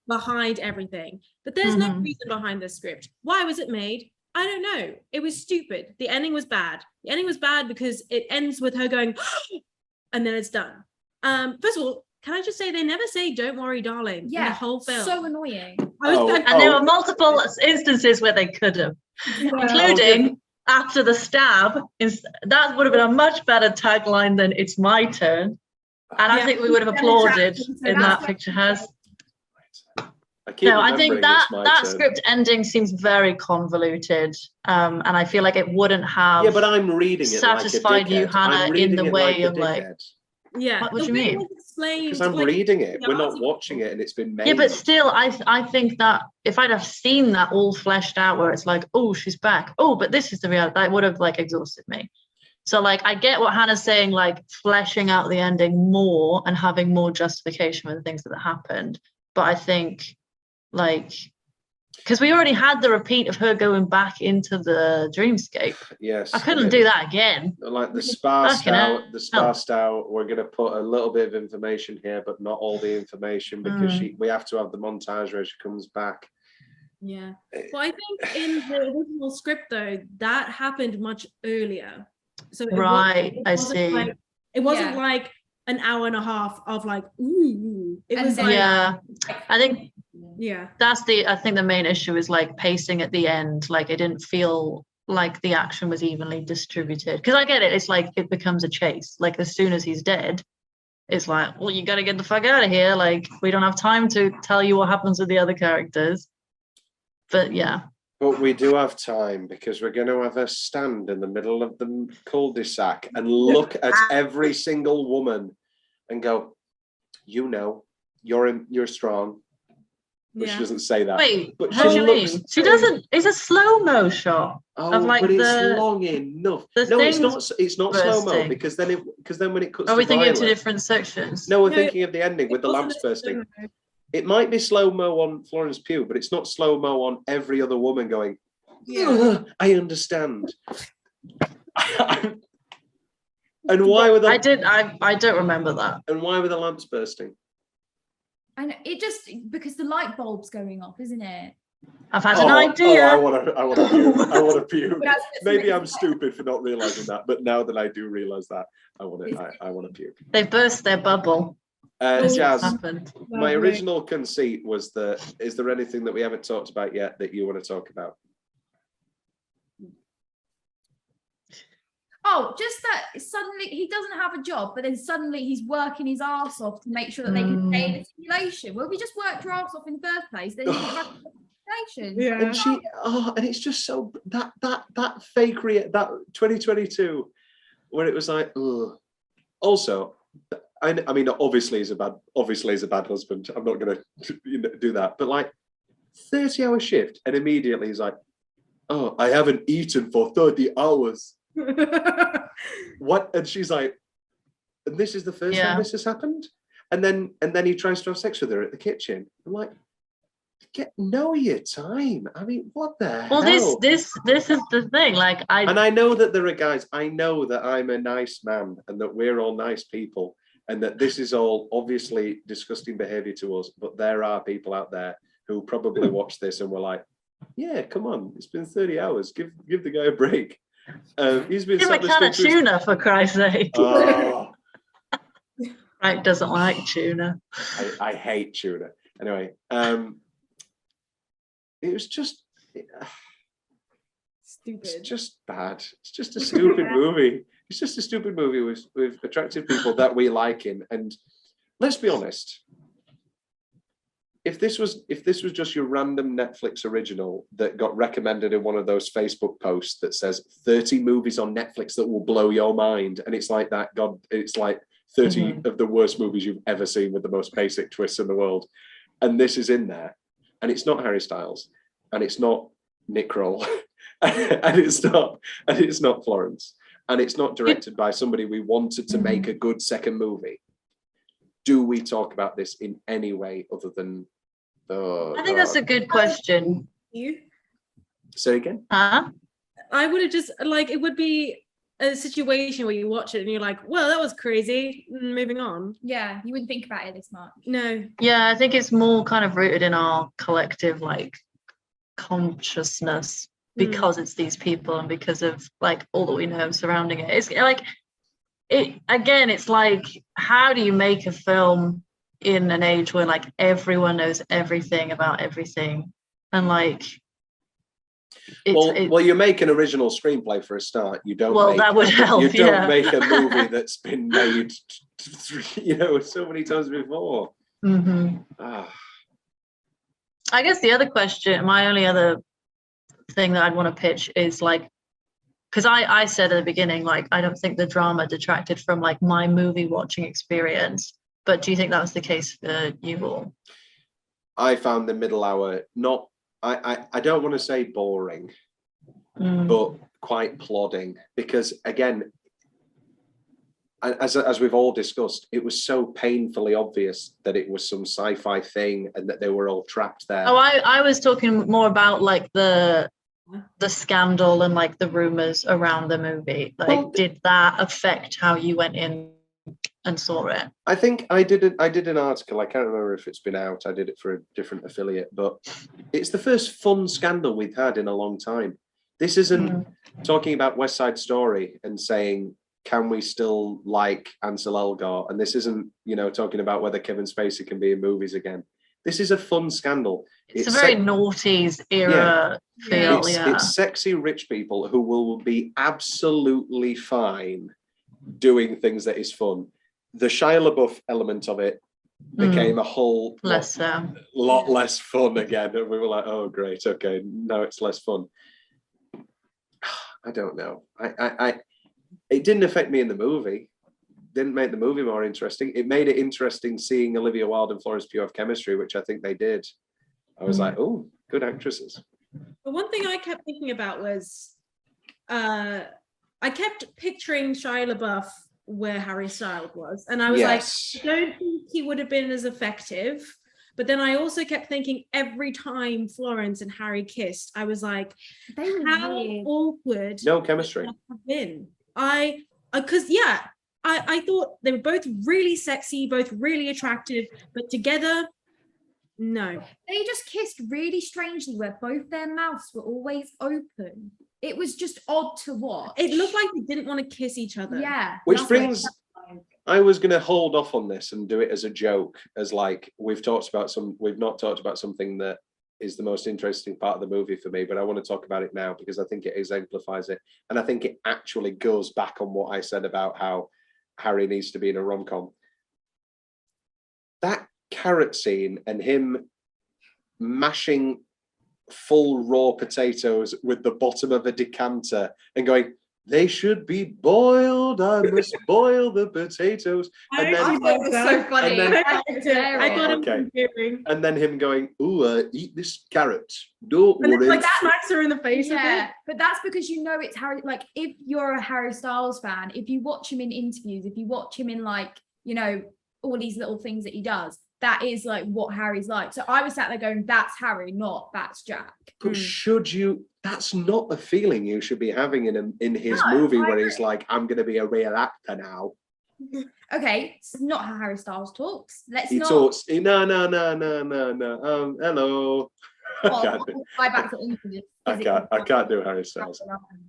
behind everything. But there's no reason behind this script. Why was it made? I don't know. It was stupid. The ending was bad. The ending was bad because it ends with her going, and then it's done. First of all, can I just say they never say "Don't worry, darling" in the whole film. So annoying. And there were multiple instances where they could have, including after the stab. That would have been a much better tagline than "It's my turn," and I think we would have applauded in that picture has. I think that script ending seems very convoluted, and I feel like it wouldn't have. Yeah, but I'm reading it satisfied like a you, Hannah, in the way of like. Yeah. What do you mean? Because I'm reading it. We're not watching it, and it's been made. Yeah, but still, I think that if I'd have seen that all fleshed out, where it's like, oh, she's back. Oh, but this is the reality. That would have like exhausted me. So like, I get what Hannah's saying, like fleshing out the ending more and having more justification for the things that happened. But I think, like, because we already had the repeat of her going back into the dreamscape. Yes. I couldn't do that again. Like the sparsed out, we're going to put a little bit of information here, but not all the information, because we have to have the montage where she comes back. Yeah. Well, I think in the original script, though, that happened much earlier. So it wasn't like an hour and a half of like, ooh. It was like, I think I think the main issue is like pacing at the end. Like it didn't feel like the action was evenly distributed, because I get it, it's like it becomes a chase. Like as soon as he's dead, it's like, well, you got to get the fuck out of here. Like we don't have time to tell you what happens with the other characters. But but we do have time, because we're going to have a stand in the middle of the cul-de-sac and look at every single woman and go, you're strong. But she doesn't say that. Wait, but she doesn't. It's a slow-mo shot of like but it's long enough. No, it's not. It's not slow-mo, because then when it cuts. Are we thinking Violet, of two different sections? No, we're thinking of the ending with the lamps bursting. It might be slow-mo on Florence Pugh, but it's not slow-mo on every other woman going, I understand. And why were the... I don't remember that. And why were the lamps bursting? And it just because the light bulb's going off, isn't it? I've had an idea. I want to puke. I want to puke. Maybe I'm stupid for not realizing that, but now that I do realize that, I want to puke. They burst their bubble. Jazz, my original conceit was that, is there anything that we haven't talked about yet that you want to talk about? Oh, just that suddenly he doesn't have a job, but then suddenly he's working his ass off to make sure that they can stay in a simulation. Well, we just worked your ass off in the first place, then you can have a simulation. Yeah. And it's just so that fake that 2022, where it was like, ugh. Also, I mean, obviously he's a bad husband. I'm not going to do that, but like 30-hour shift, and immediately he's like, oh, I haven't eaten for 30 hours. What? And she's like, and this is the first time this has happened. And then he tries to have sex with her at the kitchen. I'm like, know your time. I mean, what the hell? Well, this is the thing. Like I know that there are guys. I know that I'm a nice man and that we're all nice people. and that this is all obviously disgusting behavior to us, but there are people out there who probably watch this and were like, yeah, come on, it's been 30 hours, give the guy a break. He's been Give him a can of tuna, for Christ's sake. Oh, Frank doesn't like tuna. I hate tuna. Anyway, it was just Stupid. it's just bad. It's just a stupid movie. It's just a stupid movie with attractive people that we like in. And let's be honest, if this was just your random Netflix original that got recommended in one of those Facebook posts that says 30 movies on Netflix that will blow your mind, and it's like that, God, it's like 30 of the worst movies you've ever seen with the most basic twists in the world, and this is in there, and it's not Harry Styles, and it's not Nick Kroll, and it's not Florence, and it's not directed by somebody we wanted to make a good second movie. Do we talk about this in any way other than I think that's a good question. You? Say again? Huh? I would have just like, it would be a situation where you watch it and you're like, well, that was crazy. Moving on. Yeah, you wouldn't think about it this much. No. Yeah, I think it's more kind of rooted in our collective like consciousness because it's these people and because of like all that we know surrounding it. It's like it's like, how do you make a film in an age where like everyone knows everything about everything, and like well, you make an original screenplay for a start. You don't. Well, that would help. You don't make a movie that's been made, so many times before. I guess the other question, my only other thing that I'd want to pitch is like, because I said at the beginning, like, I don't think the drama detracted from like my movie watching experience, but do you think that was the case for you all? I found the middle hour not, I don't want to say boring, but quite plodding, because again, as we've all discussed, it was so painfully obvious that it was some sci-fi thing and that they were all trapped there. Oh, I was talking more about like the scandal and like the rumors around the movie. Like, did that affect how you went in and saw it? I think I did an article, I can't remember if it's been out, I did it for a different affiliate, but it's the first fun scandal we've had in a long time. This isn't talking about West Side Story and saying, can we still like Ansel Elgort? And this isn't, talking about whether Kevin Spacey can be in movies again. This is a fun scandal. It's a very noughties era feel. It's sexy rich people who will be absolutely fine doing things that is fun. The Shia LaBeouf element of it became a whole lot less fun again. And we were like, oh, great. Okay, now it's less fun. I don't know. It didn't affect me in the movie. Didn't make the movie more interesting. It made it interesting seeing Olivia Wilde and Florence Pugh have chemistry, which I think they did. I was like, oh, good actresses. But one thing I kept thinking about was, I kept picturing Shia LaBeouf where Harry Styles was, and I was like, I don't think he would have been as effective. But then I also kept thinking every time Florence and Harry kissed, I was like, how awkward. No chemistry. Have been. I thought they were both really sexy, both really attractive, but together, no. They just kissed really strangely where both their mouths were always open. It was just odd to watch. It looked like they didn't want to kiss each other. Yeah. Which brings, I was going to hold off on this and do it as a joke, as like, we've not talked about something that is the most interesting part of the movie for me, but I want to talk about it now because I think it exemplifies it. And I think it actually goes back on what I said about how Harry needs to be in a rom-com. That carrot scene and him mashing full raw potatoes with the bottom of a decanter and going, they should be boiled, I must boil the potatoes. And then, I thought it was so funny. I got him comparing. And then him going, ooh, eat this carrot. Don't worry. Like smacks her in the face. Yeah, but that's because it's Harry. Like, if you're a Harry Styles fan, if you watch him in interviews, if you watch him in like, all these little things that he does, that is like what Harry's like. So I was sat there going, that's Harry, not that's Jack. But should you? That's not the feeling you should be having in his movie where he's like, I'm going to be a real actor now. Okay, it's not how Harry Styles talks. Let's He not. talks. No. Hello. Well, fly back to England. I can't do Harry Styles.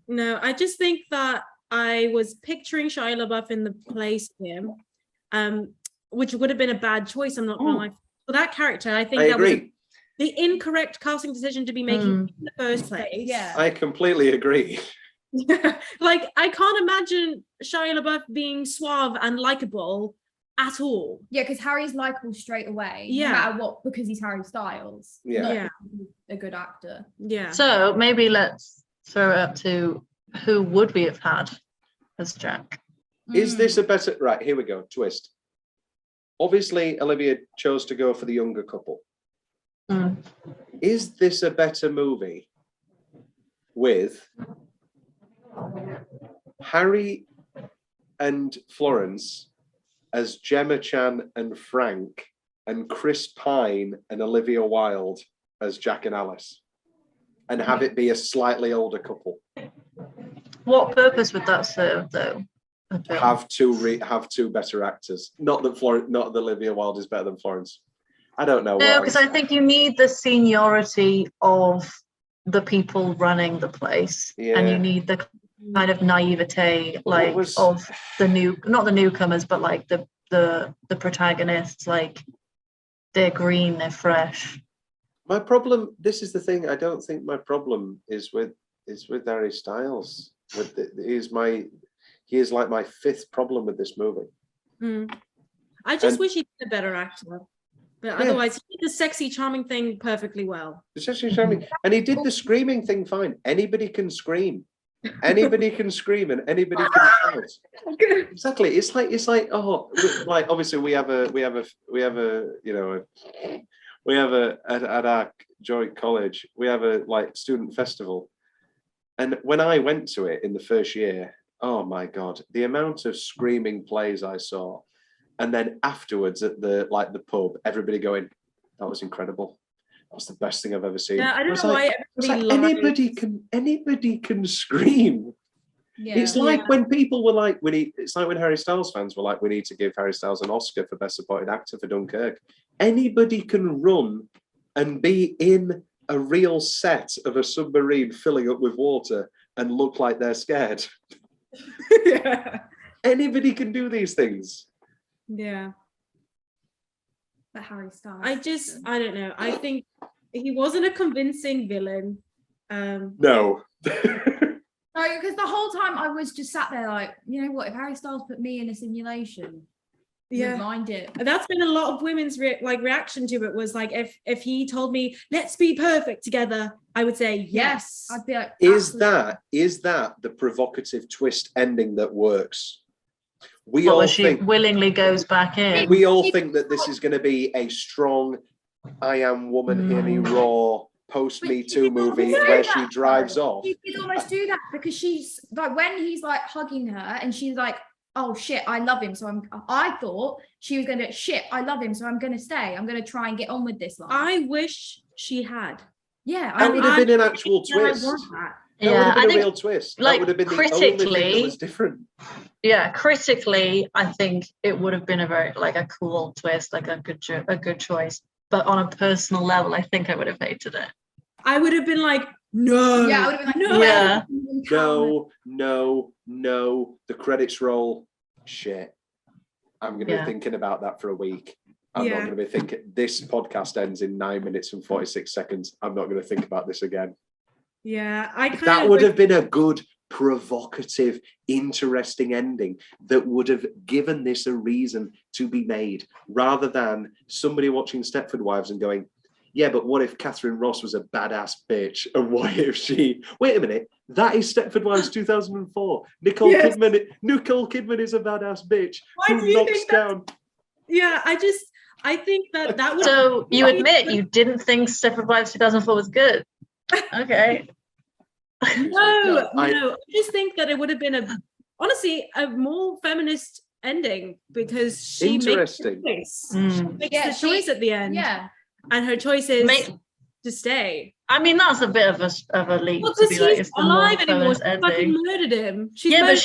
No, I just think that I was picturing Shia LaBeouf in the place of him, which would have been a bad choice. I'm not gonna lie. For that character, I think I that was agree. the incorrect casting decision to be making in the first place. Yeah. I completely agree. Like, I can't imagine Shia LaBeouf being suave and likable at all. Yeah, because Harry's likable straight away. Yeah. No matter what, because he's Harry Styles. Yeah. Not Yeah. because he's a good actor. Yeah. So maybe let's throw it up to who would we have had as Jack? Is this a better? Right, here we go. Twist. Obviously, Olivia chose to go for the younger couple. Is this a better movie with Harry and Florence as Gemma Chan and Frank, and Chris Pine and Olivia Wilde as Jack and Alice, and have it be a slightly older couple? What purpose would that serve, though? Have two better actors. Not that Olivia Wilde is better than Florence. I don't know. No, because I think you need the seniority of the people running the place, and you need the kind of naivete, like of the not the newcomers, but like the protagonists. Like, they're green, they're fresh. My problem. This is the thing. I don't think my problem is with Harry Styles. He is like my fifth problem with this movie. I just wish he did a better actor. But otherwise, he did the sexy, charming thing perfectly well. The sexy charming, and he did the screaming thing fine. Anybody can scream. Anybody can scream, and anybody can shout. Exactly. It's like like obviously we have a at our joint college we have a like student festival, and when I went to it in the first year, oh my god, the amount of screaming plays I saw. And then afterwards at the pub, everybody going, "That was incredible. That was the best thing I've ever seen." Yeah, I don't know why anybody can scream. Yeah. It's like when people were like, it's like when Harry Styles fans were like, we need to give Harry Styles an Oscar for Best Supporting Actor for Dunkirk. Anybody can run and be in a real set of a submarine filling up with water and look like they're scared. Yeah. Anybody can do these things. Yeah. But Harry Styles. I don't know. I think he wasn't a convincing villain. No. No, because the whole time I was just sat there like, you know what? If Harry Styles put me in a simulation, Yeah, mind it. that's been a lot of women's reaction to it. Was like, if he told me let's be perfect together, I would say yes. I'd be like, Is that the provocative twist ending that works? We all think willingly goes back in. We all think that this is going to be a strong I am woman, hear me roar post Me Too movie where she drives off. She did almost do that, because she's like, when he's like hugging her and she's like, oh shit, I love him, so I thought she was gonna shit, I love him, so I'm gonna stay, I'm gonna try and get on with this life. I wish she had. Yeah, That would have been an actual twist. That would have been a real twist. Like, that would have been the only thing that was different. Yeah, critically, I think it would have been a cool twist, like a good choice. But on a personal level, I think I would have hated it. I would have been like, no. Yeah, I would have been like, no. Yeah. No. The credits roll. Shit. I'm going to be thinking about that for a week. I'm not going to be thinking. This podcast ends in 9 minutes and 46 seconds. I'm not going to think about this again. Yeah, that would have been a good, provocative, interesting ending that would have given this a reason to be made, rather than somebody watching Stepford Wives and going, yeah, but what if Catherine Ross was a badass bitch? And what if she... Wait a minute, that is Stepford Wives 2004. Nicole Kidman is a badass bitch who knocks down... Yeah, I think that would... So you admit you didn't think Stepford Wives 2004 was good? Okay. No. I just think that it would have been honestly a more feminist ending, because she makes the choice. Makes the choice at the end. Yeah. And her choice is to stay. I mean, that's a bit of a leap to Because be like, he's it's the more alive anymore. feminist She fucking ending. murdered him. Yeah, but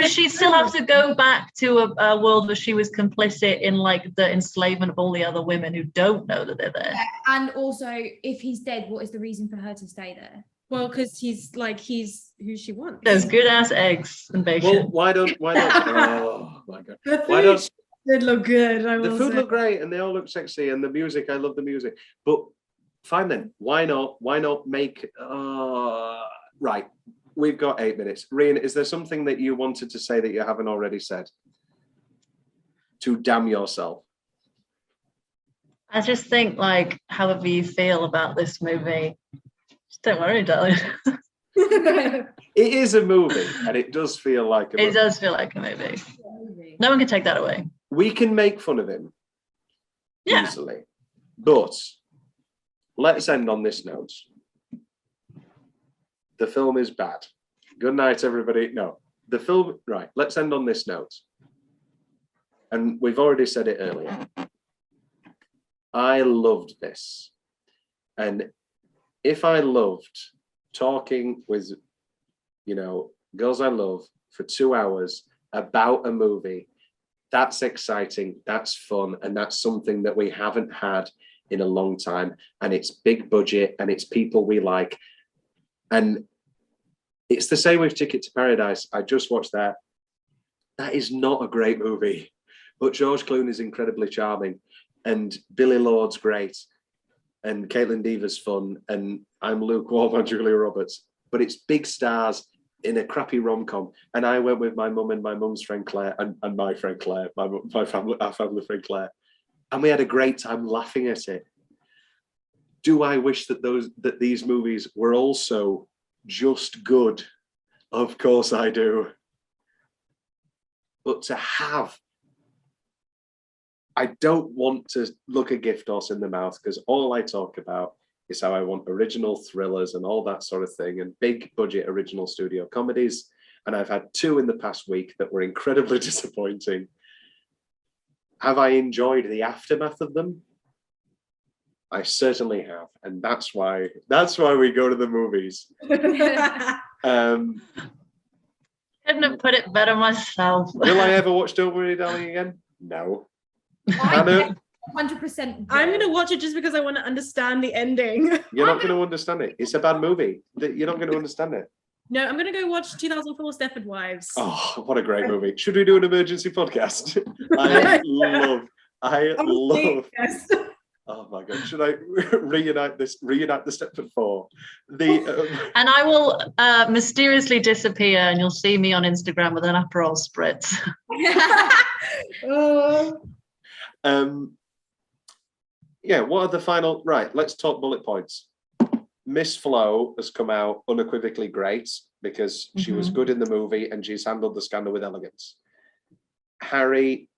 she still has to go back to a world where she was complicit in like the enslavement of all the other women who don't know that they're there. And also, if he's dead, what is the reason for her to stay there? Well, because he's who she wants. There's good ass eggs and bacon. Well, why don't? Oh my god! The Why food don't did look good. I the will food say. look great and they all look sexy and the music? I love the music, but fine then. Why not? Why not make? Right. We've got 8 minutes. Rian, is there something that you wanted to say that you haven't already said? To damn yourself. I just think, like, however you feel about this movie, just don't worry, darling. It is a movie, and it does feel like a movie. It does feel like a movie. No one can take that away. We can make fun of him Yeah. easily, but let's end on this note. The film is bad. Good night, everybody. No, the film, right, let's end on this note. And we've already said it earlier. I loved this. And if I loved talking with, girls I love for 2 hours about a movie, that's exciting, that's fun, and that's something that we haven't had in a long time. And it's big budget and it's people we like. And it's the same with Ticket to Paradise. I just watched that. That is not a great movie, but George Clooney is incredibly charming, and Billy Lord's great, and Caitlin Dever's fun, and I'm lukewarm on Julia Roberts. But it's big stars in a crappy rom-com. And I went with my mum and my mum's friend Claire, and my friend Claire, our family friend Claire, and we had a great time laughing at it. Do I wish that these movies were also just good? Of course I do. But to have, I don't want to look a gift horse in the mouth, because all I talk about is how I want original thrillers and all that sort of thing, and big budget original studio comedies. And I've had 2 in the past week that were incredibly disappointing. Have I enjoyed the aftermath of them? I certainly have, and that's why we go to the movies. Couldn't have put it better myself. Will I ever watch Don't Worry Darling again? No. I'm 100%. I'm gonna watch it just because I want to understand the ending. You're not going to understand it. It's a bad movie. You're not going to understand it. No, I'm gonna go watch 2004 Stepford Wives. Oh, what a great movie. Should we do an emergency podcast? I love. Yes. Oh my God. Should I reunite the Stepford Four? And I will mysteriously disappear, and you'll see me on Instagram with an Aperol spritz. Yeah, what are the final? Right, let's talk bullet points. Miss Flo has come out unequivocally great, because she was good in the movie and she's handled the scandal with elegance. Harry,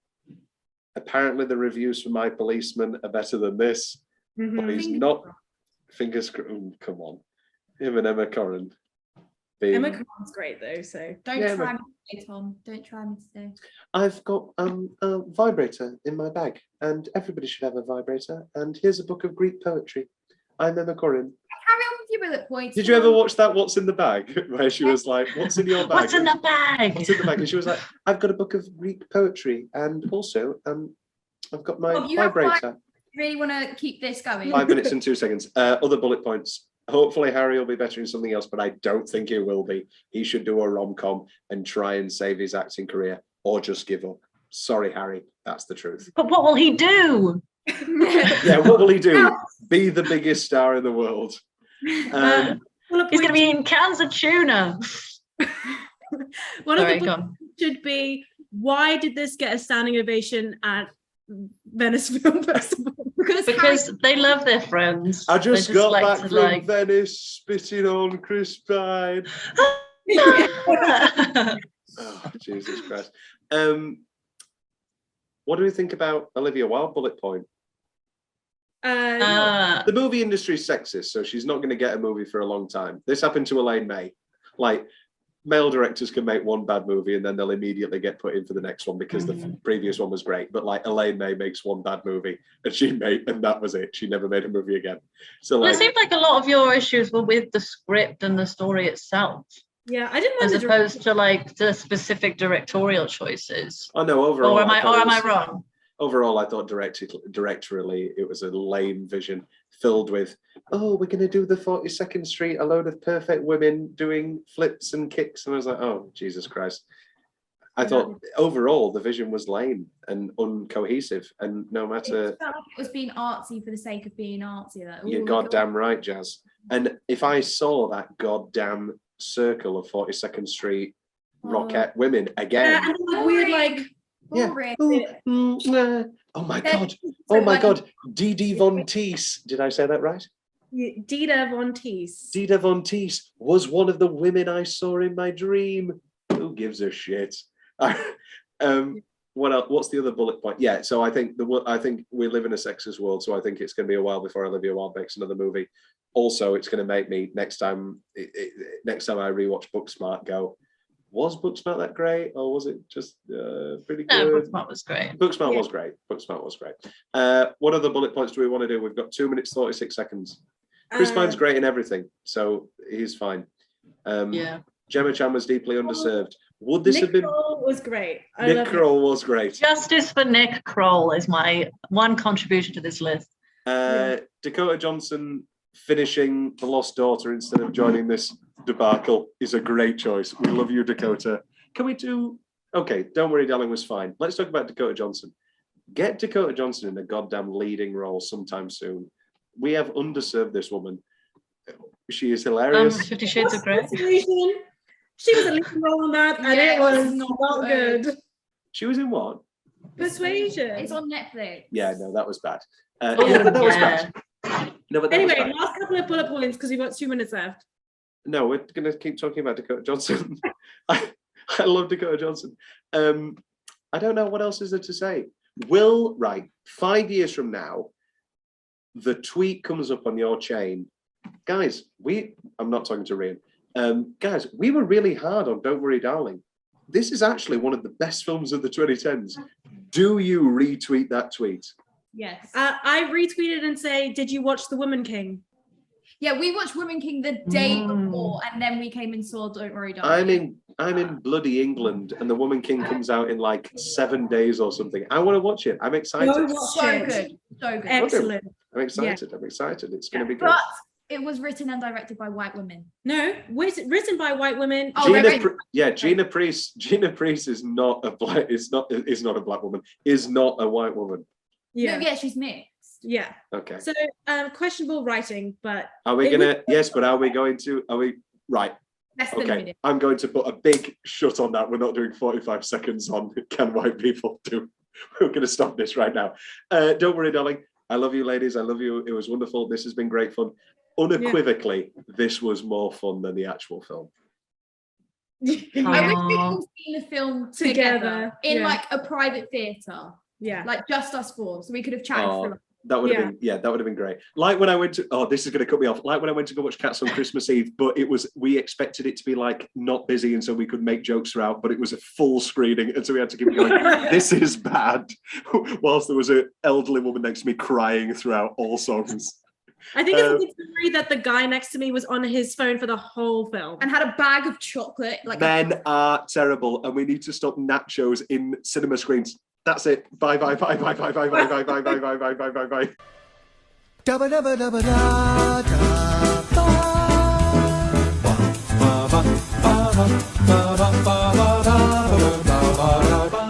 apparently the reviews for My Policeman are better than this, but he's not. Fingers crossed. Come on, him and Emma Corrin. Emma Corrin's great though, so Don't try me today, Tom. Don't try me today. I've got a vibrator in my bag, and everybody should have a vibrator. And here's a book of Greek poetry. I'm Emma Corrin. Carry on with your bullet points. Did you ever watch that What's in the Bag? Where she was like, what's in your bag? What's in the bag? What's in the bag? And she was like, I've got a book of Greek poetry, and also I've got my vibrator. Really want to keep this going? 5 minutes and 2 seconds. Other bullet points. Hopefully Harry will be better in something else, but I don't think he will be. He should do a rom-com and try and save his acting career, or just give up. Sorry, Harry, that's the truth. But what will he do? Yeah, what will he do? Be the biggest star in the world. He's going to be in cans of tuna. One of the should be, why did this get a standing ovation at Venice Film Festival? Because they love their friends. I just got like back from Venice, spitting on Chris Pine. Oh, Jesus Christ. What do we think about Olivia Wilde bullet point? The movie industry is sexist, so she's not going to get a movie for a long time. This happened to Elaine May. Like, male directors can make one bad movie and then they'll immediately get put in for the next one because the previous one was great. But like Elaine May makes one bad movie and that was it. She never made a movie again. So Well, like, it seemed like a lot of your issues were with the script and the story itself, Yeah, I didn't as mind the opposed to like the specific directorial choices. oh no, overall, Or am I was- wrong? Overall, I thought directorially, it was a lame vision filled with, oh, we're going to do the 42nd Street, a load of perfect women doing flips and kicks. And I was like, oh, Jesus Christ. I thought overall the vision was lame and uncohesive. And no matter... It felt like it was being artsy for the sake of being artsy. Like, You're goddamn right, Jazz. And if I saw that goddamn circle of 42nd Street rocket women again... and like weird, like... Yeah. Oh my god! Oh my god! Didi Von Teese. Did I say that right? Dita Von Teese. Dita Von Teese was one of the women I saw in my dream. Who gives a shit? What else? What's the other bullet point? Yeah. So I think we live in a sexist world. So I think it's going to be a while before Olivia Wilde makes another movie. Also, it's going to make me next time I rewatch Booksmart go, was Booksmart that great, or was it just pretty good? No, Booksmart was great. Booksmart was great. Booksmart was great. What other bullet points do we want to do? We've got 2 minutes 36 seconds. Chris Pine's great in everything, so he's fine. Yeah. Gemma Chan was deeply underserved. Would this have been? Kroll was great. Nick Kroll was great. Justice for Nick Kroll is my one contribution to this list. Dakota Johnson finishing The Lost Daughter instead of joining this debacle is a great choice. We love you, Dakota. Can we do... Okay, Don't Worry Darling was fine. Let's talk about Dakota Johnson. Get Dakota Johnson in a goddamn leading role sometime soon. We have underserved this woman. She is hilarious. 50 Shades of Grey. She was a leading role on that, and it was not good. She was in what? Persuasion. It's on Netflix. Yeah, no, that was bad. Yeah, but that was bad. No, but that was Anyway, bad. last couple of bullet points because we've got 2 minutes left. No, we're going to keep talking about Dakota Johnson. I love Dakota Johnson. I don't know what else is there to say. 5 years from now, the tweet comes up on your chain. Guys, I'm not talking to Rian. Guys, we were really hard on Don't Worry Darling. This is actually one of the best films of the 2010s. Do you retweet that tweet? Yes. I retweeted and say, did you watch The Woman King? Yeah, we watched Woman King the day before, and then we came and saw Don't Worry Darling. I'm in bloody England, and The Woman King comes out in like 7 days or something. I want to watch it. I'm excited. So good. Excellent. I'm excited. Yeah. I'm excited. It's going to be good. But it was written and directed by white women. No, written by white women. Gina Priest. Gina Priest is not a black. Is not a black woman. Is not a white woman. Yeah. No, yeah, she's mixed. Yeah. Okay. So questionable writing, but are we gonna? Yes, but are we going to? Are we right? Okay. I'm going to put a big shut on that. We're not doing 45 seconds on can white people do. We're going to stop this right now. Don't worry, darling. I love you, ladies. I love you. It was wonderful. This has been great fun. Unequivocally, this was more fun than the actual film. I wish we could all see the film together in like a private theatre. Yeah. Like just us four. So we could have chatted through it. That would have been, that would have been great. Like when I went to, this is going to cut me off. Like when I went to go watch Cats on Christmas Eve, but we expected it to be like not busy, and so we could make jokes throughout, but it was a full screening, and so we had to keep going, this is bad, whilst there was an elderly woman next to me crying throughout all songs. I think it's a good story that the guy next to me was on his phone for the whole film. And had a bag of chocolate. Men are terrible, and we need to stop nachos in cinema screens. That's it. Bye. Bye. Bye. Bye. Bye. Bye. Bye. Bye. Bye. Bye. Bye. Bye. Bye. Bye. Bye. Dabba dabba dabba da da ba ba ba ba ba ba ba ba ba ba ba ba ba